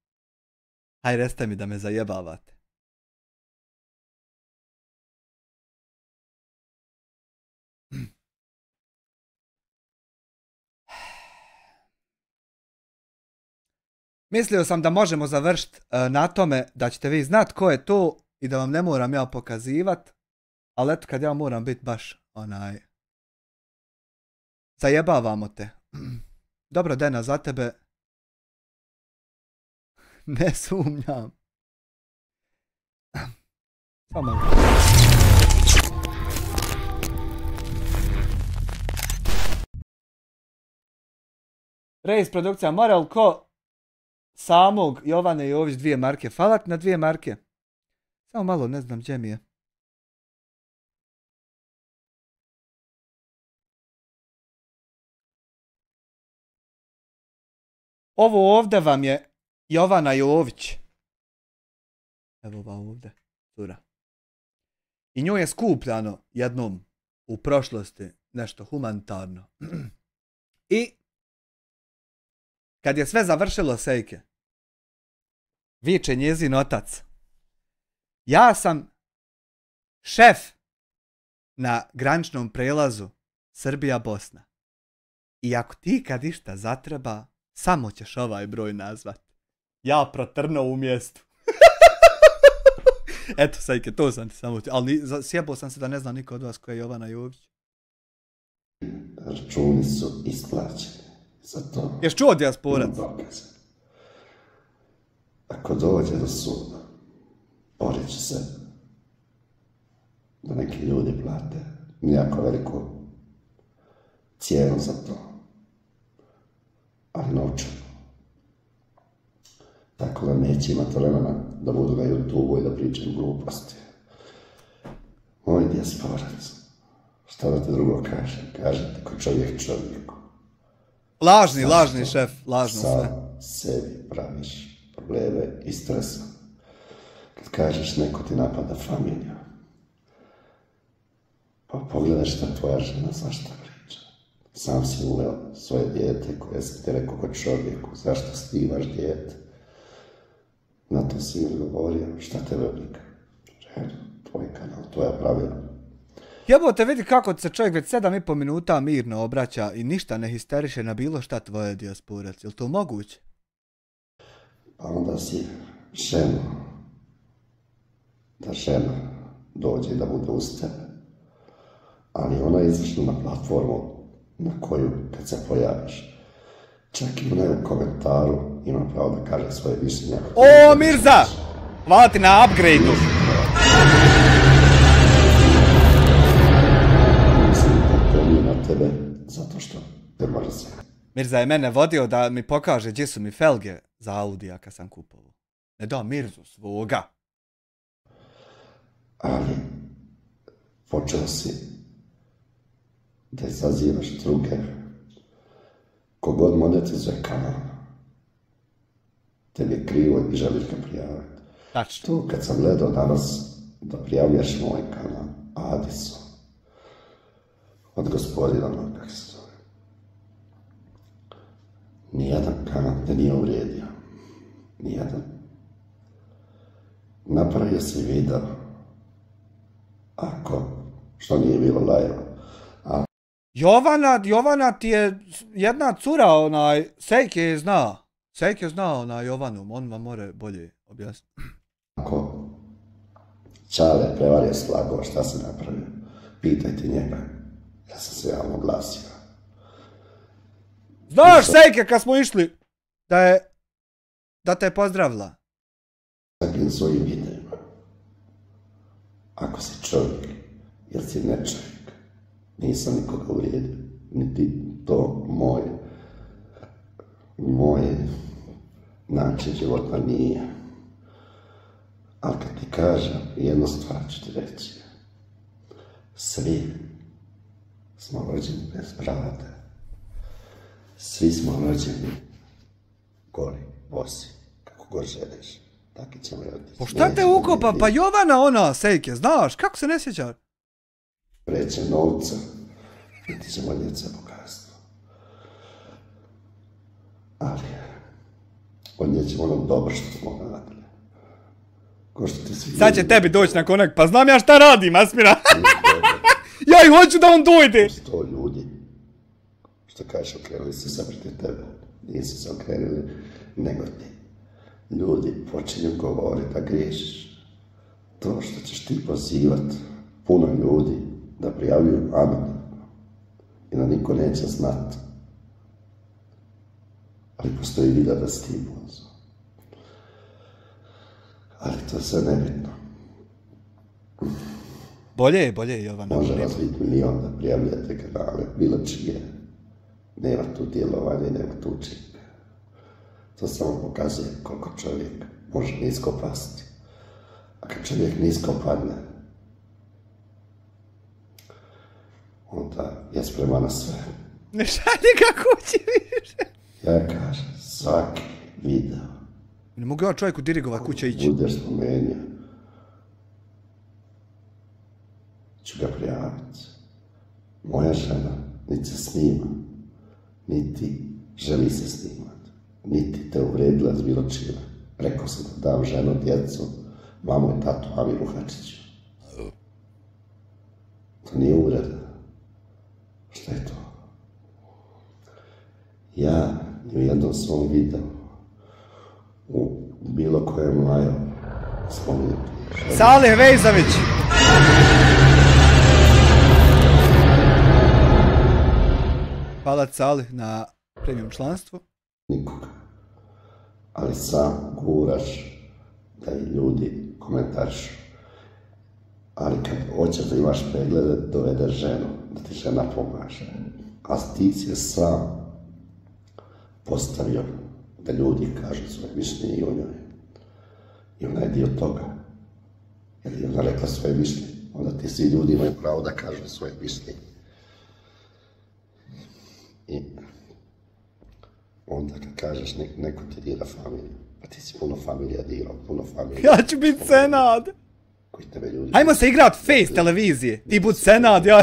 Haj, recite mi da me zajebavate. Mislio sam da možemo završiti na tome da ćete vi znat ko je to i da vam ne moram ja pokazivat, ali eto kad ja moram biti baš zajebavamo te. Dobro, Dena, za tebe ne sumnjam. Samo Reis produkcija Moral ko samog Jovane Jović 2 marke. Falat na 2 marke. Samo malo, ne znam gdje mi je. Ovo ovdje vam je Jovana Jović. Evo ova ovdje. Cura. I nju je skupljano jednom u prošlosti nešto humanitarno. I kad je sve završilo, Sejke, viče njezin otac: ja sam šef na graničnom prelazu Srbija-Bosna. I ako ti kad išta zatreba, samo ćeš ovaj broj nazvat. Ja protrno u mjestu. Eto, Sejke, to sam ti samo... Ali sjebao sam se da ne znam niko od vas koja je Jovana Jović. Računi su isplaćeni. Zato... Ješ čuo dijasporac? Ako dođe do suda, borit će se da neki ljudi plate jako veliku cijenu za to. Ali novčano. Tako da neće imati vremena da budu na YouTube-u i da pričaju gluposti. Moj dijasporac, šta da te drugo kažem? Kažete ko čovjek čovjeku. Lažni šef, lažno sve. Sam sebi praviš probleme i stresa. Kad kažeš neko ti napada familiju, pa pogledaš šta tvoja žena zašto priča. Sam si uveo svoje dijete koje si ti rekao kod čovjeku, zašto si ti imaš dijete. Na to si mi odgovorio, šta tebe briga. Redu, tvoj kanal, tvoja pravila. Jebote, vidi kako se čovjek već 7,5 minuta mirno obraća i ništa ne histeriše na bilo šta tvoje dijasporac. Je li to moguće? Pa onda si žena. Da žena dođe da bude uz tebe. Ali ona je izašla na platformu na koju, kad se pojaviš, čak i u nekom komentaru ima pravo da kaže svoje mišljenje. O, Mirza! Hvala ti na upgrade-u! Tebe, zato što te mrze. Mirza je mene vodio da mi pokaže gdje su mi felge za Audija kad sam kupovao. Ne da Mirzu svoga. Ali, počeo si da izazivaš druge. Kogod monetizuje kanal, tebi je krivo i želiš ga prijaviti. Tačno. Tu kad sam gledao danas da prijavljaš moj kanal, Adiso, od gospodina, kako se zove. Nijedan kanal te nije uvrijedio. Nijedan. Napravio si video. Ako, što nije bilo live. Jovana ti je jedna cura, Sejke zna. Sejke zna Jovanu, on vam more bolje objasniti. Ako Čale prevario slago, šta se napravio? Pitajte njega. Ja sam se javno glasio. Znaš, Sejke, kad smo išli, da te je pozdravila. Takvim svojim videima. Ako si čovjek, jer si ne čovjek, nisam nikoga uvrijedio, niti to moj način života nije. Ali kad ti kažem, jednu stvar ću ti reći. Svi smo rođeni bez brade. Svi smo rođeni goli, bosi, kako god želiš. Taki ćemo roditi. Po šta te ukopa? Pa Jovana ona, Sejke, znaš, kako se ne sjeća? Preće novca, biti ćemo djeca bogatstvo. Ali, odnijet ćemo nam dobro što smo radili. Ko što ti svi... Sad će tebi doći na konak, pa znam ja šta radim, Asmira. Ja i hoću da on dojde. 100 ljudi, što kažeš, okrenuli se sad protiv tebe. Nisu se okrenuli, nego ti. ljudi počinju govoriti da griješiš. To što ćeš ti pozivat puno ljudi da prijavljuju anonimno i da niko neće znat. Ali postoji video da si ti pozvao. Ali to je sve nebitno. Bolje, Jovan. Može vas biti milion da prijavljate kanale, bilo čije. Nema tu djelovanja i nema tu učinka. To samo pokazuje koliko čovjek može nisko pasti. A kad čovjek nisko padne, onda je spreman na sve. Ne šalje ga kući više. Ja kažem, svaki video. Ne mogu ja čovjeku dirigova kuća ići. Budeš spomenio, ću ga prijaviti. Moja žena niti se snima, niti želi se snimat, niti te uvredila s bilo čime. Rekao sam da dam ženu, djecu, mamu i tatu Amiru Hačiću. To nije uvreda. Šta je to? Ja u jednom svom videu u bilo kojem laju spominjem. Salih Vejzović! Hvala Salih na premium članstvo. Nikoga. Ali sam guraš da i ljudi komentarišu. Ali kad hoćeš da imaš preglede, dovedeš ženu, da ti žena pomaže. A ti si sam postavio da ljudi kažu svoje mišljenje i o njoj. I ona je dio toga. Jer je ona rekla svoje mišljenje, onda ti svi ljudi imaju pravo da kažu svoje mišljenje. I onda kad kažeš neko ti dira familiju, pa ti si puno familija dirao, puno familija. Ja ću biti Senad! Koji tebe ljudi... Hajmo se igrat Face televizije, ti bud Senad, ja...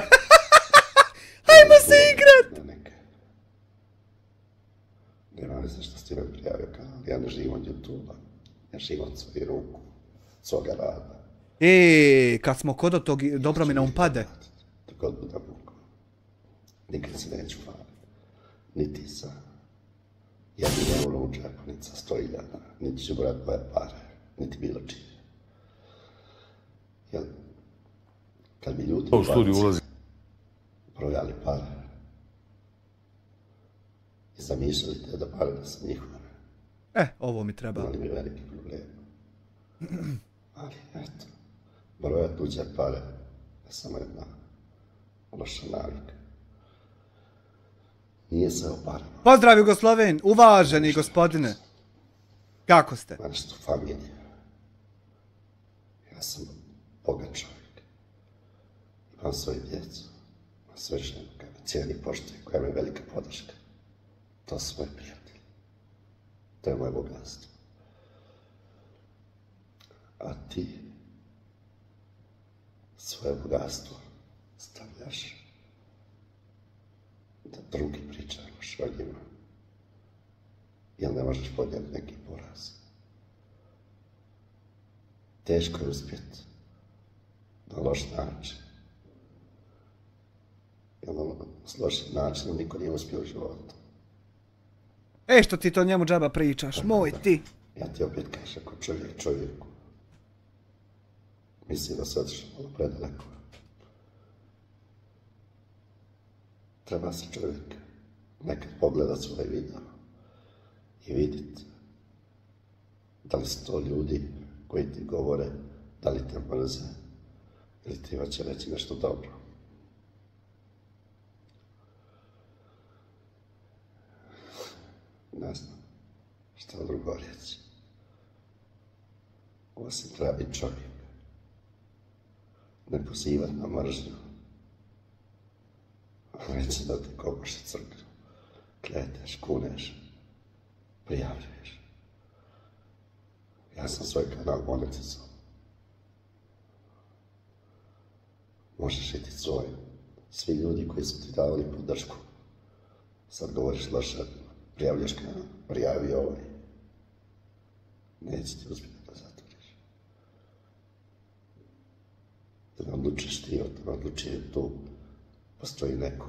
Hajmo se igrat! Nema veze što si ti me prijavio kanal, ja ne živim od YouTube-a, ja živim od svoje ruku, svoga rada. Kad smo kod tog, dobro mi ne umpade. Dok god budem mogu. Nikad se neću hvaliti. Niti sa jednim eurom u džepu, niti sa 100.000, niti ću brati moje pare, niti bilo čije. Jer kad bi ljudi brojali pare i zamišljali te da pare da su njihove, ovo mi treba. imali bi veliki problem. Ali eto, brojati tuđe pare je samo jedna loša navika. Nije se o parama. Pozdrav Jugosloven, uvaženi gospodine. Kako ste? Mene su familije. Ja sam bogat čovjek. Imam svoju djecu. Imam svoju ženu koja me cijeli poštuje, koja me velika podrška. To su moji prijatelji. To je moje bogatstvo. A ti svoje bogatstvo stavljaš da drugi pričaju o njima. Jel ne možeš podnijeti neki poraz? Teško je uspjeti na loš način. Jer na loš način niko nije uspio u životu. Što ti to njemu džaba pričaš, moj ti. Ja ti opet kažem, ako čovjek čovjeku misli da se otišao malo predaleko. Treba se čovjek nekad pogledat svoj video i vidit da li su to ljudi koji ti govore, da li te mrze ili ti hoće reći nešto dobro. Ne znam šta drugo reći. Osim treba biti čovjek. Ne pozivat na mržnju. Reći da te kopaš i crknu. Kleteš, kuneš, prijavljuješ. Ja sam svoj kanal monetizao. Možeš iti svoj. Svi ljudi koji su ti davali podršku. Sad govoriš loše, prijavljaš kanal, prijavi ovaj. Neće ti uspjeti da zatvoriš. Da ne odlučiš ti, da ne odlučuje tu. Postoji neko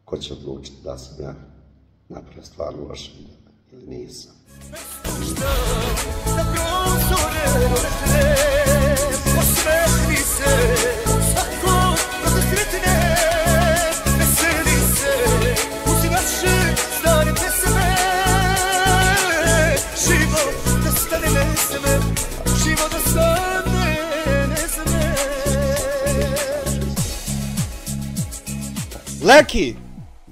ko će odlučiti da sam ja napravio stvarno loše, ili nisam. Leki!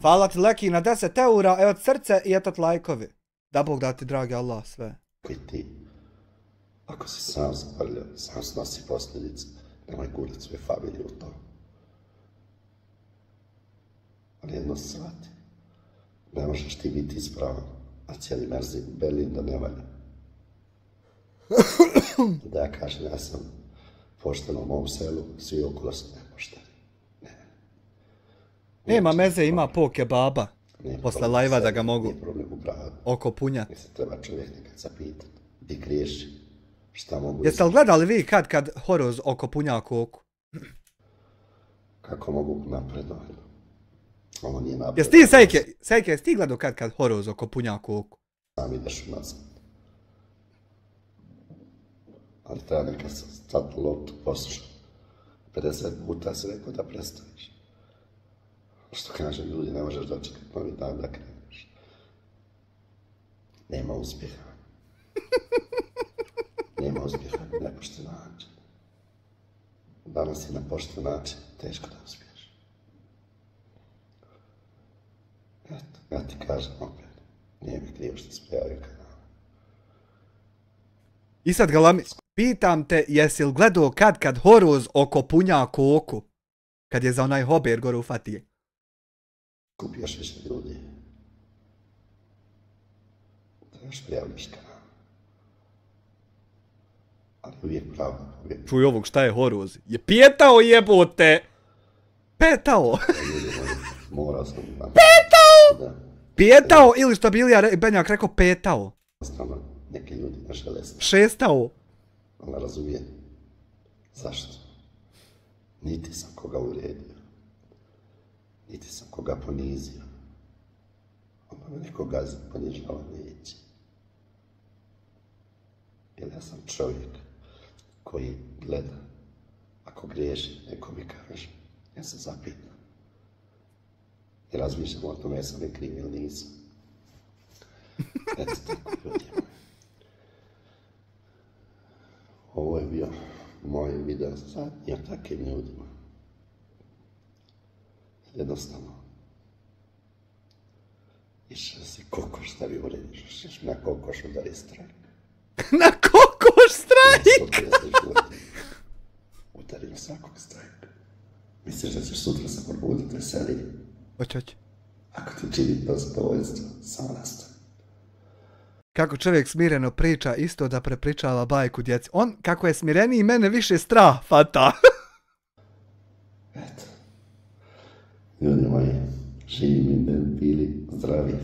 Hvala ti Leki na 10 eura, evo srce i eto lajkovi. Da Bog da ti, dragi Allah, sve. I ti, ako si sam zavrljao, sam snosi posljedice, nemoj gurat svoje familije u to. Ali jedno shvati, ne možeš ti biti ispravan, a cijeli mrzi Berlin da ne valja. Da ja kažem, ja sam pošten u mom selu, svi okolo su nepošteni. Nema meze, ima po kebaba. Posle lajva da ga mogu oko punjati. Mislim, treba čovjek nekad zapitati. Di griješi? Šta mogu... Jeste li gledali vi kad horoz oko punja koku? Kako mogu napredovati? Ovo nije napredovati. Jesi ti, Sejke, jesi ti gledao kad horoz oko punja koku? Sam ideš unazad. Ali treba nekad stati loptu poslušati. 50 puta si rekao da prestaniš. Što kaže ljudi, ne možeš dočekati novi dan da kreneš. Nema uspjeha. Nema uspjeha na nepošten način. Danas je na pošten način teško da uspiješ. Eto, ja ti kažem opet, nije mi krivo što se pojavio kanal. I sad Galami, pitam te, jesi li gledao kad horoz oko punja koku? Kad je za onaj hober gore ufatije. Kupijaš više ljudi. Da još prijavljaš kanal. Ali uvijek pravo. Čuj ovog, šta je horoz? Je pijetao jebote! Petao! Morao sam... Petao! Pijetao ili što bi Ilija Benjak rekao petao. Jednostavno, neki ljudi ne žele se. Šestao. Ali ne razumijem. Zašto? Niti sam koga uvrijedio. Niti sam koga ponizio. Onda me neko gazi ponižava neće. Jer ja sam čovjek koji gleda. Ako griješi, neko mi kaže. Ja se zapitam. I razmišljam o tome jesam li kriv ili nisam. Eto tako ljudi. Ovo je bio moj video zadnji o takvim ljudima. Jednostavno. Išao si kokoš da bi urediš. Još na kokoš udari strajk. Na kokoš strajk? Udari na svakog strajka. Misliš da ćeš sutra se probuditi veselije? Hoće. Ako ti čini to zadovoljstvo, samo nastavi. Kako čovjek smireno priča, isto da prepričava bajku djeci. On, kako je smireniji, mene više strah fata. Eto. Ljudi moji, živim da bili zdravi.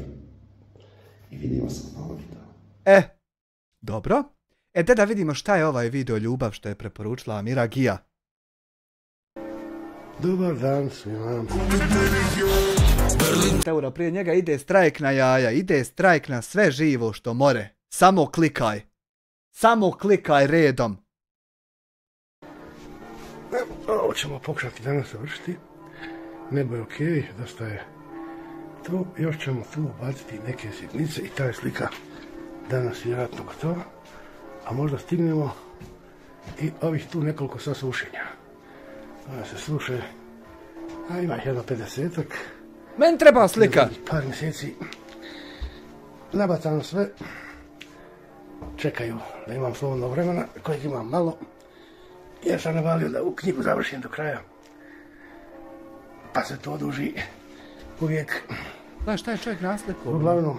I vidimo se na ovom videu. Dobro. Te da vidimo šta je ovaj video ljubav što je preporučila Amira Gija. Dobar dan svima. Euro, prije njega ide strajk na jaja, ide strajk na sve živo što more. Samo klikaj. Samo klikaj redom. Ovo ćemo pokušati danas završiti. Nebo je okej, dosta je tu. Još ćemo tu ubaciti neke sitnice i ta je slika danas vjerojatno gotova. A možda stignemo i ovih tu nekoliko sasušenja. Ona se suše, a ima ih jedno 50-ak. Meni treba slika. Par mjeseci nabacano sve. Čekaju da imam slobodno vremena, kojeg imam malo. Jer sam navalio da u knjigu završim do kraja. Pa se to oduži uvijek. Da, šta je čovjek naslikao? Uglavnom,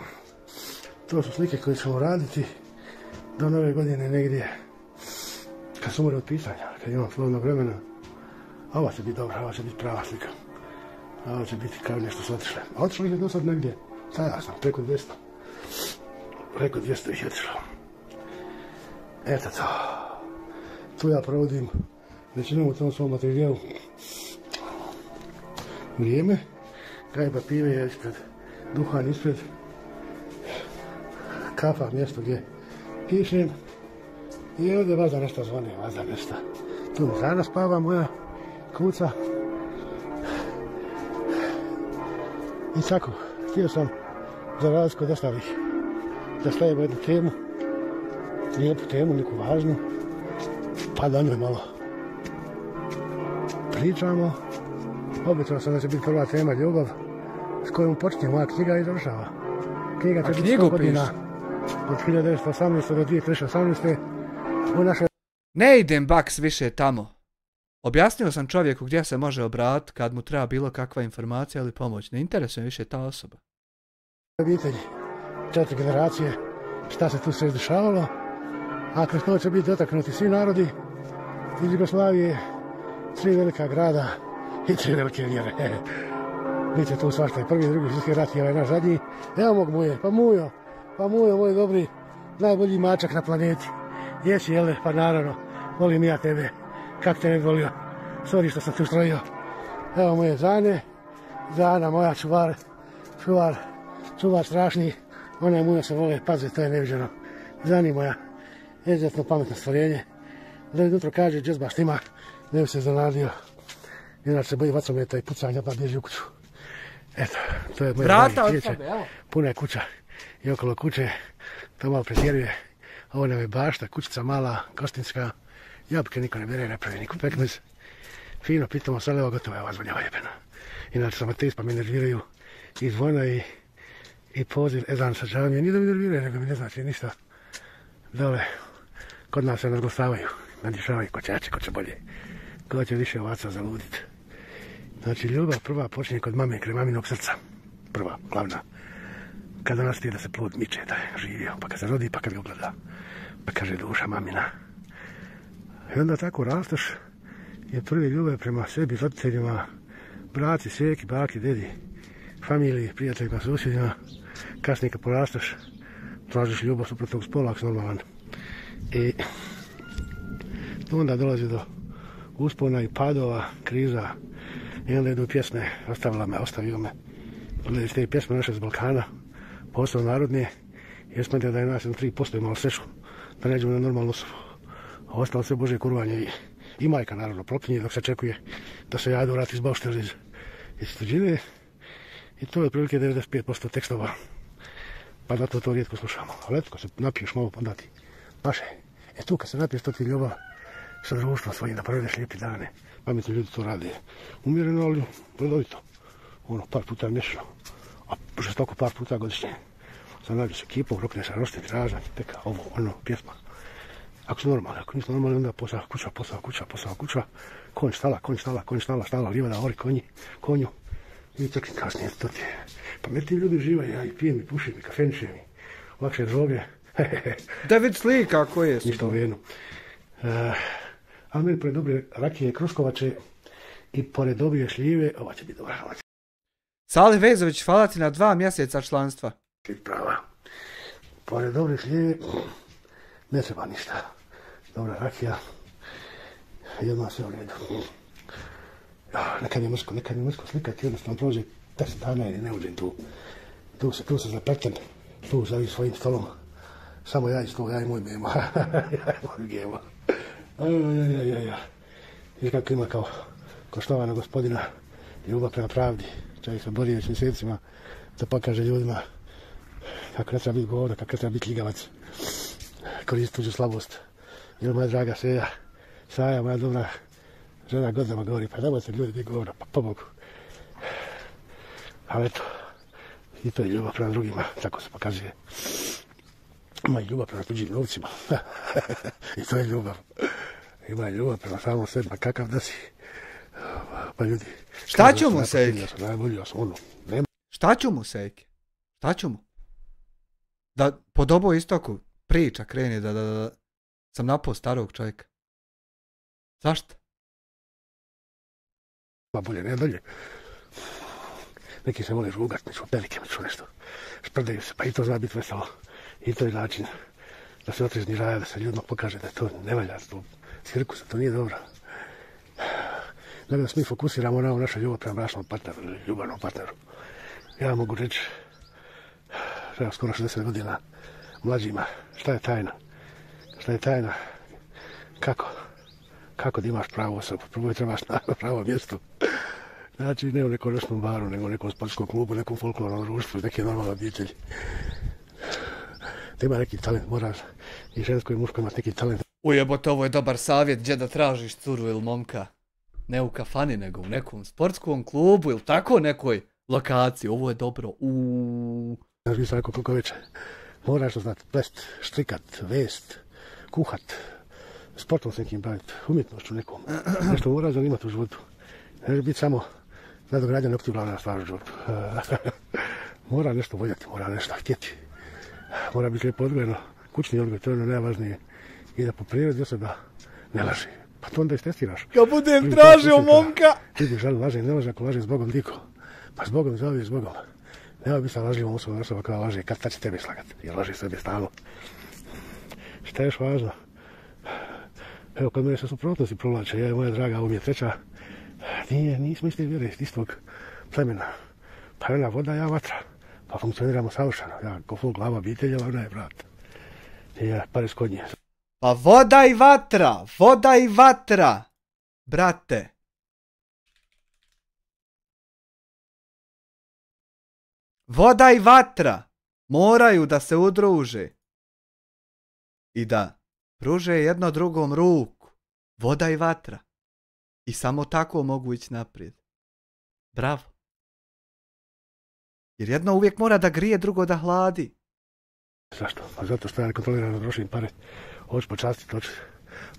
to su slike koje ćemo raditi do nove godine negdje. Kad su umre od pisanja, kad imam slobodno vremena. A ova će biti dobra, ova će biti prava slika. A ovo će biti kao nešto su otišle. A otišlo ih je do sad negdje. Sada sam preko 200. Preko 200 ih je otišlo. Eto to. Tu ja provodim većinom u tom svom materijalu vrijeme. Kraj papire je ispred, duhan ispred. kafa, mjesto gdje pišem. I ovdje vazda nešto zvone, vazda nešto. Tu mi Zana spava, moja kuca. I tako, htio sam za razliku od ostalih da stavimo jednu temu, lijepu temu, neku važnu, pa da njoj malo pričamo. Obećao sam da će biti prva tema ljubav, s kojom počinje moja knjiga i završava. Knjiga će biti 100 godina, od 1918. do 2018. u našoj... Ne idem Baks više tamo. Objasnio sam čovjeku gdje se može obratiti kad mu treba bilo kakva informacija ili pomoć. Ne interesuje više ta osoba. Obitelji, 4 generacije, šta se tu sve izdešavalo, a kroz to će biti dotaknuti svi narodi iz Jugoslavije, 3 velika grada i 3 velike vjere. Biće tu svašta i prvi i drugi svjetski rat i ovaj naš zadnji. Evo mog Muje, pa Mujo, moj dobri, najbolji mačak na planeti. Jesi, jele, pa naravno, volim ja tebe, kak te ne volio, sorry što sam te ustrojio. Evo moje Zane, Zana moja čuvar strašni, ona je Mujo se vole, paze, to je neviđeno. Zani moja, izuzetno pametno stvorenje. Da jutro kaže, džezba štima, ne bi se zanadio. Inače se boji vacometa i pucanja, pa bježi u kuću. Eto, to je moje dragi cvijeće. Puna je kuća i okolo kuće, to malo pretjeruje. Ovo nam je bašta, kućica mala, gostinska. Jabuke niko ne bere, ne pravi niko pekmez. Fino, pitamo sad, evo gotovo je ova zvonjava jebena. Inače sam ateist, pa me nerviraju i zvona i poziv ezan sa džamije. Nije da mi nerviraju, nego mi ne znači ništa. Dole, kod nas se razglastavaju, nadješavaju ko će jače, ko će bolje. Ko će više ovaca zaludit. Znači, ljubav prva počinje kod mame, kraj maminog srca. Prva, glavna. Kada nas da se plod miče, da je živio, pa kad se rodi, pa kad ga ugleda. Pa kaže duša mamina. I onda tako rasteš i od prve ljubav prema sebi, roditeljima, braci, sjeki, baki, dedi, familiji, prijateljima, susjedima. Kasnije kad porasteš, tražiš ljubav suprotnog spola, ako si normalan. I onda dolazi do uspona i padova, kriza. I onda idu pjesme, ostavio me. Gledaš te pjesme naše z Balkana, posebno narodnije, jer smatram da je nas 3% imalo sreću, da neđemo na normalnu osobu. A ostalo sve Bože kurvanje i majka naravno proklinje dok se čekuje da se jadu vrati iz bauštela iz tuđine. I to je otprilike 95% tekstova. Pa zato to rijetko slušamo. Ali eto, kad se napiješ malo, onda ti paše. E tu kad se napiješ, to ti ljubav sa društvom svojim, da provedeš lijepi dane. Pametni ljudi to rade. Umjereno, ali redovito. Ono, par puta mjesečno. A žestoko par puta godišnje. Sam nađu s ekipom, rokne se rošten, ražan, teka, ovo, ono, pjesma. Ako su normalni, ako nisu normalni, onda posao kuća. Konj stala, livada, ori, konju. I crkni kasnije, to ti je. Pametni ljudi živaju, ja i pijem i pušim i kafenišem i lakše droge. David slika, ko je? Ništa u jednu. Ali meni pored dobre rakije kruškovače i pored dobre šljive, ova će biti dobra. Salih Vezović, hvala ti na 2 mjeseca članstva. Prava. Pored dobre šljive ne treba ništa. Dobra rakija. Jedno sve u redu. Nekad je mrsko slikati, jednostavno prođe 10 dana i ne uđem tu. Tu se zapletem, tu za ovim svojim stolom. Samo ja i stol, ja i moj bemo. Ja i moj gemo. I kako ima kao štovana gospodina ljubav prema pravdi. Čovjek se bori već mjesecima da pokaže ljudima kako ne treba biti govor, kako ne treba biti ljigavac. Koristi tuđu slabost. Jer moja draga Saja, moja dobra žena godinama govori, pa nemoj se ljudi biti govora, pa pobogu. Ali eto, i to je ljubav prema drugima, tako se pokazuje. Ima i ljubav prema tuđim novcima. I to je ljubav. Ima i ljubav prema samom sebi, pa kakav da si. Pa ljudi... Šta ću mu, Sejke? Šta ću mu, Sejke? Šta ću mu? Da po dobu istoku priča krene da sam napao starog čovjeka. Zašto? Pa bolje, ne dalje. Neki se vole žugat, neću pelike, neću nešto. Sprdaju se, pa i to zna biti veselo. I to je način da se otrezni raja, da se ljudima pokaže da to ne valja, to cirkusa, to nije dobro. Da se mi fokusiramo na našu ljubav prema bračnom partneru, ljubavnom partneru. Ja mogu reći, treba skoro 60 godina, mlađima. Šta je tajna? Šta je tajna? Kako da imaš pravu osobu? Prvo trebaš na pravo mjesto. Znači, ne u nekom noćnom baru, nego u nekom sportskom klubu, nekom folklornom društvu, neke normalne obitelji. Da ima neki talent, moraš i žensko i muško imati neki talent. Ujebote, ovo je dobar savjet, gdje da tražiš curu ili momka. Ne u kafani, nego u nekom sportskom klubu ili tako nekoj lokaciji. Ovo je dobro. Znaš, mi sam rekao koliko veće. Moraš znati plest, štrikat, vest, kuhat, sportom se nekim baviti, umjetnošću nekom. Nešto moraš zanimati u životu. Ne biti samo nadogradnja nokti glavna stvar u životu. Mora nešto voljeti, mora nešto htjeti. Mora biti lijepo odgojeno, kućni odgoj, to je ono najvažnije. I da po prirodi osoba ne laži. Pa to onda istestiraš. Ja budem tražio momka! Ti bi žali laži, ne laži ako laži s Bogom diko. Pa s Bogom zove s Bogom. Nema bi sa lažljivom osoba kada laži, kad će tebi slagati. Jer laži sebi stalno. Šta je još važno? Evo, kod mene se suprotnosti provlače. Ja i moja draga, ovo mi je treća. Nismo iste vjere, istog plemena. Pa ona voda, ja vatra. Pa funkcioniramo savršeno. Ja ko ful glava obitelja, ona je brat. I ja paris kod nje. Pa voda i vatra, brate. Voda i vatra moraju da se udruže i da pruže jedno drugom ruku. Voda i vatra. I samo tako mogu ići naprijed. Bravo. Jer jedno uvijek mora da grije, drugo da hladi. Zašto? Pa zato što ja nekontrolirano trošim pare. Hoću počastiti, hoću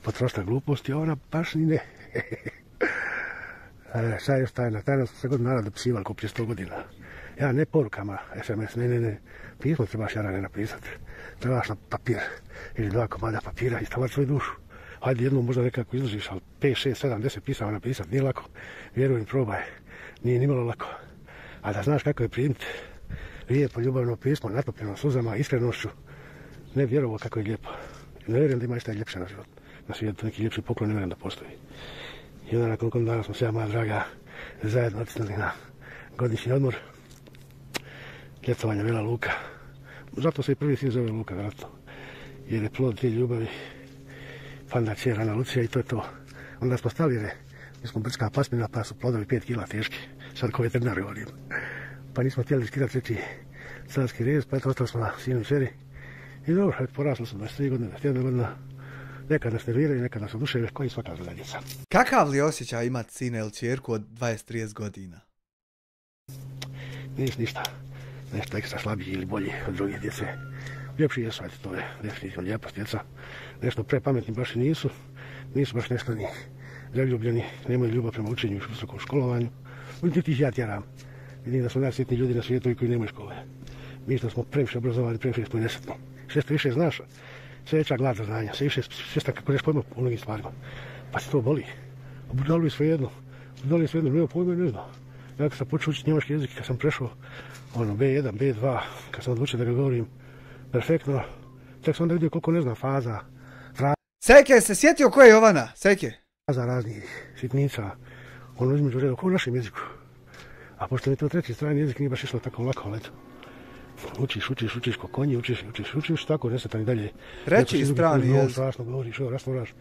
potrošiti gluposti, a ona baš ni ne. Sad je još tajna. Tajna smo se godinu dana dopisivali ko prije 100 godina. Ja ne porukama, SMS, ne. Pismo trebaš jarane napisati. Trebaš na papir ili 2 komada papira i stavati svoju dušu. Hajde jednom možda nekako izdržiš, ali 5, 6, 7, 10 pisama napisati nije lako. Vjerujem, probaj. Nije nimalo lako. A da znaš kako je primiti lijepo ljubavno pismo, natopljeno suzama, iskrenošću, ne vjerovo kako je lijepo. Ne vjerujem da ima išta ljepše na život. Na svijetu neki ljepši poklon ne vjerujem da postoji. I onda nakon koliko dana smo se ja, moja draga, zajedno otisnuli na godišnji odmor. Ljetovanja Vela Luka. Zato se i prvi sin zove Luka, vjerojatno. Jer je plod te ljubavi. Panda čer, Ana Lucija i to je to. Onda smo stali jer mi smo brčka pasmina pa su plodovi 5 kila teški. Sad ko veterinar govorim. Pa nismo htjeli skidati veći carski rez, pa eto ostali smo na sinu i čeri. I dobro, porasli smo 23 godine, 21 godina. Nekad nas nerviraju, nekad nas oduševe, koji svaka gleda djeca. Kakav li osjećaj imati sina ili čerku od 20-30 godina? Ništa. Nešto ekstra slabiji ili bolji od druge djece. Ljepši jesu, ajde, to je definitivno lijepost djeca. Nešto prepametni baš i nisu. Nisu baš nešto ni zaljubljeni, nemaju ljubav prema učenju i visokom školovanju. Međutim, tih ja tjeram. Vidim da smo najsretniji ljudi na svijetu i koji nemaju škole. Mi što smo previše obrazovani, previše smo i nesretni. Sve što više znaš, sve veća glad za znanja, sve više svjestan kako neš pojma u mnogim stvarima. Pa se to boli. Budalo je svejedno. Budalo je svejedno, nema pojma i ne znam. Ja kad sam počeo učiti njemački jezik, kad sam prešao B1, B2, kad sam odlučio da ga govorim perfektno, tek sam onda vidio koliko ne znam faza, Seke, se sjetio ko je Jovana? Seke? Faza raznih sitnica, između reda, ko u našem jeziku. A pošto mi to treći strani jezik nije baš išlo tako lako, ali eto. Učiš ko konji, učiš, tako nesretan i dalje. Treći strani jezik. Strašno govoriš, rastvaraš.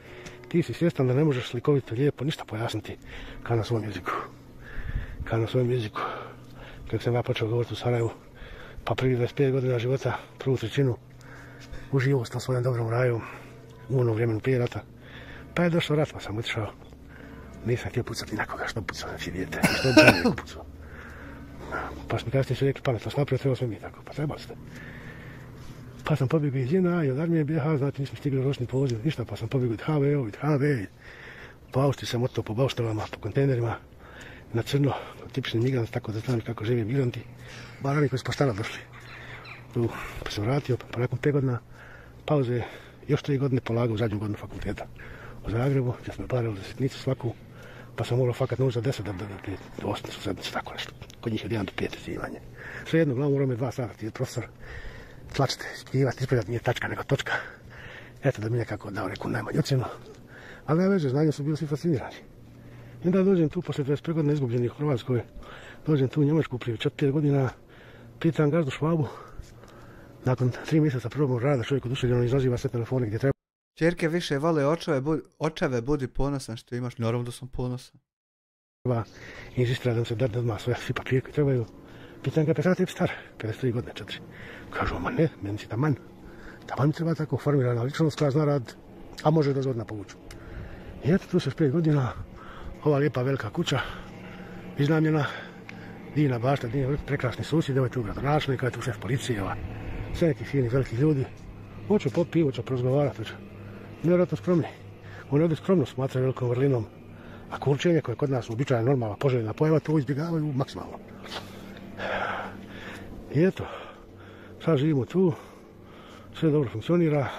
Ti si svjestan da ne možeš slikovito, lijepo, ništa pojasniti kao na svom jeziku. Kako sam ja počeo govoriti u Sarajevu, pa prvi 25 godina života, prvu trećinu, uživo s na svojom dobrom raju, u onom vremenu prije rata. Pa je došao rat, pa sam otišao. Nisam htio pucati nakoga, što pucao na cijete, što bi neko pucao. Pa smo kasnije su rekli, pametno snaprio, trebao sve mi tako, pa trebali ste. Pa sam pobjegao iz JNA i od armije BiH, znate, nismo stigli ročni poziv, ništa, pa sam pobjegao od HVO, od HV. Po Austriji sam otao po bauštelama, po kontejnerima, na crno, tipični migrant, tako da znam kako žive migranti. Bar oni koji su po stana došli. Tu, pa sam vratio, pa nakon 5 godina pauze, još 3 godine polagao zadnju godinu fakulteta u Zagrebu, gdje smo parili za sitnicu svaku, pa sam morao fakat naučiti za 10 do 8 su sedmice, tako nešto. Kod njih je 1 do 5 snimanje. Sve jedno, glavno morao me 2 sata, ti je profesor tlačite, spjevati, ispravljati, nije tačka nego točka. Eto da mi nekako dao neku najmanju ocjenu. Ali najveće znanja su bili svi fascinirani. I onda dođem tu posle 25 godina izgubljenih u Hrvatskoj, dođem tu u Njemačku prije 4 godina, pitam gazdu Švabu, nakon 3 mjeseca prvog rada čovjek oduševljeno izaziva sve telefone gdje treba. Čerke više vole očeve, budi ponosan što imaš, naravno da sam ponosan. Inzistira da se dadne odmah sve, svi papiri koji trebaju. Pitan ga, pa tebi star, 53 godine, 4. Kažu, ma ne, meni si taman. Taman mi treba tako formirana ličnost koja zna rad, a može da zgodna povuču. I eto, tu se 5 godina, ova lijepa velika kuća, iznajmljena, divna bašta, prekrasni susjed, evo je tu gradonačelnik, je tu šef policije, sve neki fini, veliki ljudi. Hoću popiti pivo, hoću prozgovarati, nevjerojatno skromni. Oni ovdje skromno smatraju velikom vrlinom, a kurčenje koje kod nas uobičajena normalna poželjna pojava, to izbjegavaju maksimalno. I eto, sad živimo tu, sve dobro funkcionira.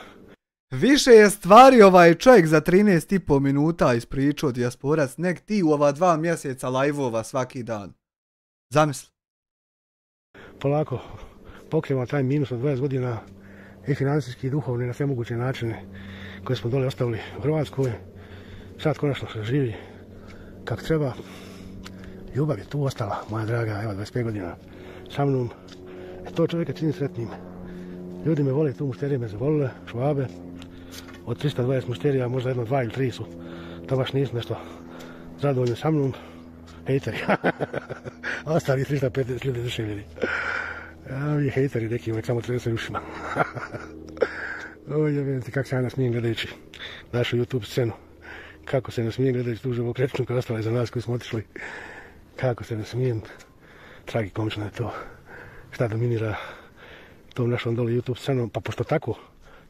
Više je stvari ovaj čovjek za 13,5 minuta ispričao Dijasporac, nek ti u ova 2 mjeseca live-ova svaki dan. Zamisli. Polako pokrivamo taj minus od 20 godina i financijski i duhovni na sve moguće načine koje smo dole ostavili u Hrvatskoj. Sad konačno se živi kako treba. Ljubav je tu ostala, moja draga, evo 25 godina sa mnom. To čovjeka čini sretnim. Ljudi me vole, tu mušterije me zavolile, Švabe. Od 320 mušterija možda jedno 2 ili 3 su. To baš nisu nešto zadovoljni sa mnom. Hejteri. Ostali 350 ljudi duševljeni. Ovi hejteri neki uvijek samo trese ušima. Oj, ja vidim ti kako se ja nasmijem gledajući našu YouTube scenu. Kako se nasmijem gledajući tu živokretnu koja ostala iza nas koji smo otišli. Kako se nasmijem. Tragikomično je to. Šta dominira tom našom dole YouTube scenom. Pa pošto tako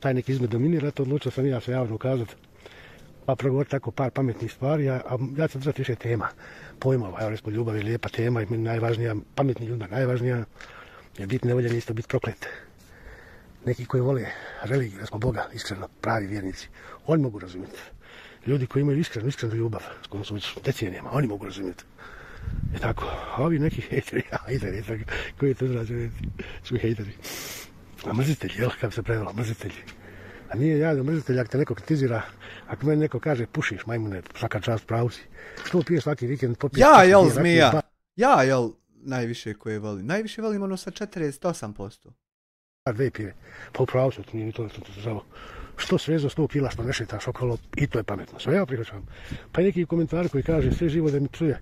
taj neki izmed dominira, to odlučio sam ja se javno ukazati. Pa progovoriti tako par pametnih stvari, a ja ću držati više tema, pojmova. Evo recimo ljubav je lijepa tema i meni najvažnija, pametni ljudima najvažnija je biti nevoljen isto biti proklet. Neki koji vole religiju, recimo Boga, iskreno, pravi vjernici, oni mogu razumjeti. Ljudi koji imaju iskrenu ljubav, s kojom su već decenijama, oni mogu razumjeti. I tako, a ovi neki hejteri, koji je to izrađeni, su hejteri. A mrzitelji, jel, kako se prevelo, mrzitelji. A nije ja da mrzitelj, ako te neko kritizira, ako meni neko kaže pušiš majmune, svaka čast pravu si. Što piješ svaki vikend, popiješ... Ja, jel, zmija? Ja, jel, najviše koje volim? Najviše volim ono sa 48%. 2 pive, pa upravo su, nije ni to zavo. Što svezo 100 kila što ne šetaš okolo, i to je pametno. Sve ja prihvaćam. Pa i neki komentar koji kaže sve živo da mi psuje.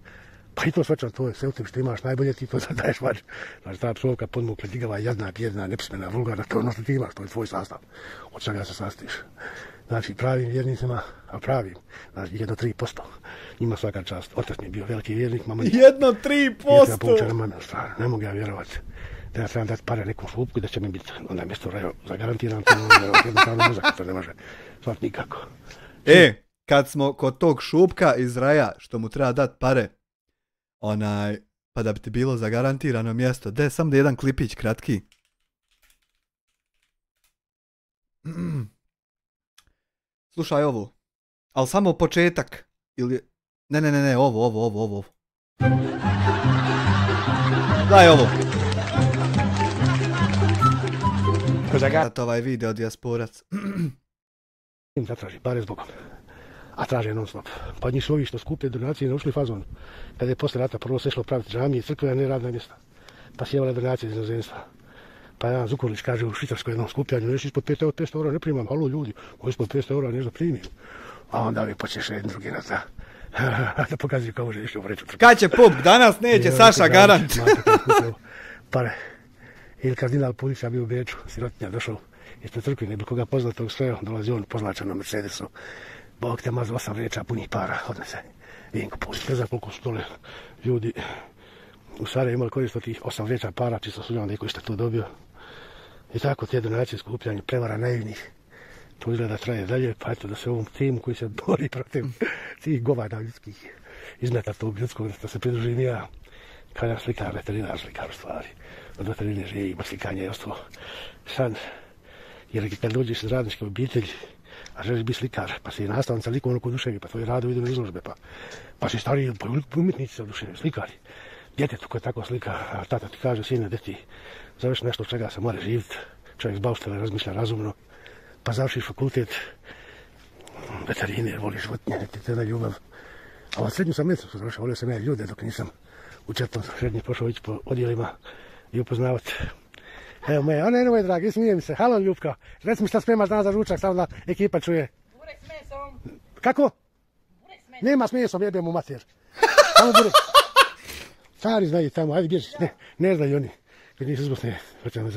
Pa i to svačam, to je sve u tebi što imaš najbolje, ti to daješ vađe. Znači ta psovka podmukla, digava, jadna, bjedna, nepismena, vulgarna, to je ono što ti imaš, to je tvoj sastav. Od čega se sastiš. Znači pravim vjernicima, a pravim, znači 1-3%. Ima svaka čast. Otac mi je bio veliki vjernik, mama... 1-3%! Ne mogu ja vjerovati. Da ja trebam dati pare nekom šupku i da će mi biti onda mjesto rajo zagarantiran, jednostavno mozak, to ne može svat nikako. Kad smo kod tog šupka iz raja, što mu treba dati pare, pa da bi ti bilo zagarantirano mjesto, samo da jedan klipić kratki. Slušaj ovo, ali samo početak, ili... Ne, ovo. Daj ovo. Ovaj video Dijasporac. Zatraži pare zbogom, a traže non stop. Pa njih su ovi što skupe donacije ne ušli fazon. Kada je posle rata prvo se išlo praviti džamije, crkve, a ne radna mjesta. Pa sjevale donacije iz inozemstva. Pa jedan Zukorlić kaže u Švicarskoj jednom skupljanju, nešto ispod 500 eura ne primam, halo ljudi, ispod 500 eura nešto primim. A onda mi počeše jedan drugi na ta. Da pokazuju kao može išli u vreću. Kad će pup, danas neće, Saša garant. Pare. Ili kardinal Pulića bio u Beču, sirotinja došao ispred crkve, ne bi koga poznatog sreo, dolazi on pozlačan na Mercedesu. Bog te mazu 8 vreća punih para, odnese. Vinko Pulić, ne znam koliko su dole ljudi u Sarajevu imali korist od tih 8 vreća para, čisto su ljudi koji što to dobio. I tako te donacije skupljanje, prevara naivnih. To izgleda traje dalje, pa eto da se ovom timu koji se bori protiv tih govana ljudskih izmeta tog ljudskog, da se pridružim ja. Kao jedan slikar, veterinar slikar u stvari. Od veterine živi, slikanje je ostalo san. Jer kad dođeš iz radničke obitelji, a želiš biti slikar, pa si nastavnica likovnog oduševlja, pa tvoji radovi idu na izložbe, pa si stariji, pa umjetnici se oduševljaju, slikari. Djetetu koje tako slika, a tata ti kaže, sine, deti, završi nešto od čega se mora živjeti, čovjek s bauštele razmišlja razumno, pa završiš fakultet veterine, voliš životinje, te na ljubav. A od srednju sam medicinu završao, volio sam ja ljude dok nisam u 4. srednji pošao ići po odjelima i upoznavati Evo moje, a ne, dragi, smijem se. Halo, Ljubka, reci mi šta spremaš danas za ručak, samo da ekipa čuje. Burek s mesom. Kako? Burek s mesom. Nema s mesom, jebem u mater. Samo burek. Stari znaju tamo, ajde bježi. Ne znaju oni. Kad nisu zbosne, hoćemo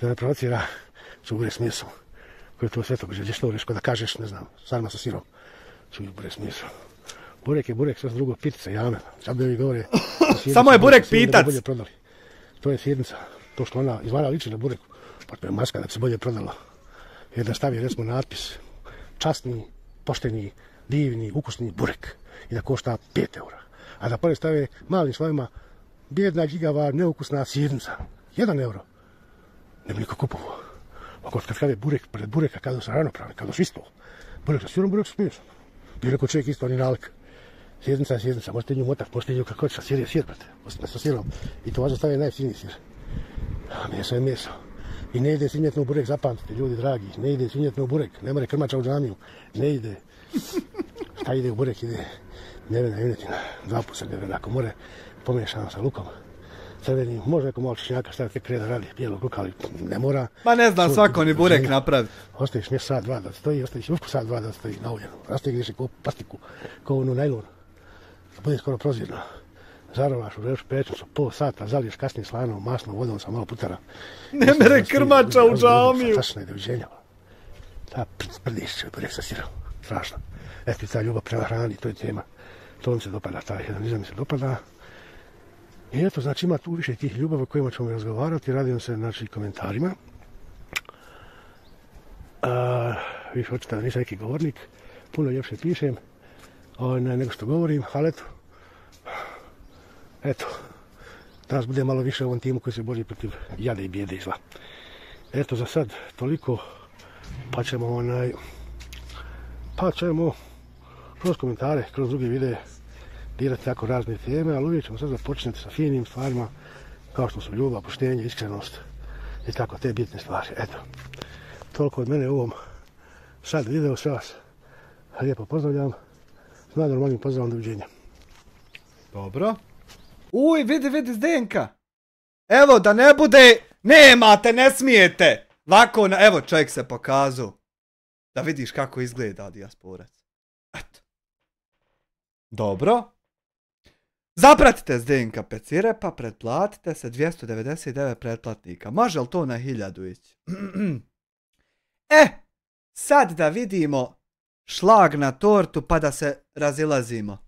da me provocira, su burek s mesom. Koje je to sve to, gdje što ureš, da kažeš, ne znam, sarma sa sirom. Su burek s mesom. Burek je burek, sve drugo, pitica, jame. Čabevi govore. Samo je burek pitac. To je sjednica. To što ona izvara liči na bureku. Pa to je maska da bi se bolje prodala. Jer da stavi, recimo, natpis časni, pošteni, divni, ukusni burek. I da košta 5 eura. A da pored stave malim slovima bijedna, gigava, neukusna sjednica. 1 euro. Ne bi niko kupovao. Ako kad kaže burek pored bureka, kada su ravnopravni, kada su isto. Burek sa sirom, burek sa smiješom. Bio neko čovjek isto, ni nalik. Sjednica je sjednica, možete nju motak, možete nju kako hoćeš, sir je sir, brate. Možete sa sirom. I to važno stavije najjeftiniji sir. A meso je meso. I ne ide svinjetno u burek, zapamtite, ljudi dragi. Ne ide svinjetno u burek, ne more krmača u džamiju. Ne ide. Šta ide u burek, ide njevena junetina. 2 puta njevena, ako more, pomiješano sa lukom. Crvenim, može neko malo češnjaka staviti kreda radi, bijelog luka, ali ne mora. Ma ne znam, svako ni burek napraviti. Ostaviš mjesec, sat, dva da stoji, ostaviš ušku sat, dva da stoji nauljeno. Rastegneš ko plastiku, ko onu najlon. Da bude skoro prozirno. Zarovaš u rešu pečnicu, pol sata, zaliješ kasnije slanom, masnom, vodom sa malo putara. Ne mere krmača u džamiju. Tačno je doviđenja. Ta prdiš, burek sa sirom. Strašno. Eto i ta ljubav prema hrani, to je tema. To mi se dopada, taj hedonizam mi se dopada. I eto, znači ima tu više tih ljubava o kojima ćemo razgovarati, radim se, znači, komentarima. Vi hoćete da nisam neki govornik, puno ljepše pišem nego što govorim, ali eto, danas bude malo više u ovom timu koji se bori protiv jade i bijede i zla. Eto, za sad toliko, pa ćemo kroz komentare, kroz druge videe dirati tako razne teme, ali uvijek ćemo sad započeti sa finim stvarima kao što su ljubav, poštenje, iskrenost i tako te bitne stvari. Eto, toliko od mene u ovom sad videu, sve vas lijepo pozdravljam, s najnormalnim pozdravom, doviđenja. Dobro. Uj, vidi Zdenka. Evo, da ne bude, nemate, ne smijete. Lako, evo čovjek se pokazao. Da vidiš kako izgleda dijasporac. Eto. Dobro. Zapratite Zdenka Pecirepa, pretplatite se, 299 pretplatnika. Može li to na 1000 ići? Sad da vidimo šlag na tortu pa da se razilazimo.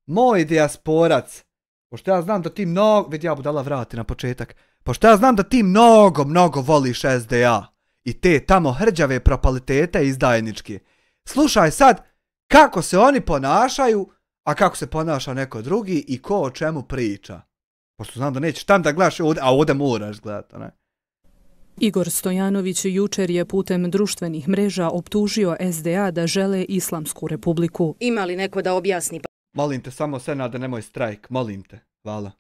Moj dijasporac, pošto ja znam da ti mnogo, vidi ja budala vrati na početak, pošto ja znam da ti mnogo voliš SDA i te tamo hrđave propalitete izdajničke. Slušaj sad kako se oni ponašaju, a kako se ponaša neko drugi i ko o čemu priča. Pošto znam da nećeš tam da gledaš, a ovdje moraš gledati, ne? Igor Stojanović jučer je putem društvenih mreža optužio SDA da žele Islamsku republiku. Ima li neko da objasni? Molim te, samo Senade, nemoj strajk, molim te, hvala.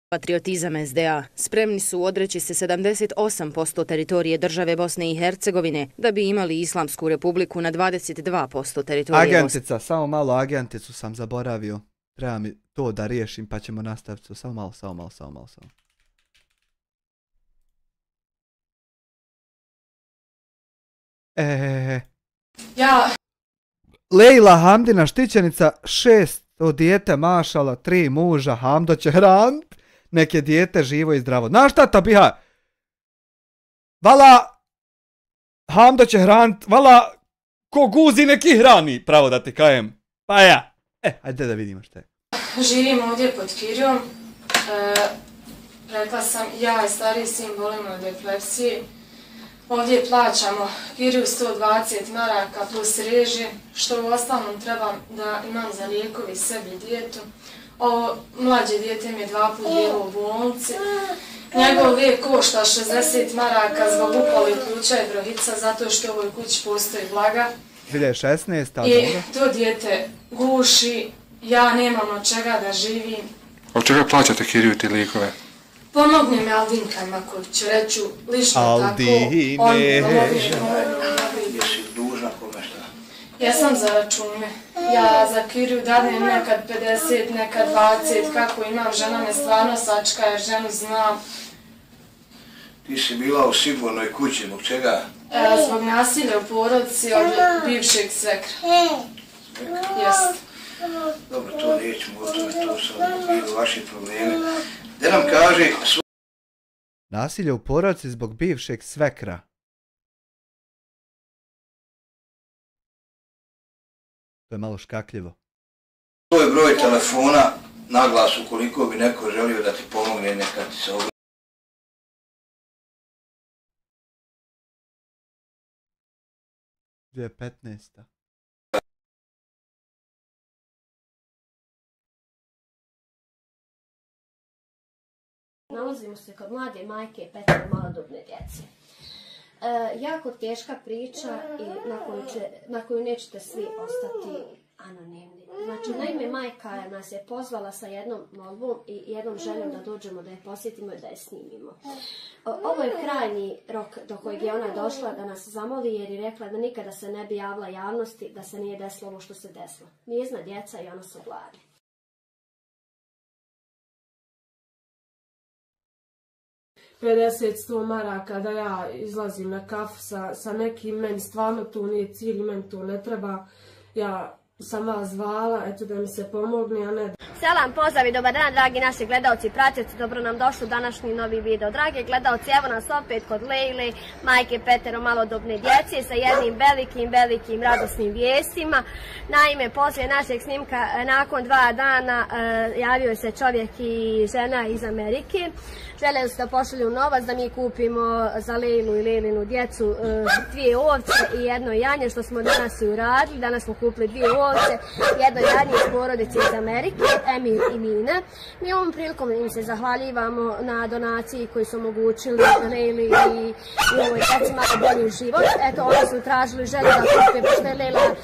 Patriotizam SDA. Spremni su odreći se 78% teritorije države Bosne i Hercegovine da bi imali Islamsku republiku na 22% teritorije Agentica, samo malo agenticu sam zaboravio. Treba mi to da riješim pa ćemo nastaviti. Samo malo. Lejla Hamdina štićenica, 6 dijete mašala, 3 muža, Hamdo će hranit, nek je dijete živo i zdravo. Znaš šta to biha? Vala, Hamdo će hranit, vala, ko guzi neki hrani, pravo da ti kajem. Pa ja. Ajde da vidimo šta je. Živim ovdje pod Kirijom. Rekla sam, ja i stariji sin bolimo od epilepsije. Ovdje plaćamo Kiriju 120 maraka plus režije, što u ostalom trebam da imam za lijekovi sebi i dijetu. Ovo mlađe dijete mi je 2 puta bilo u bolnici. Njegov lijek košta 60 maraka zbog upali ključa i brohica, zato što u ovoj kući postoji vlaga. 2016. I to dijete guši, ja nemam od čega da živim. Od čega plaćate Kiriju te lijekove? Pomogne me Aldinka Maković, reću lično Aldine. tako. Ja sam za račune. Ja za Kiriju dadnem nekad 50, nekad 20, kako imam, žena me stvarno sačka jer ženu znam. Ti si bila u sigurnoj kući, zbog čega? Zbog nasilja u porodici od bivšeg svekra. Jest. Dobro, to nećemo o tome, to su bili vaši problemi. Gde nam kaži... Nasilje u porodici zbog bivšeg svekra. To je malo škakljivo. To je broj telefona, naglas ukoliko bi neko želio da ti pomogne, neka ti se ogleda. Gdje je 15. Nalazimo se kod mlade majke i 5 malodobne djece. Jako teška priča i na koju nećete svi ostati anonimni. Znači, naime, majka nas je pozvala sa jednom molbom i jednom željom da dođemo, da je posjetimo i da je snimimo. Ovo je krajnji rok do kojeg je ona došla da nas zamoli jer je rekla da nikada se ne bi javila javnosti da se nije desilo ovo što se desilo. Njezina djeca i ona su gladni. 50-100 maraka da ja izlazim na kafu sa nekim, meni stvarno tu nije cilj, meni tu ne treba. Ja sam vas zvala, eto da mi se pomogne, a ne... Selam, pozdrav i dobar dan, dragi naši gledalci i pratioci, dobro nam došli u današnji novi video. Dragi gledalci, evo nas opet kod Lejle, majke 5 malodobne djece, sa jednim velikim radosnim vijestima. Naime, poslije našeg snimka, nakon 2 dana, javio se čovjek i žena iz Amerike. Željeli su da pošalju novac da mi kupimo za Lejlu i Lejlinu djecu 2 ovce i 1 janje, što smo danas i uradili. Danas smo kupili 2 ovce, 1 janje iz porodice iz Amerike, Emir i Mina. Mi ovom prilikom im se zahvaljivamo na donaciji koji su omogućili Lejli i ovoj djeci malo bolji život. Eto, oni su tražili želju da kupe, pošto je Lejla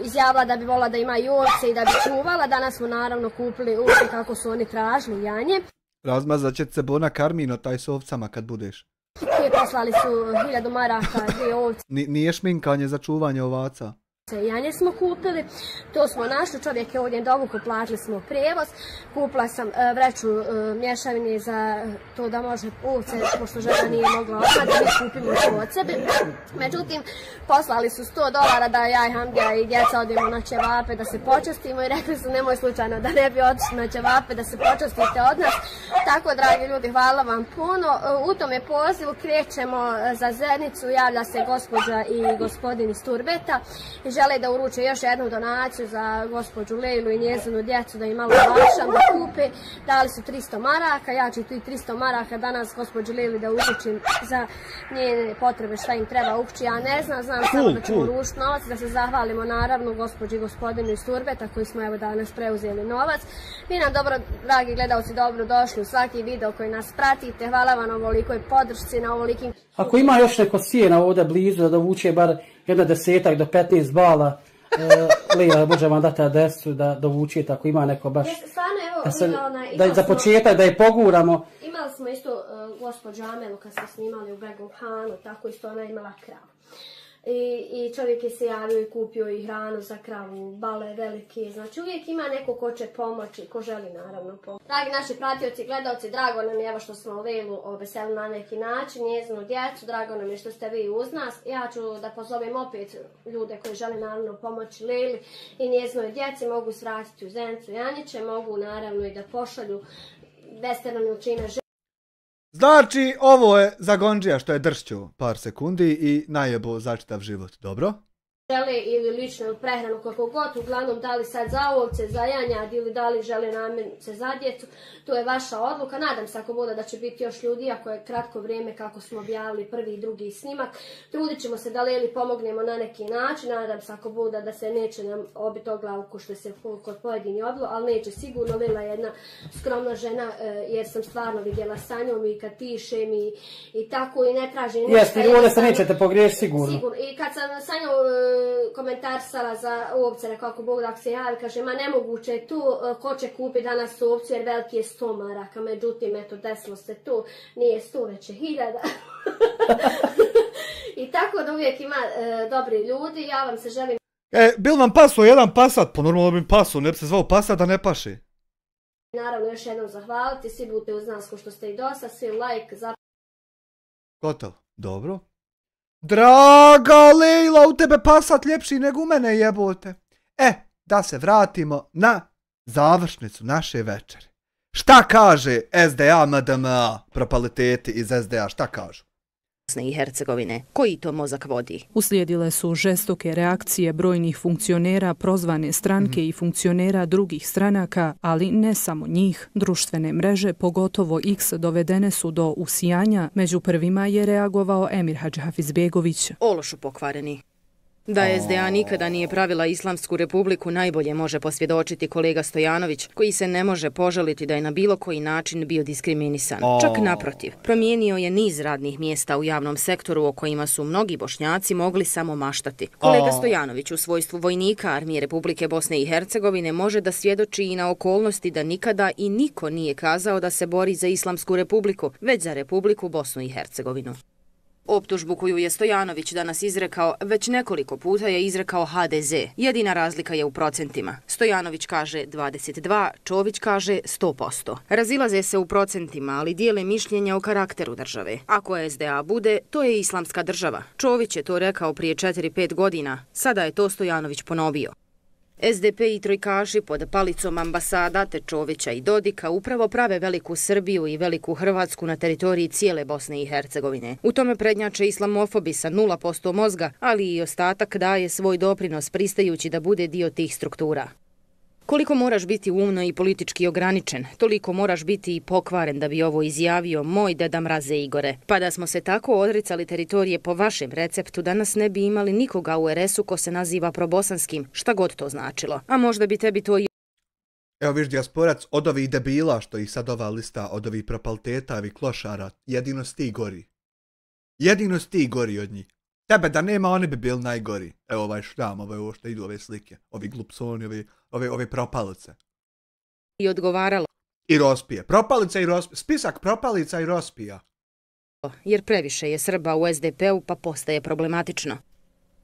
izjavila da bi volila da ima i ovce i da bi čuvala. Danas smo naravno kupili ovce kako su oni tražili janje. Razmazat će se Bona Karmino taj s ovcama kad budeš. Koji poslali su 1000 maraka, 2 ovce. Nije šminkanje za čuvanje ovaca. Janje smo kupili, to smo našli, čovjek je ovdje dovuku, platili smo prijevoz, kupila sam vreću mješavine za to da može ovce, pošto žena nije mogla odmah, da mi kupimo to od sebe. Međutim, poslali su $100 da ja i Hamdija i djeca odemo na ćevape da se počastimo i rekli su nemoj slučajno da ne bi otišli na ćevape da se počastite od nas. Tako, dragi ljudi, hvala vam puno. U tome pozivu krećemo za Zenicu, javlja se gospođa i gospodin iz Turbeta. Žele da uruče još jednu donaciju za gospođu Lejlu i njezinu djecu da im malo olakšam da kupe. Dali su 300 maraka, ja ću ti 300 maraka danas gospođu Lejli da uručim za njene potrebe šta im treba ući. Ja ne znam samo da ćemo uručiti novac, da se zahvalimo naravno gospođi i gospodinu iz Turbeta koji smo evo danas preuzeli novac. Vi nam dobro, dragi gledalci, dobro došli u svaki video koji nas pratite. Hvala vam na ovolikoj podršci, na ovolikim... Ako ima još neko sjena ovdje blizu da uvuče bar 10 do 15 bala, Lija, može vam dati adresu da dovučete ako ima neko baš... Za početak da je poguramo. Imali smo isto gospođu Amelu kad smo snimali u Begom Hanu, tako isto ona imala kravu. I čovjek je se javio i kupio i hranu za kravu, bale velike, znači uvijek ima neko ko će pomoći, ko želi naravno pomoći. Dragi naši pratioci i gledalci, drago nam je evo što smo Lejlu oveselili na neki način, njezinu djecu, drago nam je što ste vi uz nas. Ja ću da pozovem opet ljude koji žele naravno pomoći Lejli i njezinoj djeci, mogu svratiti u Zenicu Janjiće, mogu naravno i da pošalju Vesterna Milčina. Znači, ovo je za Gondžija što je dršću par sekundi i najebo za čitav život, dobro? Žele ili ličnu prehranu kako god, uglavnom da li sad za ovce, za janjad ili da li žele namirnice za djecu, to je vaša odluka. Nadam se ako bude da će biti još ljudi, ako je kratko vrijeme kako smo objavili prvi i drugi snimak. Trudit ćemo se da Lejli pomognemo na neki način, nadam se ako bude da se neće nam obiti o glavu ko što se kod pojedini obilo, ali neće sigurno. Lejla je jedna skromna žena jer sam stvarno vidjela sa njom i kad pišem i tako i ne tražim ništa. Jeste, i ovdje se nećete pogriješiti sigurno. I kad sam sa njom komentarsala za ovce, rekao ako Bog da ako se javi, kaže ma nemoguće je tu, ko će kupiti danas ovcu jer veliki je 100 maraka, međutim eto desilo se tu, nije 100 već je 1000. I tako da uvijek ima dobri ljudi, ja vam se želim... Bil vam pasao jedan pasat, pa normalno bi pasao, ne bi se zvao pasat da ne paši. Naravno još jednom zahvaliti, svi budete uz nas ko što ste i dosta, svi like, Gotovo. Dobro. Draga Lejla, u tebe pasat ljepši nego u mene, jebote. Da se vratimo na završnicu naše večere. Šta kaže SDA MDMA, propaliteti iz SDA, šta kažu? Bosne i Hercegovine. Koji to mozak vodi? Uslijedile su žestoke reakcije brojnih funkcionera prozvane stranke i funkcionera drugih stranaka, ali ne samo njih. Društvene mreže, pogotovo X, dovedene su do usijanja. Među prvima je reagovao Emir Hadžihafizbegović. Ološu pokvareni. Da SDA nikada nije pravila Islamsku republiku najbolje može posvjedočiti kolega Stojanović, koji se ne može požaliti da je na bilo koji način bio diskriminisan. Čak naprotiv, promijenio je niz radnih mjesta u javnom sektoru o kojima su mnogi Bošnjaci mogli samo maštati. Kolega Stojanović u svojstvu vojnika Armije Republike Bosne i Hercegovine može da svjedoči i na okolnosti da nikada i niko nije kazao da se bori za Islamsku republiku, već za Republiku Bosnu i Hercegovinu. Optužbu koju je Stojanović danas izrekao, već nekoliko puta je izrekao HDZ. Jedina razlika je u procentima. Stojanović kaže 22, Čović kaže 100%. Razilaze se u procentima, ali dijele mišljenja o karakteru države. Ako SDA bude, to je islamska država. Čović je to rekao prije 4-5 godina, sada je to Stojanović ponovio. SDP i trojkaši pod palicom ambasada te Čovića i Dodika upravo prave veliku Srbiju i veliku Hrvatsku na teritoriji cijele Bosne i Hercegovine. U tome prednjače islamofobi sa 0% mozga, ali i ostatak daje svoj doprinos pristajući da bude dio tih struktura. Koliko moraš biti umno i politički ograničen, toliko moraš biti i pokvaren da bi ovo izjavio moj deda Mraze Igore. Pa da smo se tako odricali teritorije po vašem receptu, danas ne bi imali nikoga u RS-u ko se naziva probosanskim, šta god to značilo. A možda bi tebi to i... Evo viš dijasporac, od ovih debila što ih sad ova lista, od ovih propaliteta, ovih klošara, jedino sti gori. Jedino sti gori od njih. Tebe da nema, oni bi bili najgori. Evo ovaj šljam, ovo što idu ove slike. Ovi glupsoni, ove propalice. I odgovaralo. I rospije. Propalice i rospije. Spisak propalica i rospija. Jer previše je Srba u SDP-u pa postaje problematično.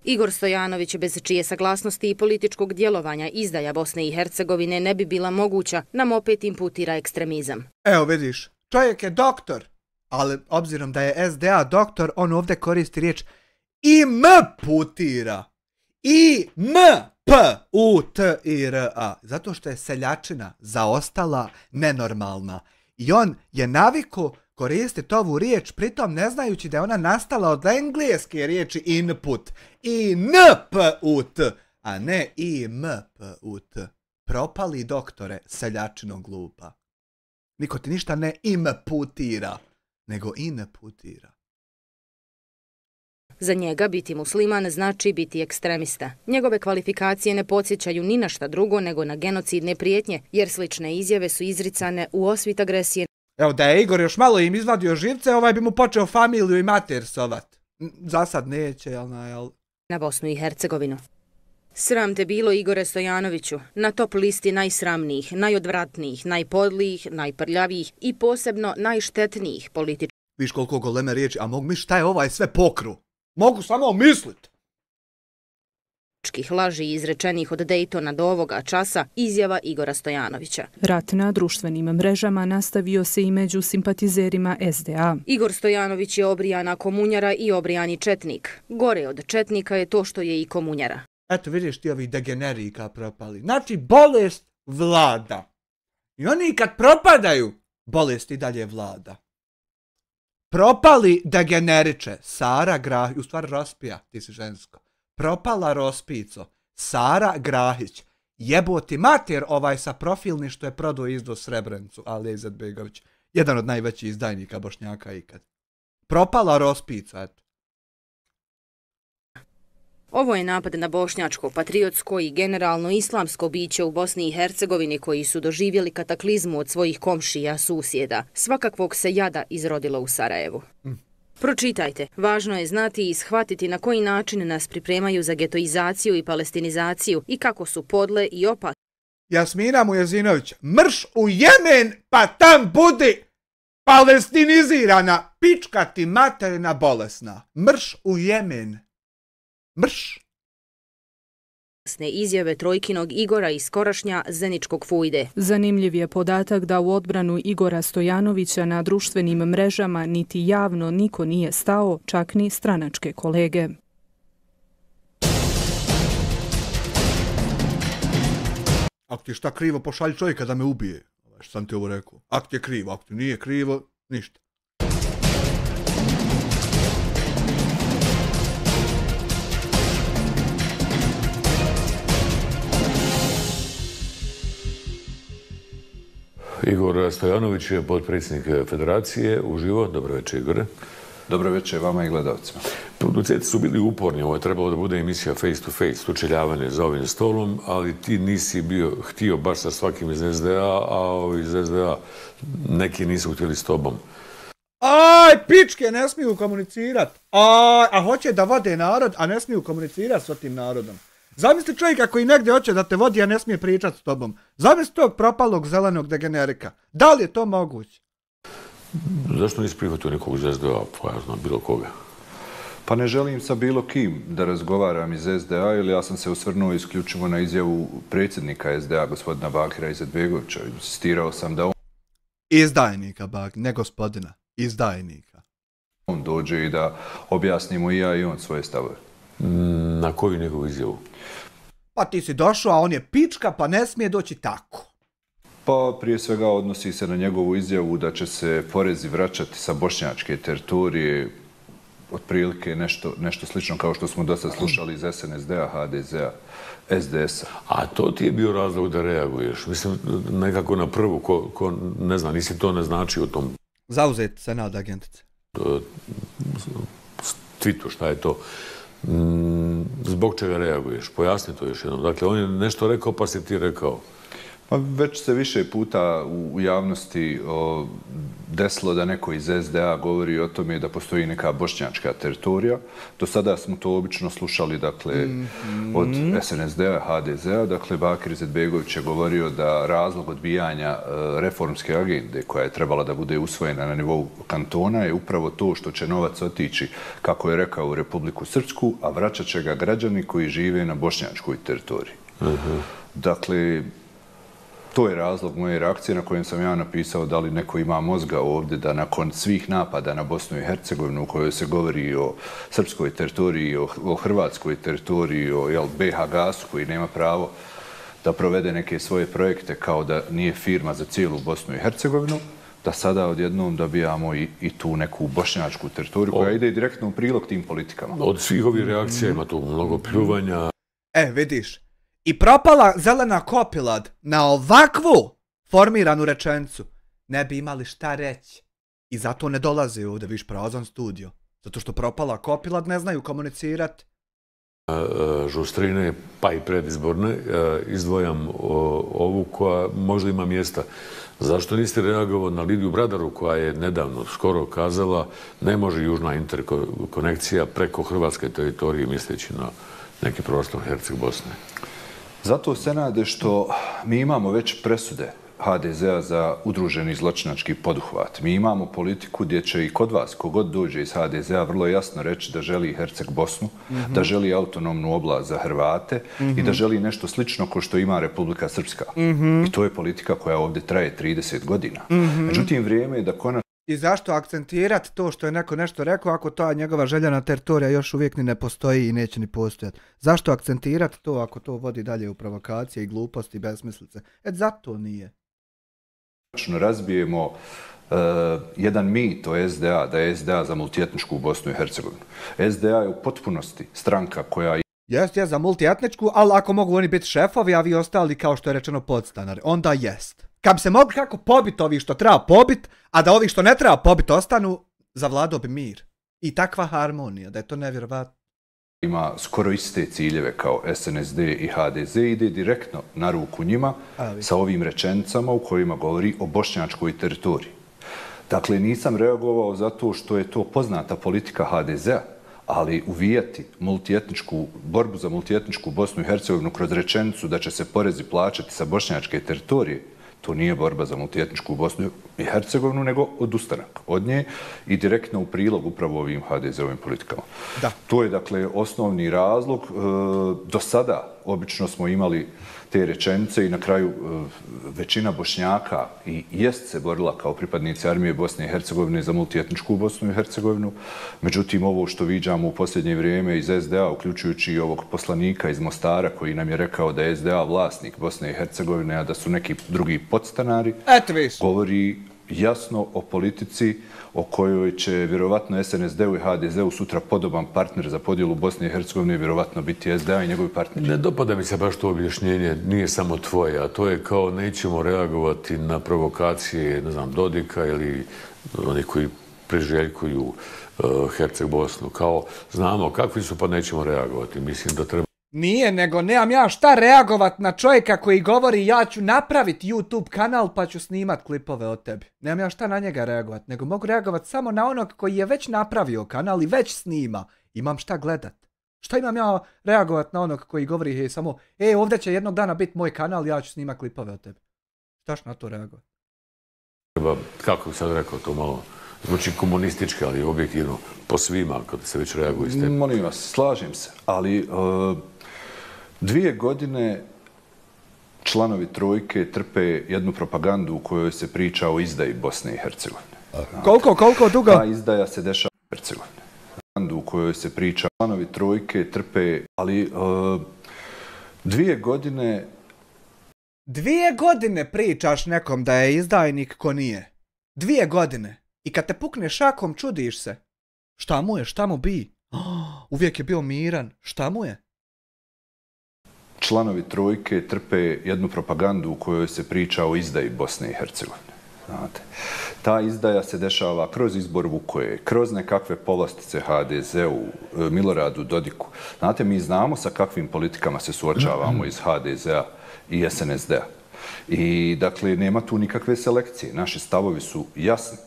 Igor Stojanović, bez čije saglasnosti i političkog djelovanja izdaja Bosne i Hercegovine ne bi bila moguća, nam opet imputira ekstremizam. Evo vidiš, čovjek je doktor. Ali obzirom da je SDA doktor, on ovdje koristi riječ imputira. I-M-P-U-T-I-R-A. Zato što je seljačina zaostala, nenormalna. I on je naviku koristiti ovu riječ, pritom ne znajući da je ona nastala od engleske riječi input. I-N-P-U-T, a ne I-M-P-U-T. Propali doktore, seljačino glupa. Niko ti ništa ne imputira, nego inputira. Za njega biti musliman znači biti ekstremista. Njegove kvalifikacije ne podsjećaju ni na šta drugo nego na genocidne prijetnje, jer slične izjave su izricane u osvit agresije. Evo da je Igor još malo im izvadio živce, ovaj bi mu počeo familiju i mater sovat. Za sad neće, jel? Na Bosnu i Hercegovinu. Sram te bilo, Igore Stojanoviću, na top listi najsramnijih, najodvratnijih, najpodlijih, najprljavijih i posebno najštetnijih političkih. Viš koliko goleme riječi, a mogu mi šta je ovaj sve pokru? Mogu samo mislit. Laži izrečenih od Dejtona do ovoga časa, izjava Igora Stojanovića. Rat na društvenim mrežama nastavio se i među simpatizerima SDA. Igor Stojanović je obrijana komunjara i obrijani četnik. Gore od četnika je to što je i komunjara. Eto vidiš ti ovi degenerika propali. Znači bolest vlada. I oni kad propadaju, bolest i dalje vlada. Propali degeneriče, Sara Grahić, u stvari Rospija, ti si žensko. Propala Rospico, Sara Grahić, jeboti mater ovaj sa profilni što je prodao izdo Srebrenicu, Ali Izetbegović, jedan od najvećih izdajnika Bošnjaka ikad. Propala Rospica, eto. Ovo je napad na bošnjačko, patriotsko i generalno islamsko biće u Bosni i Hercegovini koji su doživjeli kataklizmu od svojih komšija, susjeda. Svakakvog se jada izrodilo u Sarajevu. Pročitajte, važno je znati i shvatiti na koji način nas pripremaju za getoizaciju i palestinizaciju i kako su podle i opasne. Jasmina Mujezinović, mrš u Jemen pa tam budi palestinizirana, pička ti materina bolesna. Mrš u Jemen. Mrš. izjave Trojkinog Igora iz skorašnja Zeničkog Fujde. Zanimljiv je podatak da u odbranu Igora Stojanovića na društvenim mrežama niti javno niko nije stao, čak ni stranačke kolege. Ako ti je šta krivo, pošalji čovjeka da me ubije. Što sam ti ovo rekao. Ako ti je krivo, ako ti nije krivo, ništa. Igor Stojanović je potpredsjednik Federacije. Uživo. Dobro večer, Igore. Dobro večer vama i gledalcima. Producenti su bili uporni. Ovo je trebalo da bude emisija face to face, sučeljavanje za ovim stolom, ali ti nisi htio baš sa svakim iz SDA, a ovi iz SDA neki nisu htjeli s tobom. Aj, pičke, ne smiju komunicirati. A hoće da vode narod, a ne smiju komunicirati s tim narodom. Zamisli čovjeka koji negdje hoće da te vodi, a ne smije pričati s tobom. Zamisli tog propalog zelenog degenerika. Da li je to moguće? Zašto nisi prihvatio nekog iz SDA, ja znam, bilo koga? Pa ne želim sa bilo kim da razgovaram iz SDA, ili ja sam se osvrnuo isključivo na izjavu predsjednika SDA, gospodina Bakira Izetbegovića. Insistirao sam da on... Izdajnika, ne gospodina. Izdajnika. On dođe i da objasnimo i ja i on svoje stavove. Na koju njegovu izjavu? Pa ti si došao, a on je pička, pa ne smije doći tako. Pa prije svega odnosi se na njegovu izjavu da će se porezi vraćati sa bošnjačke teritorije, otprilike nešto slično kao što smo dosta slušali iz SNSD-a, HDZ-a, SDS-a. A to ti je bio razlog da reaguješ? Mislim, nekako na prvu, ko ne zna, nisi to ne znači o tom... Zauzet Senat agentice. Tweetu, šta je to? Zbog čega reaguješ? Pojasni to još jednom. Dakle, on je nešto rekao pa si ti rekao. Pa već se više puta u javnosti desilo da neko iz SDA govori o tome da postoji neka bošnjačka teritorija. Do sada smo to obično slušali, dakle, od SNSD-a, HDZ-a. Dakle, Bakir Izetbegović je govorio da razlog odbijanja reformske agende koja je trebala da bude usvojena na nivou kantona je upravo to što će novac otići, kako je rekao, u Republiku Srpsku, a vraćat će ga građani koji žive na bošnjačkoj teritoriji. Dakle, to je razlog moje reakcije na kojem sam ja napisao da li neko ima mozga ovdje da nakon svih napada na Bosnu i Hercegovinu u kojoj se govori o srpskoj teritoriji, o hrvatskoj teritoriji, o BiH gasu koji nema pravo da provede neke svoje projekte kao da nije firma za cijelu Bosnu i Hercegovinu, da sada odjednom dobijamo i tu neku bošnjačku teritoriju koja ide direktno u prilog tim politikama. Od svih ovih reakcija ima tu mnogo pljuvanja. Vidiš. I propala zelena kopilad na ovakvu formiranu rečenicu ne bi imali šta reći. I zato ne dolaze ovdje, viš, prazan studio. Zato što propala kopilad ne znaju komunicirati. Žustrine, pa i predizborne, izdvojam ovu koja možda ima mjesta. Zašto niste reagovao na Lidiju Bradaru koja je nedavno skoro kazala ne može južna interkonekcija preko hrvatske teritorije misleći na neki prostor Herceg-Bosne? Zato se nade što mi imamo već presude HDZ-a za udruženi zločinački poduhvat. Mi imamo politiku gdje će i kod vas, kogod dođe iz HDZ-a, vrlo jasno reći da želi Herceg-Bosnu, da želi autonomnu oblast za Hrvate i da želi nešto slično ko što ima Republika Srpska. I to je politika koja ovdje traje 30 godina. Međutim, vrijeme je da konačno... I zašto akcentirati to što je neko nešto rekao ako ta njegova željena teritorija još uvijek ni ne postoji i neće ni postojati? Zašto akcentirati to ako to vodi dalje u provokacije i gluposti i besmislice? Zato nije. Razbijemo jedan mit o SDA, da je SDA za multietničku Bosnu i Hercegovinu. SDA je u potpunosti stranka koja... Jest za multietničku, ali ako mogu oni biti šefovi, a vi ostali kao što je rečeno podstanari, onda jest. Kad bi se mogli kako pobiti ovi što treba pobiti, a da ovi što ne treba pobiti ostanu, zavladao bi mir. I takva harmonija, da je to nevjerovatno. Ima skoro iste ciljeve kao SNSD i HDZ, ide direktno na ruku njima sa ovim rečenicama u kojima govori o bošnjačkoj teritoriji. Dakle, nisam reagovao zato što je to poznata politika HDZ-a, ali uvijati borbu za multietničku Bosnu i Hercegovinu kroz rečenicu da će se porezi plaćati sa bošnjačke teritorije, To nije borba za multietničku Bosnu i Hercegovinu, nego odustanak od nje i direktno u prilog upravo ovim HDZ-ovim politikama. Da. To je, dakle, osnovni razlog. Do sada obično smo imali te rečenice i na kraju većina Bošnjaka i jest se borila kao pripadnici armije Bosne i Hercegovine za multietničku Bosnu i Hercegovinu. Međutim, ovo što viđamo u posljednje vrijeme iz SDA, uključujući i ovog poslanika iz Mostara koji nam je rekao da je SDA vlasnik Bosne i Hercegovine, a da su neki drugi podstanari, govori jasno o politici o kojoj će vjerovatno SNSD-u i HDZ-u sutra podoban partner za podjelu Bosne i Hercegovine vjerovatno biti SDA i njegovi partneri. Ne dopada mi se baš to objašnjenje, nije samo tvoje, a to je kao nećemo reagovati na provokacije, ne znam, Dodika ili oni koji priželjkuju Herceg Bosnu. Kao znamo kakvi su pa nećemo reagovati. Mislim da treba... Nije, nego nemam ja šta reagovat na čovjeka koji govori ja ću napraviti YouTube kanal pa ću snimat klipove od tebi. Nemam ja šta na njega reagovat, nego mogu reagovat samo na onog koji je već napravio kanal i već snima. Imam šta gledat. Šta imam ja reagovat na onog koji govori hej samo ovdje će jednog dana biti moj kanal, ja ću snimat klipove od tebi. Štaš na to reagovat? Kako bi sad rekao to malo... Zvuči komunistički, ali objektivno po svima kad se već reaguju iz tebe. Molim vas, slažem se, ali 2 godine članovi Trojke trpe jednu propagandu u kojoj se priča o izdaji Bosne i Hercegovine. Koliko dugo? Ta izdaja se dešava u Hercegovini. Propagandu u kojoj se priča članovi Trojke trpe, ali 2 godine... 2 godine pričaš nekom da je izdajnik ko nije. 2 godine. I kad te pukne šakom, čudiš se. Šta mu je, šta mu bi? Uvijek je bio miran. Šta mu je? Članovi Trojke trpe jednu propagandu u kojoj se priča o izdaji Bosne i Hercegovine. Znate, ta izdaja se dešava kroz izbor Vukoje, kroz nekakve povlastice HDZ-u, Miloradu Dodiku. Znate, mi znamo sa kakvim politikama se suočavamo iz HDZ-a i SNSD-a. I, dakle, nema tu nikakve selekcije. Naši stavovi su jasni.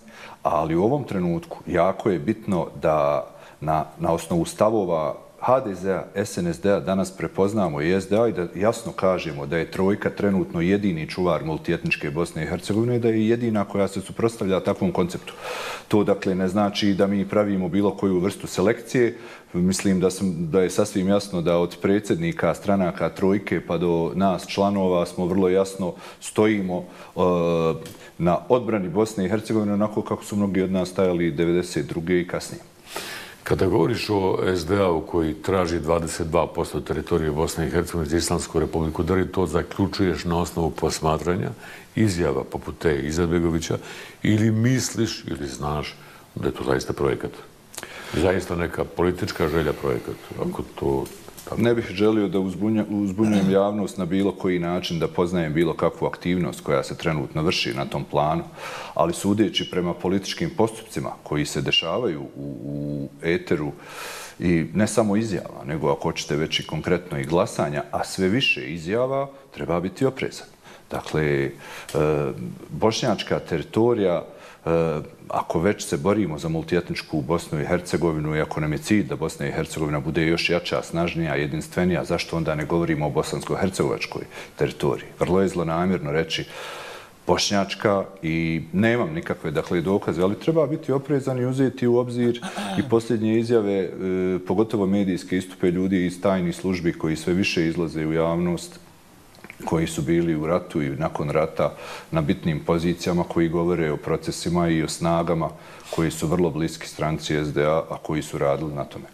Ali u ovom trenutku jako je bitno da na osnovu stavova HDZ-a, SNSD-a danas prepoznamo i SDA i da jasno kažemo da je Trojka trenutno jedini čuvar multietničke Bosne i Hercegovine i da je jedina koja se suprotstavlja takvom konceptu. To dakle ne znači da mi pravimo bilo koju vrstu selekcije. Mislim da je sasvim jasno da od predsjednika stranaka Trojke pa do nas članova smo vrlo jasno stojimo na odbrani Bosne i Hercegovine onako kako su mnogi od nas stajali 1992. i kasnije. Kada govoriš o SDA-u koji traži 22% teritorije Bosne i Hercegovine za Islamsku republiku, da li to zaključuješ na osnovu posmatranja izjava poput te Izetbegovića ili misliš ili znaš da je to zaista projekat? Zaista neka politička želja projekat? Ako to... Ne bih želio da uzbunjujem javnost na bilo koji način, da poznajem bilo kakvu aktivnost koja se trenutno vrši na tom planu, ali sudeći prema političkim postupcima koji se dešavaju u eteru i ne samo izjava, nego ako hoćete već i konkretno i glasanja, a sve više izjava, treba biti oprezan. Dakle, bošnjačka teritorija, ako već se borimo za multietničku Bosnu i Hercegovinu i ako nam je cilj da Bosna i Hercegovina bude još jača, snažnija, jedinstvenija, zašto onda ne govorimo o bosansko-hercegovačkoj teritoriji? Vrlo je zlonamjerno reći bošnjačka i nemam nikakve dokaze, ali treba biti oprezan i uzeti u obzir i posljednje izjave, pogotovo medijske istupe ljudi iz tajnih službi koji sve više izlaze u javnost, koji su bili u ratu i nakon rata na bitnim pozicijama, koji govore o procesima i o snagama koji su vrlo bliski stranci SDA, a koji su radili na tome.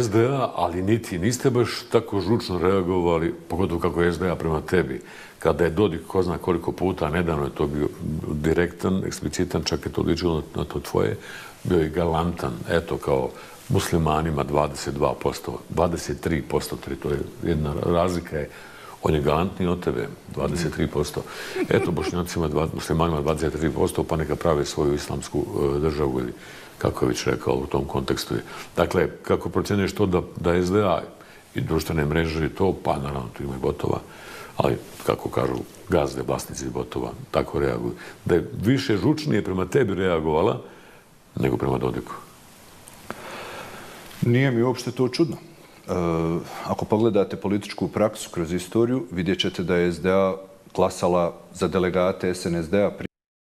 SDA, ali niste baš tako žučno reagovali, pogotovo kako je SDA prema tebi. Kada je Dodik, ko zna koliko puta, nedavno je to bio direktan, eksplicitan, čak je to ličilo na to tvoje, bio i galantan, eto kao muslimanima 22%, 23% teritorije. Jedna razlika je, on je galantniji od tebe, 23%. Eto, bošnjacima, muslimanima 23%, pa neka prave svoju islamsku državu ili kako je već rekao u tom kontekstu. Dakle, kako procjenjuješ to da SDA i društvene mreže i to, pa naravno tu ima i botova, ali kako kažu gazde, vlasnici botova, tako reaguju. Da je više žučnije prema tebi reagovala nego prema Dodiku. Nije mi uopšte to čudno. Ako pogledate političku praksu kroz istoriju, vidjet ćete da je SDA glasala za delegate SNSD-a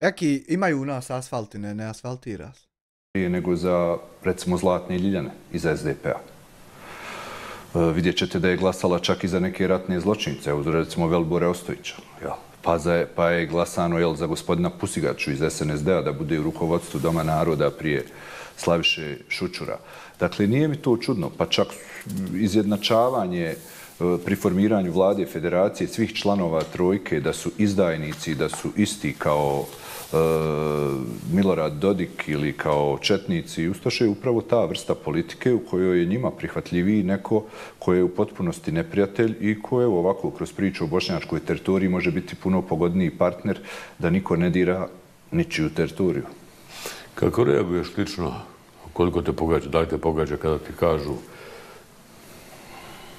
Eki, imaju u nas asfaltine, ne asfaltira se. Prije nego za, recimo, Zlatne Ljiljane iz SDP-a. Vidjet ćete da je glasala čak i za neke ratne zločince, recimo Velibora Ostojića. Pa je glasano za gospodina Pusigaču iz SNSD-a da bude u rukovodstvu Doma naroda prije Slaviše Šučura. Dakle, nije mi to čudno, pa čak izjednačavanje pri formiranju vlade federacije svih članova trojke da su izdajnici, da su isti kao Milorad Dodik ili kao četnici i ustaše je upravo ta vrsta politike u kojoj je njima prihvatljiviji neko ko je u potpunosti neprijatelj i ko je ovako kroz priču o bošnjačkoj teritoriji može biti puno pogodniji partner da niko ne dira ničiju teritoriju. Kako reaguješ lično? Koliko te pogađa? Da li te pogađa kada ti kažu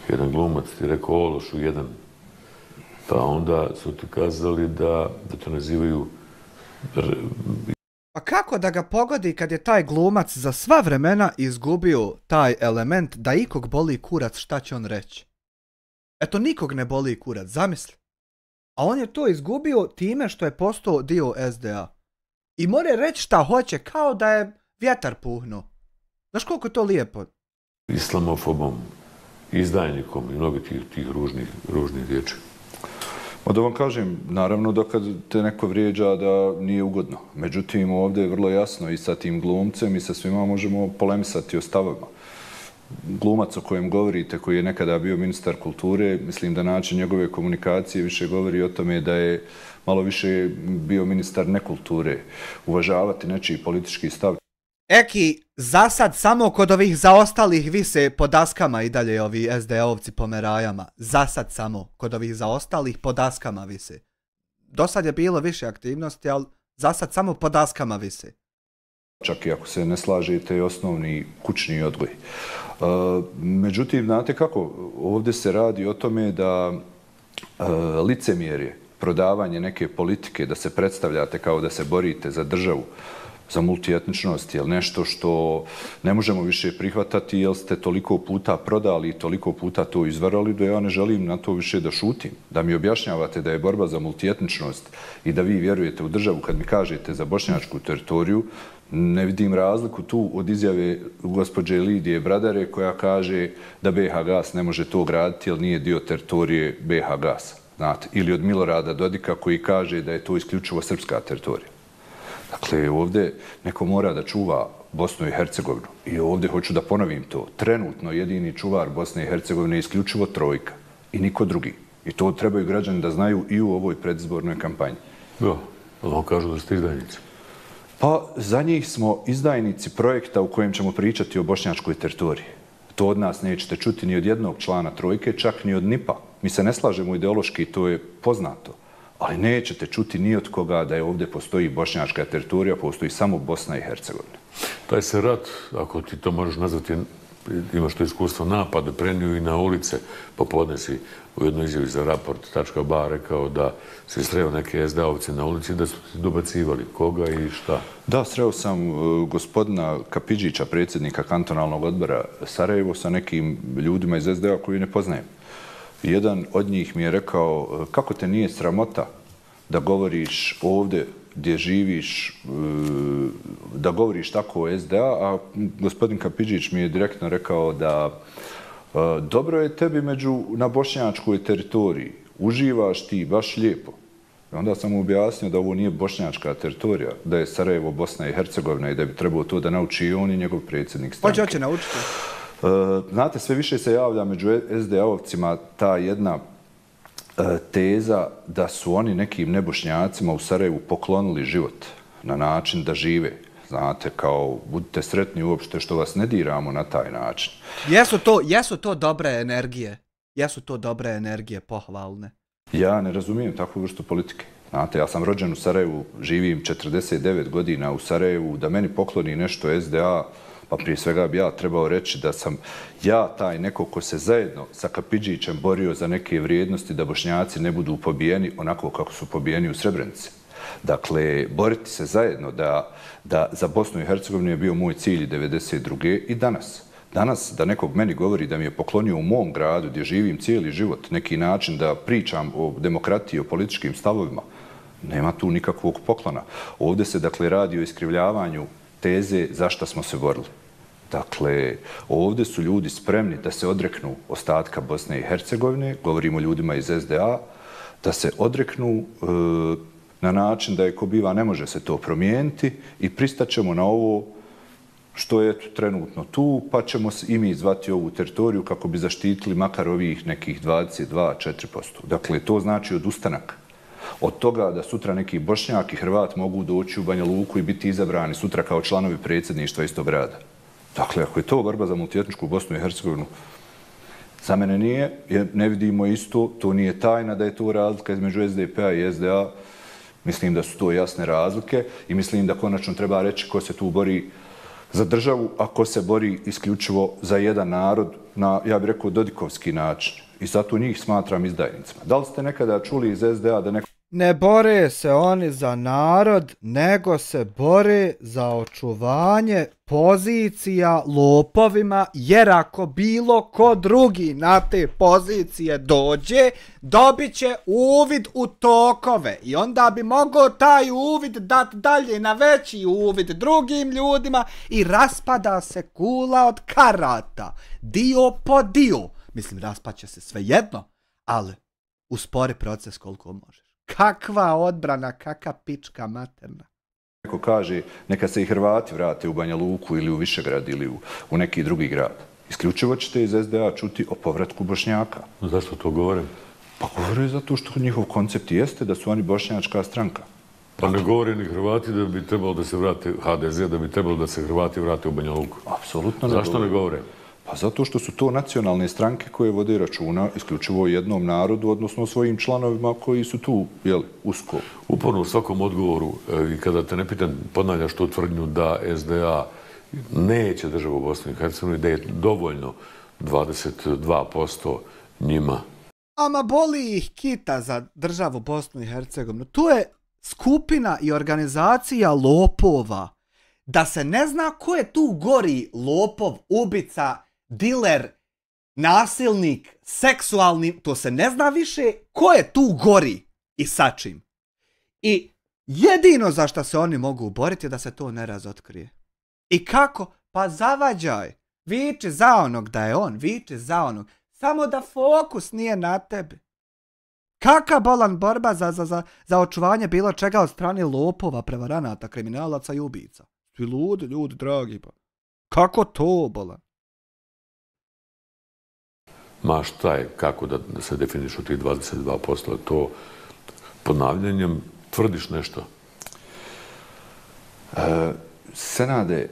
jedan glumac ti rekao ološu jedan, pa onda su ti kazali da te nazivaju. Pa kako da ga pogodi kad je taj glumac za sva vremena izgubio taj element da ikog boli kurac, šta će on reći? Eto, nikog ne boli kurac, zamisli. A on je to izgubio time što je postao dio SDA. I more reći šta hoće, kao da je vjetar puhnuo. Znaš koliko je to lijepo? Islamofobom, izdajnikom i mnogi tih ružnih riječi. Da vam kažem, naravno da kad te neko vrijeđa da nije ugodno. Međutim, ovdje je vrlo jasno i sa tim glumcem i sa svima možemo polemisati o stavama. Glumac o kojem govorite, koji je nekada bio ministar kulture, mislim da način njegove komunikacije više govori o tome da je malo više bio ministar nekulture. Uvažavati nečiji politički stav. Eki, za sad samo kod ovih zaostalih vise po daskama i dalje ovi SD-ovci po merajama. Za sad samo kod ovih zaostalih po daskama vise. Do sad je bilo više aktivnosti, ali za sad samo po daskama vise. Čak i ako se ne slažete je osnovni kućni odgoj. Međutim, znate kako, ovdje se radi o tome da licemjerje, prodavanje neke politike, da se predstavljate kao da se borite za državu, za multietničnost, je nešto što ne možemo više prihvatati jer ste toliko puta prodali i toliko puta to izvarali da ja ne želim na to više da šutim. Da mi objašnjavate da je borba za multietničnost i da vi vjerujete u državu kad mi kažete za bošnjačku teritoriju, ne vidim razliku tu od izjave gospođe Lidije Bradare koja kaže da BiH Gas ne može to graditi jer nije dio teritorije BiH Gasa. Ili od Milorada Dodika koji kaže da je to isključivo srpska teritorija. Dakle, ovdje neko mora da čuva Bosnu i Hercegovinu. I ovdje hoću da ponovim to. Trenutno jedini čuvar Bosne i Hercegovine je isključivo trojka i niko drugi. I to trebaju građani da znaju i u ovoj predizbornoj kampanji. Da, ali kažu da ste izdajnici. Pa za njih smo izdajnici projekta u kojem ćemo pričati o bošnjačkoj teritoriji. To od nas nećete čuti ni od jednog člana trojke, čak ni od NIP-a. Mi se ne slažemo ideološki, to je poznato. Ali nećete čuti ni od koga da je ovdje postoji bošnjačka teritorija, postoji samo Bosna i Hercegovina. Taj se rat, ako ti to možeš nazvati, imaš to iskustvo napada, prenio i na ulice, popodne si u jednoj izjavi za Raport.ba rekao da si sreo neke SD-ovce na ulici da su ti dobacivali. Koga i šta? Da, sreo sam gospodina Kapidžića, predsjednika kantonalnog odbora Sarajevo, sa nekim ljudima iz SD-a koji ne poznajem. Jedan od njih mi je rekao kako te nije sramota da govoriš ovdje gdje živiš, da govoriš tako o SDA, a gospodin Kapidžić mi je direktno rekao da dobro je tebi na bošnjačkoj teritoriji, uživaš ti baš lijepo. I onda sam mu objasnio da ovo nije bošnjačka teritorija, da je Sarajevo, Bosna i Hercegovina i da bi trebao to da nauči i on i njegov predsjednik stranke. Hoće naučiti. Znate, sve više se javlja među SD-ovcima ta jedna teza da su oni nekim nebošnjacima u Sarajevu poklonili život na način da žive. Znate, kao budite sretni uopšte što vas ne diramo na taj način. Jesu to dobre energije? Jesu to dobre energije, pohvalne? Ja ne razumijem takvu vrstu politike. Znate, ja sam rođen u Sarajevu, živim 49 godina u Sarajevu, da meni pokloni nešto SDA, pa prije svega bi ja trebao reći da sam ja taj neko ko se zajedno sa Kapidžićem borio za neke vrijednosti da Bošnjaci ne budu pobijeni onako kako su pobijeni u Srebrenici. Dakle, boriti se zajedno da za Bosnu i Hercegovinu je bio moj cilj 1992. i danas. Danas da nekog meni govori da mi je poklonio u mom gradu gdje živim cijeli život neki način da pričam o demokratiji, o političkim stavovima, nema tu nikakvog poklona. Ovdje se dakle radi o iskrivljavanju teze zašto smo se borili. Dakle, ovdje su ljudi spremni da se odreknu ostatka Bosne i Hercegovine, govorimo o ljudima iz SDA, da se odreknu na način da je ko biva ne može se to promijeniti i pristaćemo na ovo što je trenutno tu, pa ćemo i mi zvati ovu teritoriju kako bi zaštitili makar ovih nekih 22-4%. Dakle, to znači odustanak od toga da sutra neki Bošnjak i Hrvat mogu doći u Banja Luku i biti izabrani sutra kao članovi predsjedništva istog grada. Dakle, ako je to borba za multietničku Bosnu i Hercegovinu, za mene nije, jer ne vidimo isto, to nije tajna da je to razlika između SDP-a i SDA. Mislim da su to jasne razlike i mislim da konačno treba reći ko se tu bori za državu, a ko se bori isključivo za jedan narod na, ja bih rekao, dodikovski način. I zato njih smatram izdajnicima. Da li ste nekada čuli iz SDA da neko... Ne bore se oni za narod, nego se bore za očuvanje pozicija lopovima, jer ako bilo ko drugi na te pozicije dođe, dobit će uvid u tokove i onda bi mogao taj uvid dati dalje na veći uvid drugim ljudima i raspada se kula od karata, dio po dio. Mislim, raspaće se sve jedno, ali uspori proces koliko možeš. Kakva odbrana, kakva pička materna. Neko kaže, neka se i Hrvati vrate u Banja Luku ili u Višegrad ili u neki drugi grad. Isključivo ćete iz SDA čuti o povratku Bošnjaka. Zašto to govorim? Pa govore zato što njihov koncept jeste da su oni bošnjačka stranka. Pa ne govore ni Hrvati da bi trebalo da se vrate HDZ, da bi trebalo da se Hrvati vrate u Banja Luku. Apsolutno ne govore. Zašto ne govore? Pa zato što su to nacionalne stranke koje vode računa isključivo o jednom narodu, odnosno o svojim članovima koji su tu, jel, usko. Uporno u svakom odgovoru, i kada te ne pitam, ponavljaš tu tvrdnju da SDA neće državu Bosne i Hercegovine, da je dovoljno 22% njima. Ama boli ih kita za državu Bosnu i Hercegovinu. Tu je skupina i organizacija lopova. Da se ne zna ko je tu gori lopov, ubica, diler, nasilnik, seksualni, to se ne zna više ko je tu gori i sa čim. I jedino za što se oni mogu boriti je da se to ne razotkrije. I kako? Pa zavađaj. Viči za onog da je on, viči za onog. Samo da fokus nije na tebi. Kaka bolan borba za očuvanje bilo čega od strane lopova, prevaranata, kriminalaca i ubica. Svi ljudi, dragi pa. Kako to bolan? Ma šta je, kako da se definišu tih 22%, to ponavljanjem tvrdiš nešto? Senade,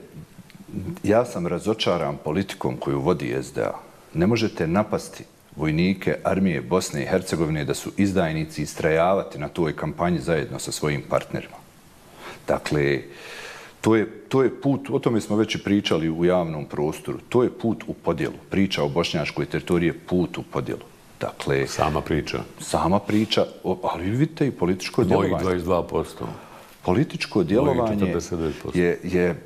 ja sam razočaran politikom koju vodi SDA. Ne možete napasti vojnike armije Bosne i Hercegovine da su izdajnici istrajavati na toj kampanji zajedno sa svojim partnerima. Dakle, to je put, o tome smo već i pričali u javnom prostoru, to je put u podjelu. Priča o bošnjačkoj teritoriji je put u podjelu. Dakle, sama priča. Sama priča, ali vidite i političko djelovanje. Mojih 22%. Političko djelovanje je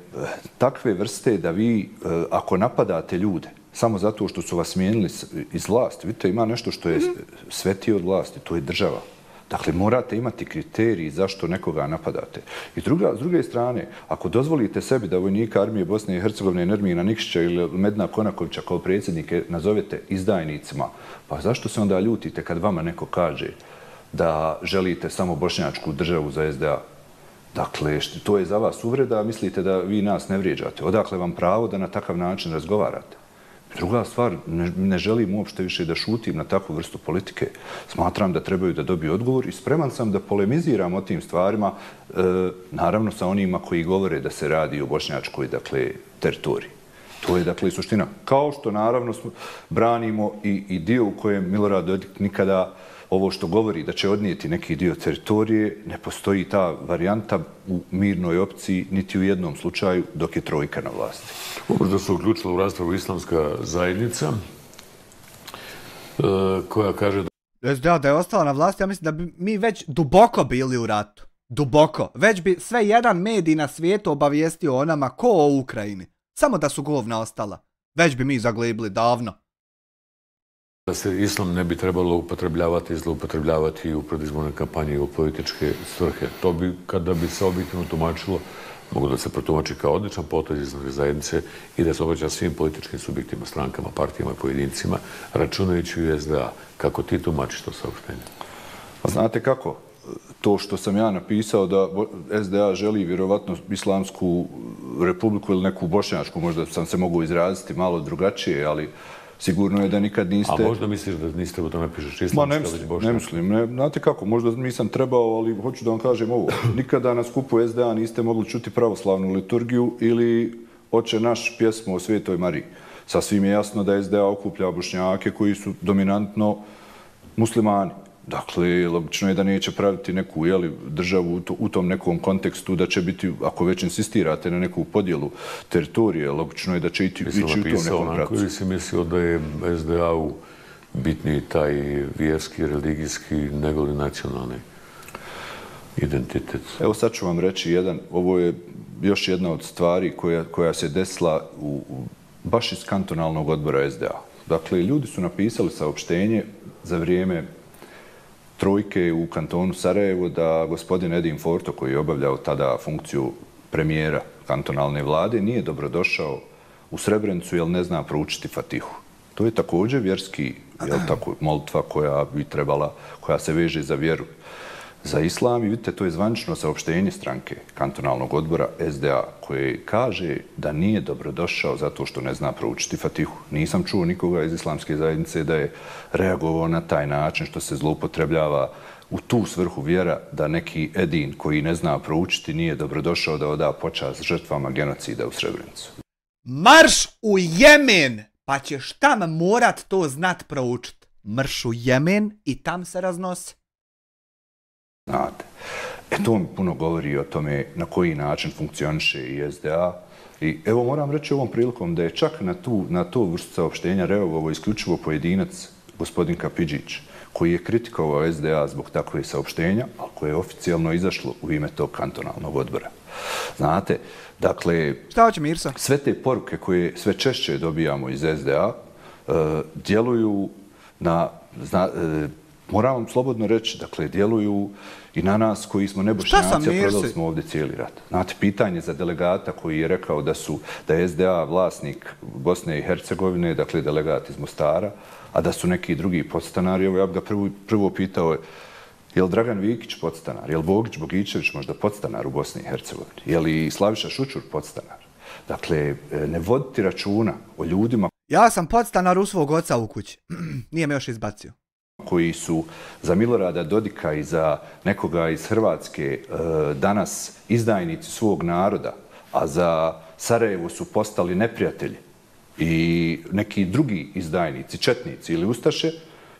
takve vrste da vi, ako napadate ljude, samo zato što su vas smijenili iz vlasti, vidite, ima nešto što je svetije od vlasti, to je država. Dakle, morate imati kriteriji zašto nekoga napadate. I s druge strane, ako dozvolite sebi da vojnika armije Bosne i Hercegovine Nermina Nikšića ili Medna Konakovića kao predsjednike nazovete izdajnicima, pa zašto se onda ljutite kad vama neko kaže da želite samo bošnjačku državu za SDA? Dakle, to je za vas uvreda, mislite da vi nas ne vrijeđate. Odakle vam pravo da na takav način razgovarate? Druga stvar, ne želim uopšte više da šutim na takvu vrstu politike. Smatram da trebaju da dobiju odgovor i spreman sam da polemiziram o tim stvarima, naravno sa onima koji govore da se radi o bošnjačkoj, dakle, teritoriji. To je, dakle, suština. Kao što, naravno, branimo i dio u kojem Milorad Dodik nikada ovo što govori da će odnijeti neki dio teritorije, ne postoji ta varijanta u mirnoj opciji niti u jednom slučaju dok je trojka na vlasti. Možda se uključila u raspravu islamska zajednica koja kaže da je ostala na vlasti, ja mislim da bi mi već duboko bili u ratu. Duboko. Već bi sve jedan medij na svijetu obavijestio o nama ko o Ukrajini. Samo da su govna ostala. Već bi mi zaglibili davno. Da se islam ne bi trebalo upotrebljavati i zloupotrebljavati u predizbornoj kampanji u političke svrhe. To bi, kada bi se objektivno tumačilo, mogu da se protumači kao odličan potez islamske zajednice i da se obraća svim političkim subjektima, strankama, partijama i pojedincima, računajući u SDA. Kako ti tumačiš to saopštenje? Znate kako? To što sam ja napisao da SDA želi vjerovatno Islamsku republiku ili neku bošnjačku, možda sam se mogu izraziti malo drugačije, ali sigurno je da nikad niste... A možda misliš da niste u to napišeš islamska već bošnjačka? Ne mislim. Znate kako, možda nisam trebao, ali hoću da vam kažem ovo. Nikada na skupu SDA niste mogli čuti pravoslavnu liturgiju ili Oče naš pjesmu o Svetoj Mariji. Sasvim je jasno da SDA okuplja bošnjake koji su dominantno muslimani. Dakle, logično je da neće praviti neku državu u tom nekom kontekstu, da će biti, ako već insistirate na neku podjelu teritorije, logično je da će ići u tom nekom pravcu. Ili si mislio da je SDA-u bitniji taj vjerski, religijski, nego li nacionalni identitet? Evo sad ću vam reći ovo je još jedna od stvari koja se desila baš iz kantonalnog odbora SDA. Dakle, ljudi su napisali saopštenje za vrijeme trojke u kantonu Sarajevo da gospodin Edin Forto, koji je obavljao tada funkciju premijera kantonalne vlade, nije dobrodošao u Srebrenicu jer ne zna proučiti Fatihu. To je također vjerski molitva koja bi trebala, koja se veže za vjeru, za islam. I vidite, to je zvanično saopštenje stranke kantonalnog odbora SDA koje kaže da nije dobrodošao zato što ne zna proučiti Fatihu. Nisam čuo nikoga iz islamske zajednice da je reagovao na taj način što se zloupotrebljava u tu svrhu vjera da neki Edin koji ne zna proučiti nije dobrodošao da oda počast žrtvama genocida u Srebrenicu. Marš u Jemen! Pa ćeš tam morat to znat proučit. Marš u Jemen i tam se raznosi. Znate, to mi puno govori o tome na koji način funkcioniše i SDA. I evo moram reći ovom prilikom da je čak na to vrstu saopštenja reagovao isključivo pojedinac, gospodin Kapidžić, koji je kritikovao SDA zbog takve saopštenja, ali koje je oficijalno izašlo u ime tog kantonalnog odbora. Znate, dakle, sve te poruke koje sve češće dobijamo iz SDA djeluju na... Moram vam slobodno reći, dakle, djeluju i na nas koji smo nebošnjaci, a prodali smo ovdje cijeli rat. Znate, pitanje za delegata koji je rekao da je SDA vlasnik Bosne i Hercegovine, dakle, delegat iz Mostara, a da su neki drugi podstanari. Evo, ja bih ga prvo pitao, je li Dragan Vikić podstanar? Je li Bogić Bogićević možda podstanar u Bosni i Hercegovini? Je li Slaviša Šučur podstanar? Dakle, ne voditi računa o ljudima... Ja sam podstanar u svog oca u kući. Nije me još izbacio. Koji su za Milorada Dodika i za nekoga iz Hrvatske danas izdajnici svog naroda, a za Sarajevo su postali neprijatelji i neki drugi izdajnici, četnici ili ustaše,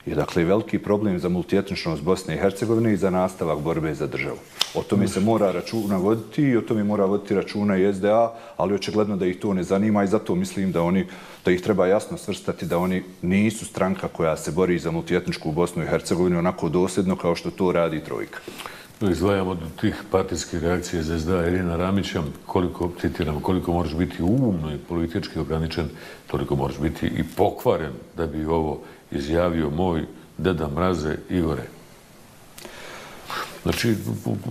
je dakle veliki problem za multietničnost Bosne i Hercegovine i za nastavak borbe za državu. O tome se mora računa voditi i o tome mora voditi računa i SDA, ali očigledno da ih to ne zanima i zato mislim da ih treba jasno svrstati da oni nisu stranka koja se bori za multietničku Bosnu i Hercegovinu onako dosljedno kao što to radi trojka. Izdvajamo od tih partijskih reakcija iz SDA Irina Ramića, koliko moraš biti umno i politički ograničen, toliko moraš biti i pokvaren da bi ovo izjavio moj deda Mraze Igore. Znači,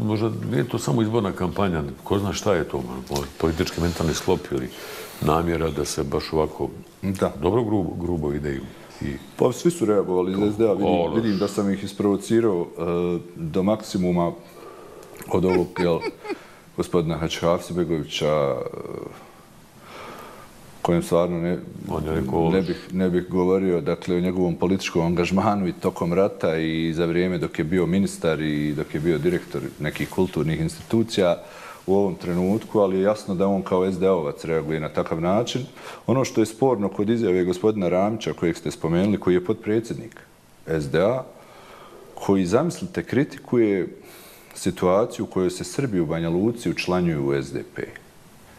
možda nije to samo izborna kampanja, ko zna šta je to, politički mentalni sklop ili namjera da se baš ovako dobro grubo ideju. Pa svi su reagovali iz SDA, vidim da sam ih isprovocirao do maksimuma od ovog gospodina Hafsibegovića, kojem stvarno ne bih govorio, dakle, o njegovom političkom angažmanu i tokom rata i za vrijeme dok je bio ministar i dok je bio direktor nekih kulturnih institucija u ovom trenutku, ali je jasno da on kao SDA-ovac reaguje na takav način. Ono što je sporno kod izjave gospodina Ramića, kojeg ste spomenuli, koji je potpredsjednik SDA, koji, zamislite, kritikuje situaciju u kojoj se Srbi u Banja Luci učlanjuju u SDP.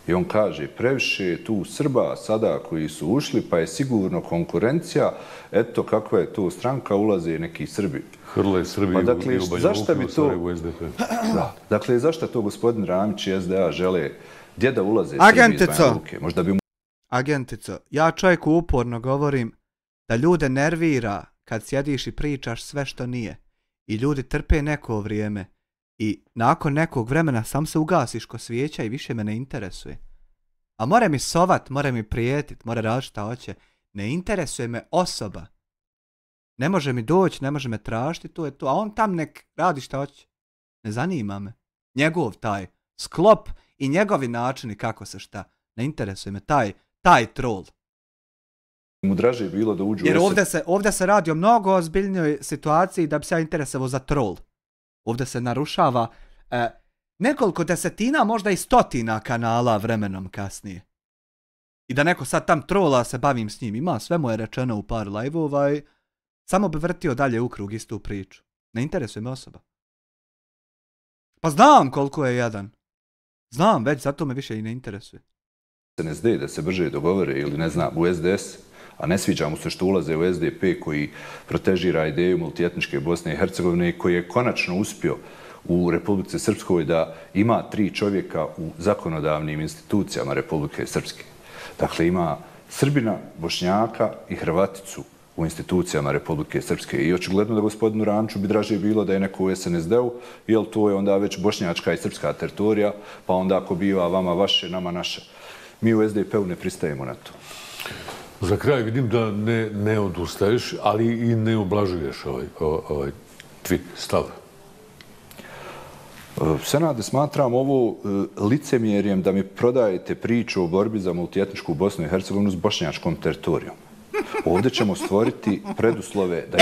I on kaže, previše je tu Srba sada koji su ušli, pa je sigurno konkurencija, eto kakva je to stranka, ulaze neki Srbi. Hrle Srbi u Banja Luku, Sarajevo u SDP. Dakle, zašto to gospodin Ramić i SDA žele gdje da ulaze Srbi iz Banja Luke? agentico, ja čovjeku uporno govorim da ljude nervira kad sjediš i pričaš sve što nije. I ljudi trpe neko vrijeme. I nakon nekog vremena sam se ugasiš ko svijeća i više me ne interesuje. A more mi sovat, more mi prijetit, more radit šta hoće. Ne interesuje me osoba. Ne može mi doći, ne može me tražiti, to je to. A on tam nek radi šta hoće. Ne zanima me. Njegov taj sklop i njegovi načini kako se šta. Ne interesuje me taj troll. Mu draže bilo da uđu... Jer ovdje se radi o mnogo ozbiljnijoj situaciji da bi se ja interesovao za troll. Ovdje se narušava nekoliko desetina, možda i stotina kanala vremenom kasnije. I da neko sad tam trola se bavim s njim. Ima, sve mu je rečeno u par live-ova i samo bi vrtio dalje u krug istu priču. Ne interesuje me osoba. Pa znam koliko je jadan. Znam već, zato me više i ne interesuje. SNSD da se brže dogovore ili ne znam u SDS, a ne sviđa mu se što ulaze u SDP koji protežira ideju multietničke Bosne i Hercegovine i koji je konačno uspio u Republici Srpskoj da ima 3 čovjeka u zakonodavnim institucijama Republike Srpske. Dakle, ima Srbina, Bošnjaka i Hrvaticu u institucijama Republike Srpske. I očigledno da gospodinu Ranču bi draže bilo da je neko u SNSD-u, jer to je onda već bošnjačka i srpska teritorija, pa onda ako biva vama vaše, nama naše. Mi u SDP-u ne pristajemo na to. Za kraj vidim da ne odustaješ, ali i ne oblažuješ ovaj tvit stav. Senade, smatram ovo licemjerjem da mi prodajete priču o borbi za multietničku Bosnu i Hercegovinu s bošnjačkom teritorijom. Ovdje ćemo stvoriti preduslove da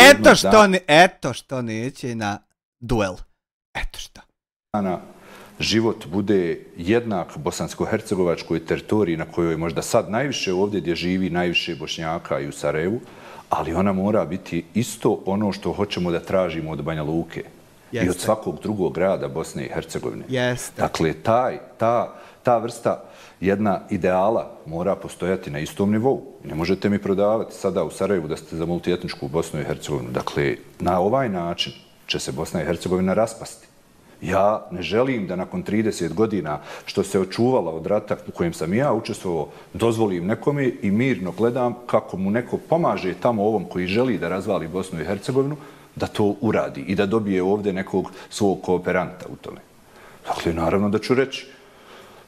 Eto što neće na duel. Eto što. Život bude jednak bosansko-hercegovačkoj teritoriji na kojoj možda sad najviše ovdje gdje živi najviše Bošnjaka i u Sarajevu, ali ona mora biti isto ono što hoćemo da tražimo od Banja Luke i od svakog drugog grada Bosne i Hercegovine. Dakle, ta vrsta jedna ideala mora postojati na istom nivou. Ne možete mi prodavati sada u Sarajevu da ste za multietničku Bosnu i Hercegovinu. Dakle, na ovaj način će se Bosna i Hercegovina raspasti. Ja ne želim da nakon 30 godina što se očuvala od rata u kojem sam ja učestvovao, dozvolim nekome i mirno gledam kako mu neko pomaže tamo ovom koji želi da razvali Bosnu i Hercegovinu, da to uradi i da dobije ovdje nekog svog kooperanta u tome. Dakle, naravno da ću reći.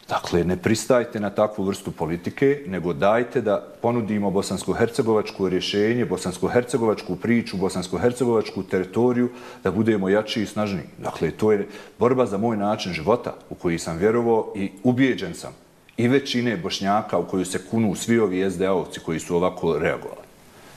Dakle, ne pristajte na takvu vrstu politike, nego dajte da ponudimo bosansko-hercegovačko rješenje, bosansko-hercegovačku priču, bosansko-hercegovačku teritoriju, da budemo jači i snažniji. Dakle, to je borba za moj način života u koji sam vjerovao i ubijeđen sam. I većine Bošnjaka u koju se kunu svi ovi SDA-ovci koji su ovako reagovali.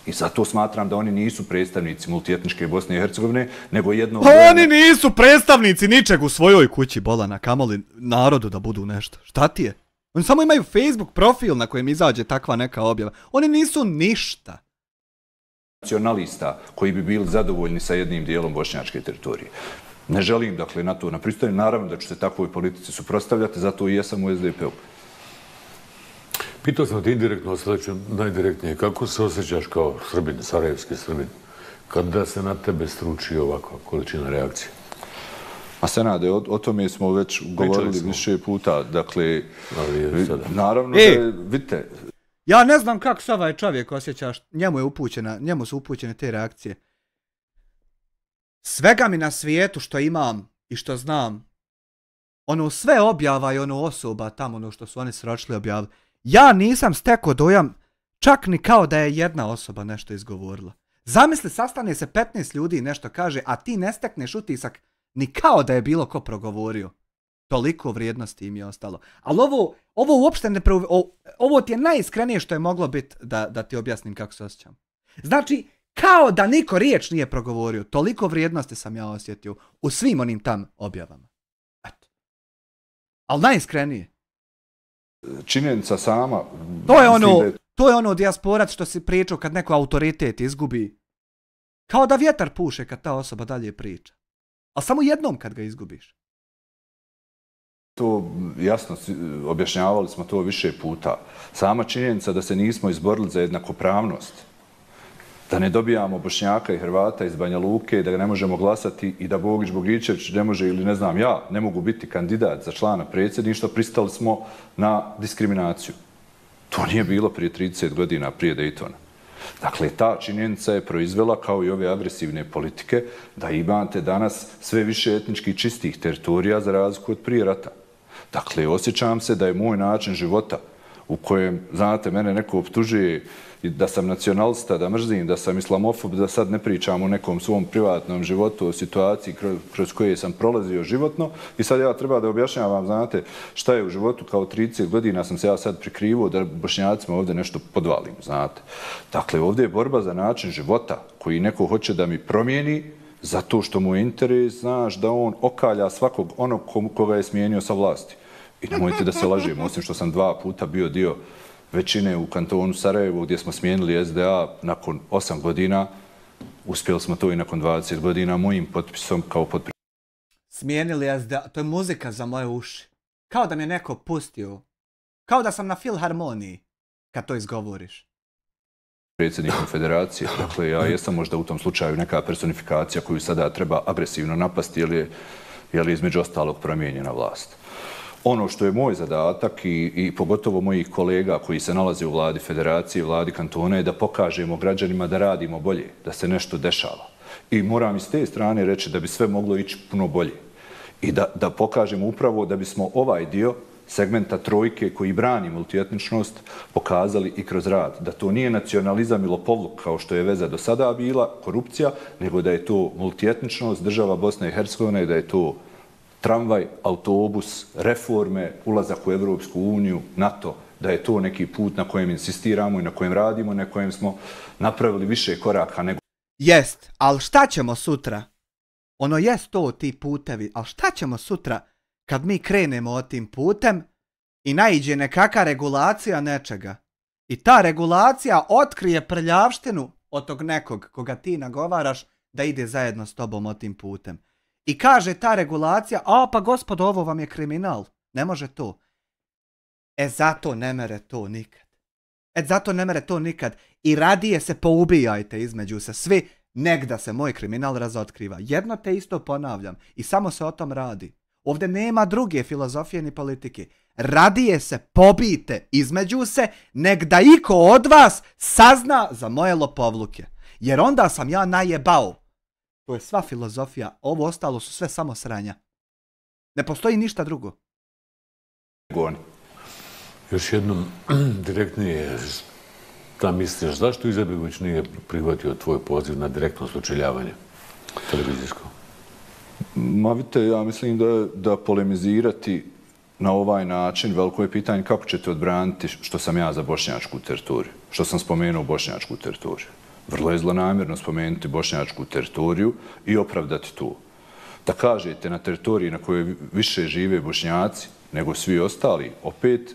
I zato smatram da oni nisu predstavnici multietničke Bosne i Hercegovine, nego jedno... Oni nisu predstavnici ničeg u svojoj kući, Bolana, kamoli narodu da budu nešto. Šta ti je? Oni samo imaju Facebook profil na kojem izađe takva neka objava. Oni nisu ništa. Nacionalista koji bi bili zadovoljni sa jednim dijelom bošnjačke teritorije. Ne želim, dakle, na to napristajem. Naravno da ću se takvoj politici suprotstavljati, zato i jesam u SDP-u. Pitao sam te indirektno, sljedeće najdirektnije, kako se osjećaš kao Srbin, sarajevski Srbin, kada se na tebe struči ovakva količina reakcije? A Senade, o tome smo već govorili više puta, dakle, naravno da, vidite... Ja ne znam kako se ovaj čovjek osjećaš, njemu su upućene te reakcije. Svega mi na svijetu što imam i što znam, ono sve objava i ono osoba tamo, ono što su oni sročili objavili, ja nisam stekao dojam čak ni kao da je jedna osoba nešto izgovorila. Zamisli, sastane se 15 ljudi i nešto kaže, a ti ne stekneš utisak ni kao da je bilo ko progovorio. Toliko vrijednosti im je ostalo. Ali ovo uopšte ne ovo ti je najiskrenije što je moglo biti da ti objasnim kako se osjećam. Znači, kao da niko riječ nije progovorio. Toliko vrijednosti sam ja osjetio u svim onim tam objavama. Eto. Ali najiskrenije. Činjenica sama... To je ono dijasporac što si pričao kad neko autoritet izgubi. Kao da vjetar puše kad ta osoba dalje priča. A samo jednom kad ga izgubiš. To jasno, objašnjavali smo to više puta. Sama činjenica da se nismo izborili za jednakopravnost, da ne dobijamo Bošnjaka i Hrvata iz Banja Luke, da ga ne možemo glasati i da Bogić Bogićević ne može ili ne znam ja, ne mogu biti kandidat za člana predsjedništva, pristali smo na diskriminaciju. To nije bilo prije 30 godina, prije Daytona. Dakle, ta činjenica je proizvela, kao i ove agresivne politike, da imate danas sve više etnički čistih teritorija za razliku od prije rata. Dakle, osjećam se da je moj način života u kojem, znate, mene neko optužuje da sam nacionalista, da mrzim, da sam islamofob, da sad ne pričam o nekom svom privatnom životu, o situaciji kroz koje sam prolazio životno i sad ja treba da objašnjavam, znate, šta je u životu kao 30 godina sam se ja sad prikrivao da Bošnjacima ovdje nešto podvalim, znate. Dakle, ovdje je borba za način života koji neko hoće da mi promijeni zato što mu je interes, znaš, da on okalja svakog onog koga je smijenio sa vlasti. I nemojte da se lažemo, osim što sam 2 puta bio dio većine u kantonu Sarajevo gdje smo smijenili SDA nakon 8 godina, uspjeli smo to i nakon 20 godina mojim potpisom kao potpis. Smijenili SDA, to je muzika za moje uši. Kao da mi je neko pustio. Kao da sam na filharmoniji kad to izgovoriš. Predsjednikom federacije, dakle ja jesam možda u tom slučaju neka personifikacija koju sada treba agresivno napasti jer je između ostalog promijenjena vlast. Ono što je moj zadatak i pogotovo mojih kolega koji se nalaze u vladi federacije, vladi kantona je da pokažemo građanima da radimo bolje, da se nešto dešava. I moram iz te strane reći da bi sve moglo ići puno bolje. I da pokažemo upravo da bismo ovaj dio segmenta trojke koji brani multietničnost pokazali i kroz rad. Da to nije nacionalizam ili lopovluk kao što je veza do sada bila, korupcija, nego da je to multietničnost, država Bosne i Hercegovine, da je to tramvaj, autobus, reforme, ulazak u Evropsku uniju, NATO, da je to neki put na kojem insistiramo i na kojem radimo, na kojem smo napravili više koraka nego... Jest, ali šta ćemo sutra? Ono jest to ti putevi, ali šta ćemo sutra kad mi krenemo od tim putem i naiđe nekakva regulacija nečega? I ta regulacija otkrije prljavštinu od tog nekog koga ti nagovaraš da ide zajedno s tobom od tim putem. I kaže ta regulacija, a pa gospodo, ovo vam je kriminal. Ne može to. Zato ne mere to nikad. Zato ne mere to nikad. I radije se poubijajte između se svi, nek da se moj kriminal razotkriva. Jedno te isto ponavljam. I samo se o tom radi. Ovdje nema druge filozofije ni politike. Radije se pobijte između se, nek da iko od vas sazna za moje lopovluke. Jer onda sam ja najebao. To je sva filozofija. Ovo ostalo su sve samo sranja. Ne postoji ništa drugo. Još jednom direktnije, šta misliš, zašto Izetbegović nije prihvatio tvoj poziv na direktno sučeljavanje televizijsko? Ma vidite, ja mislim da polemizirati na ovaj način, veliko je pitanje kako ćete odbraniti što sam ja za bošnjačku teritoriju, što sam spomenuo bošnjačku teritoriju. Vrlo je zlonamjerno spomenuti bošnjačku teritoriju i opravdati to. Da kažete na teritoriji na kojoj više žive Bošnjaci nego svi ostali, opet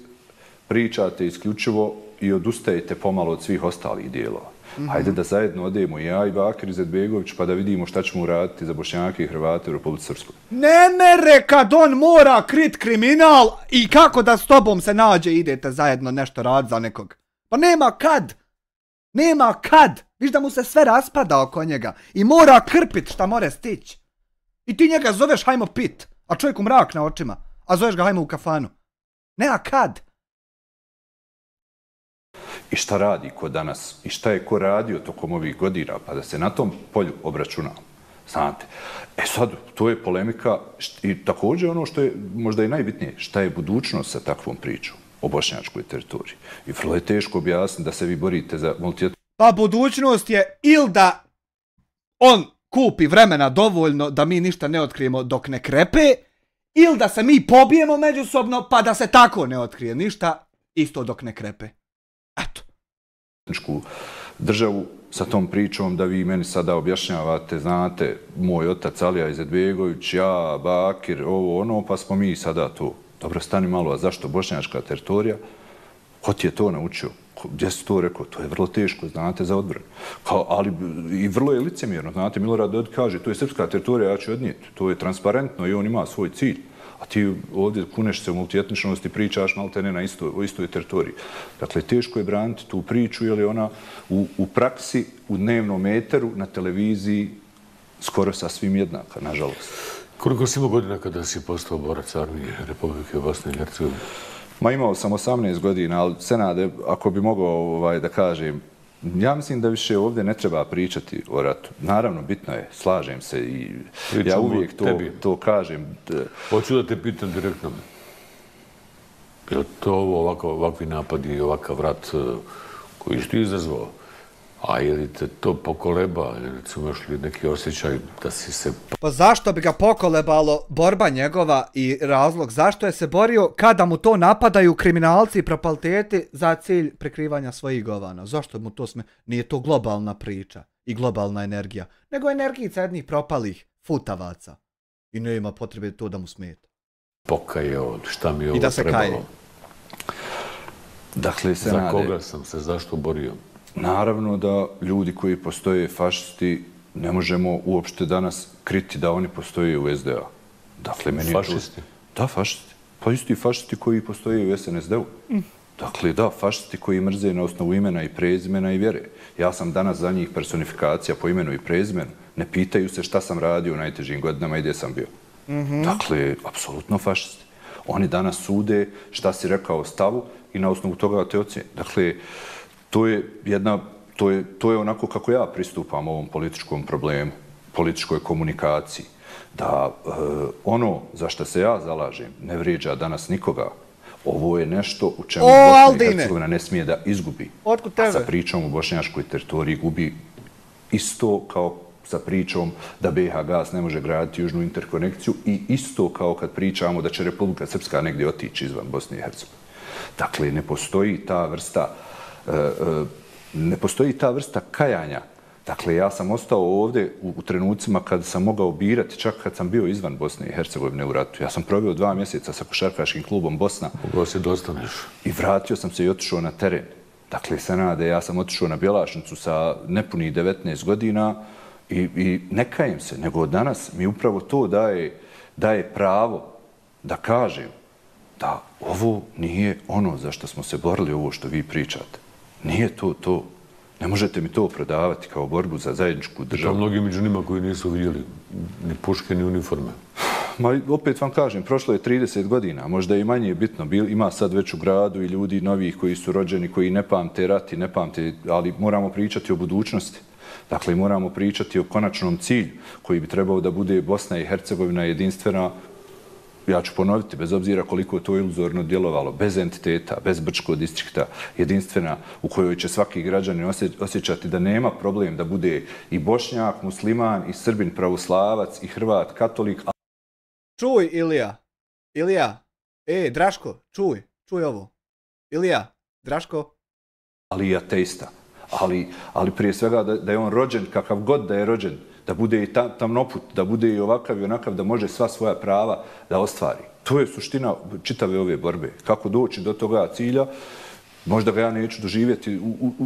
pričate isključivo i odustajete pomalo od svih ostalih dijelova. Hajde da zajedno odemo ja i Bakir Izetbegović pa da vidimo šta ćemo uraditi za Bošnjake i Hrvate u Republici Srpskoj. Ne mere kad on mora krit kriminal i kako da s tobom se nađe idete zajedno nešto raditi za nekog. Pa nema kad. Nema kad. Viš da mu se sve raspada oko njega i mora krpit šta more stići. I ti njega zoveš hajmo pit, a čovjeku mrak na očima, a zoveš ga hajmo u kafanu. Nema kad. I šta radi ko danas? I šta je ko radio tokom ovih godina? Pa da se na tom polju obračunao. Znate. Sad, to je polemika i također ono što je možda i najbitnije, šta je budućnost sa takvom pričom o bošnjačkoj teritoriji. I vrlo je teško objasniti da se vi borite za multietničnost. Pa budućnost je ili da on kupi vremena dovoljno da mi ništa ne otkrijemo dok ne krepe, ili da se mi pobijemo međusobno pa da se tako ne otkrije ništa isto dok ne krepe. Eto. Državu sa tom pričom da vi meni sada objašnjavate, znate, moj otac Alija Izetbegović, ja, Bakir, ovo, ono, pa smo mi sada tu. Dobro, stani malo, a zašto bošnjačka teritorija? Ko ti je to naučio? Gdje si to rekao? To je vrlo teško, znate, za odbranu. Ali i vrlo je licemjerno, znate, Milorad Dodik kaže, to je srpska teritorija, ja ću odnijeti. To je transparentno i on ima svoj cilj. A ti ovdje kuneš se u multietničnosti, pričaš malte ne o istoj teritoriji. Dakle, teško je braniti tu priču, jer je ona u praksi, u dnevnom eteru, na televiziji, skoro sasvim jednaka, nažalost. Koliko si imao godina kada si postao borac armije Republike Bosne i Hercegovine? Ma imao sam 18 godina, ali Senade, ako bi mogao da kažem, ja mislim da više ovdje ne treba pričati o ratu. Naravno, bitno je, slažem se i ja uvijek to kažem. Hoću da te pitam direktno. Je li to ovakvi napadi i ovakav rat koji si ti izazvao? A je li te to pokoleba? Recimo, imaš li neki osjećaj da si se... Pa zašto bi ga pokolebalo borba njegova i razlog? Zašto je se borio kada mu to napadaju kriminalci i propaliteti za cilj prikrivanja svojih govana? Zašto mu to nije to globalna priča i globalna energija, nego energijica jednih propalih futavaca. I ne ima potrebe to da mu smeta. Pokaje od šta mi je ovo trebalo? Dakle, za koga sam se, zašto borio? Naravno da ljudi koji postoje fašisti ne možemo uopšte danas kriti da oni postoje u SDA. Dakle, meni fašisti? Da, fašisti. Pa isti fašisti koji postoje u SNSD-u. Dakle, da, fašisti koji mrze na osnovu imena i prezimena i vjere. Ja sam danas za njih personifikacija po imenu i prezimenu. Ne pitaju se šta sam radio u najtežim godinama i gdje sam bio. Dakle, apsolutno fašisti. Oni danas sude šta si rekao o stavu i na osnovu toga te ocjene. Dakle, to je onako kako ja pristupam ovom političkom problemu, političkoj komunikaciji. Da ono za što se ja zalažem ne vrijeđa danas nikoga. Ovo je nešto u čemu Bosna i Hercegovina ne smije da izgubi. A sa pričom u bošnjačkoj teritoriji gubi isto kao sa pričom da BiH gas ne može graditi južnu interkonekciju i isto kao kad pričamo da će Republika Srpska negdje otići izvan Bosne i Hercegovine. Dakle, ne postoji ta vrsta kajanja. Dakle, ja sam ostao ovdje u trenucima kada sam mogao birati, čak kad sam bio izvan Bosne i Hercegovine u ratu. Ja sam proveo 2 mjeseca sa košarkaškim klubom Bosna. Mogao se dostaneš. I vratio sam se i otišao na teren. Dakle, Senade, ja sam otišao na Bjelašnicu sa nepunih 19 godina i ne kajem se, nego danas mi upravo to daje pravo da kažem da ovo nije ono za što smo se borili, ovo što vi pričate. Nije to. Ne možete mi to prodavati kao borbu za zajedničku državu. To mnogi među njima koji nisu vidjeli ni puške, ni uniforme. Ma opet vam kažem, prošlo je 30 godina, možda i manje bitno. Ima sad već u gradu i ljudi novih koji su rođeni, koji ne pamte rat i ne pamte, ali moramo pričati o budućnosti. Dakle, moramo pričati o konačnom cilju koji bi trebao da bude Bosna i Hercegovina jedinstvena, ja ću ponoviti, bez obzira koliko je to iluzorno djelovalo, bez entiteta, bez Brčkog distrikta, jedinstvena u kojoj će svaki građanin osjećati da nema problem da bude i Bošnjak, musliman, i Srbin, pravoslavac, i Hrvat, katolik. Čuj, Ilija, Draško, čuj ovo. Ilija, Draško. Ali i ateista. Ali prije svega da je on rođen, kakav god da je rođen, da bude i tamnoput, da bude i ovakav i onakav, da može sva svoja prava da ostvari. To je suština čitave ove borbe. Kako doći do toga cilja, možda ga ja neću doživjeti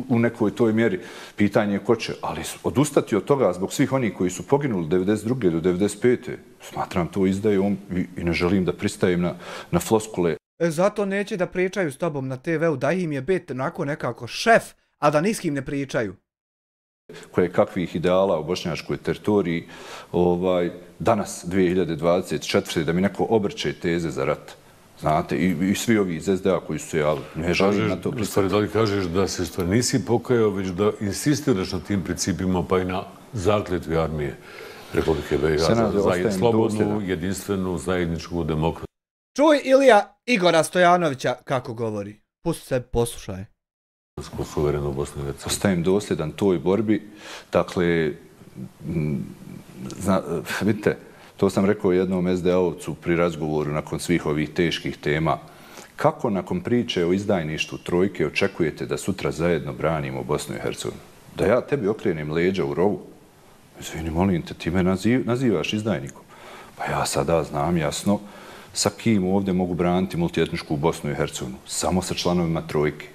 u nekoj toj mjeri. Pitanje je ko će, ali odustati od toga zbog svih onih koji su poginuli 92. do 95. Smatram to izdajom i ne želim da pristajem na floskule. Zato neće da pričaju s tobom na TV-u, da im je biti onako nekako šef, a da ni s kim ne pričaju. Koje kakvih ideala u bošnjačkoj teritoriji danas, 2024. da mi neko obrće teze za rat. Znate, i svi ovi iz SDA koji su se javili. Ne želim na to pristati. Da li kažeš da se stvar nisi pokajao, već da insistiraš na tim principima, pa i na zakljetvi armije Republike BiH za slobodnu, jedinstvenu, zajedničku demokraciju? Čuj, Ilija, Igora Stojanovića kako govori. Pusti se, poslušaj. Suverenu Bosnu i Hercegovinu. Ostajem dosljedan toj borbi. Dakle, vidite, to sam rekao jednom SDA-ovcu pri razgovoru nakon svih ovih teških tema. Kako nakon priče o izdajništvu trojke očekujete da sutra zajedno branimo Bosnu i Hercegovinu? Da ja tebi okrenem leđa u rovu? Izvini, molim te, ti me nazivaš izdajnikom. Pa ja sada znam jasno sa kim ovdje mogu braniti multietničku Bosnu i Hercegovinu. Samo sa članovima trojke.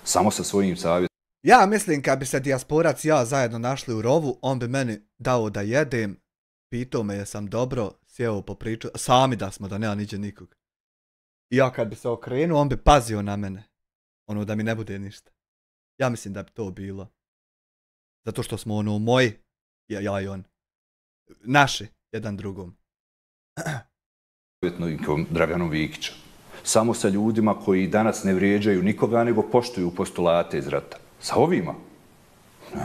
Samo sa svojim savjetom. Ja mislim kad bi se dijasporac i ja zajedno našli u rovu, on bi meni dao da jedem, pitao me jesam dobro, sjeo po priču, sami da smo, da nema niđe nikog. I ja kad bi se okrenuo, on bi pazio na mene. Ono da mi ne bude ništa. Ja mislim da bi to bilo. Zato što smo ono moji, ja i on. Naši, jedan drugom. Draganom Vikića. samo sa ljudima koji danas ne vrijeđaju nikoga, nego poštuju postulate iz rata. Sa ovima?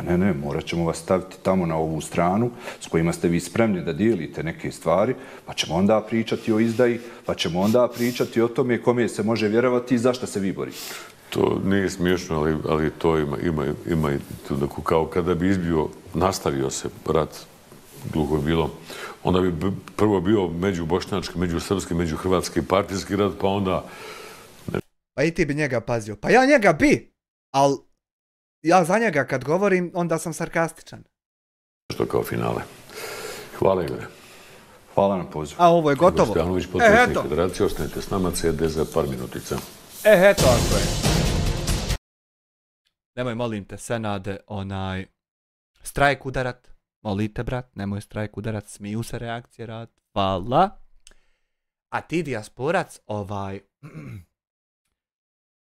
Ne, morat ćemo vas staviti tamo na ovu stranu s kojima ste vi spremni da dijelite neke stvari, pa ćemo onda pričati o izdaji, pa ćemo onda pričati o tome kome se može vjerovati i zašto se vi borite. To nije smiješno, ali to ima kao kada bi izbio, nastavio se rat, gluho je bilo, onda bi prvo bio međubošnjački, međusrpski, međuhrvatski partijski rat, pa onda... Pa i ti bi njega pazio. Pa ja njega bi, ali ja za njega kad govorim, onda sam sarkastičan. Što kao finale. Hvala Igore. Hvala na pozivu. A ovo je gotovo. Stojanović, potpredsjednik Federacije, ostanite s nama, CD za par minutica. Eto ako je. Nemoj, molim te, Senade, strajk udarat. Molite, brat, nemoj strajk udarat, smiju se reakcije rad. Hvala. A ti, dijasporac,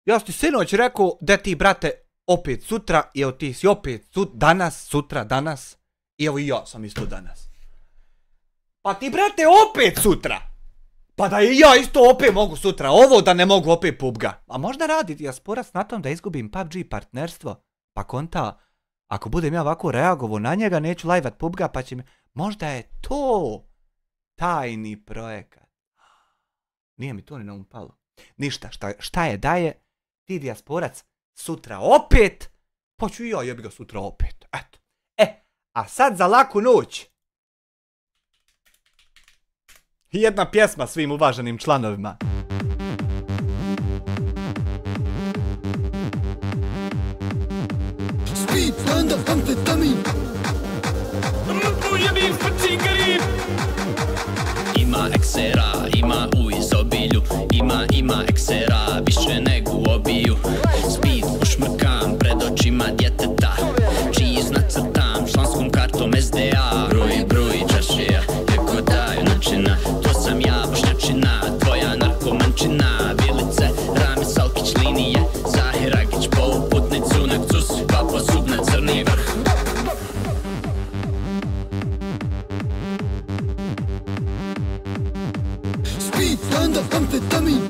ja ti sinoć rekao da ti, brate, opet sutra, i evo ti si opet danas, sutra, danas, i evo i ja sam isto danas. Pa ti, brate, opet sutra! Pa da i ja isto opet mogu sutra, ovo da ne mogu opet PUBG-a. A možda radi dijasporac na tom da izgubim PUBG partnerstvo, pa konta, ako budem ja ovako reagovao na njega, neću live-at PUBG-a, pa će mi... Možda je to tajni projekat. Nije mi to ni na palo. Ništa, šta je da je, ti dijasporac, sutra opet, pa ću i ja jebi ga sutra opet. Eto. A sad za laku noć. Jedna pjesma svim uvaženim članovima. Speed, stand up, amfetamin. Ima eksera, ima u izobilju. Ima eksera, više nego u obiju. Speed, ušmrkam pred očima djeteta. Cheese nacrtam članskom kartom SDA. Bruj, čašija, kako daju načina. To sam ja, bošnjačina, tvoja narkomančina. Bilice, Rami, Salkić, linije, Zahiragić, poluputnicu, nekcus, papo, zubne, crni vrh. Speed, stand up, amfetamin.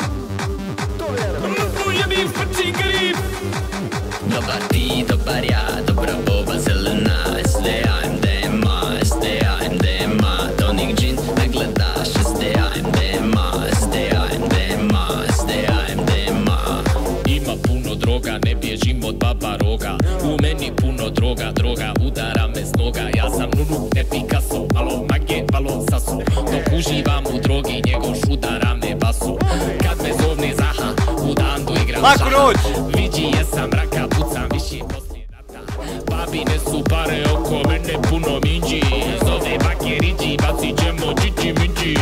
Dobar ti, dobar ja, dobra boba zelena. SDA, MDMA, SDA, MDMA. Tonik džin, ne gledaš. SDA, MDMA, SDA, MDMA, SDA, MDMA. Ima puno droga, ne bježim od baba roga. U meni puno droga, udara me s noga. Ja sam Nunu, ne Picasso, malo magen, malo saso. Dok uživam u drogi, njegov udara me baso. Kad me zovne Zaha, u dandu igram šaha. Viđi jesam raka, pucam više poslije rata. Babine su pare oko mene puno minđi. Zove bakeriđi, bacit ćemo čiči minđi.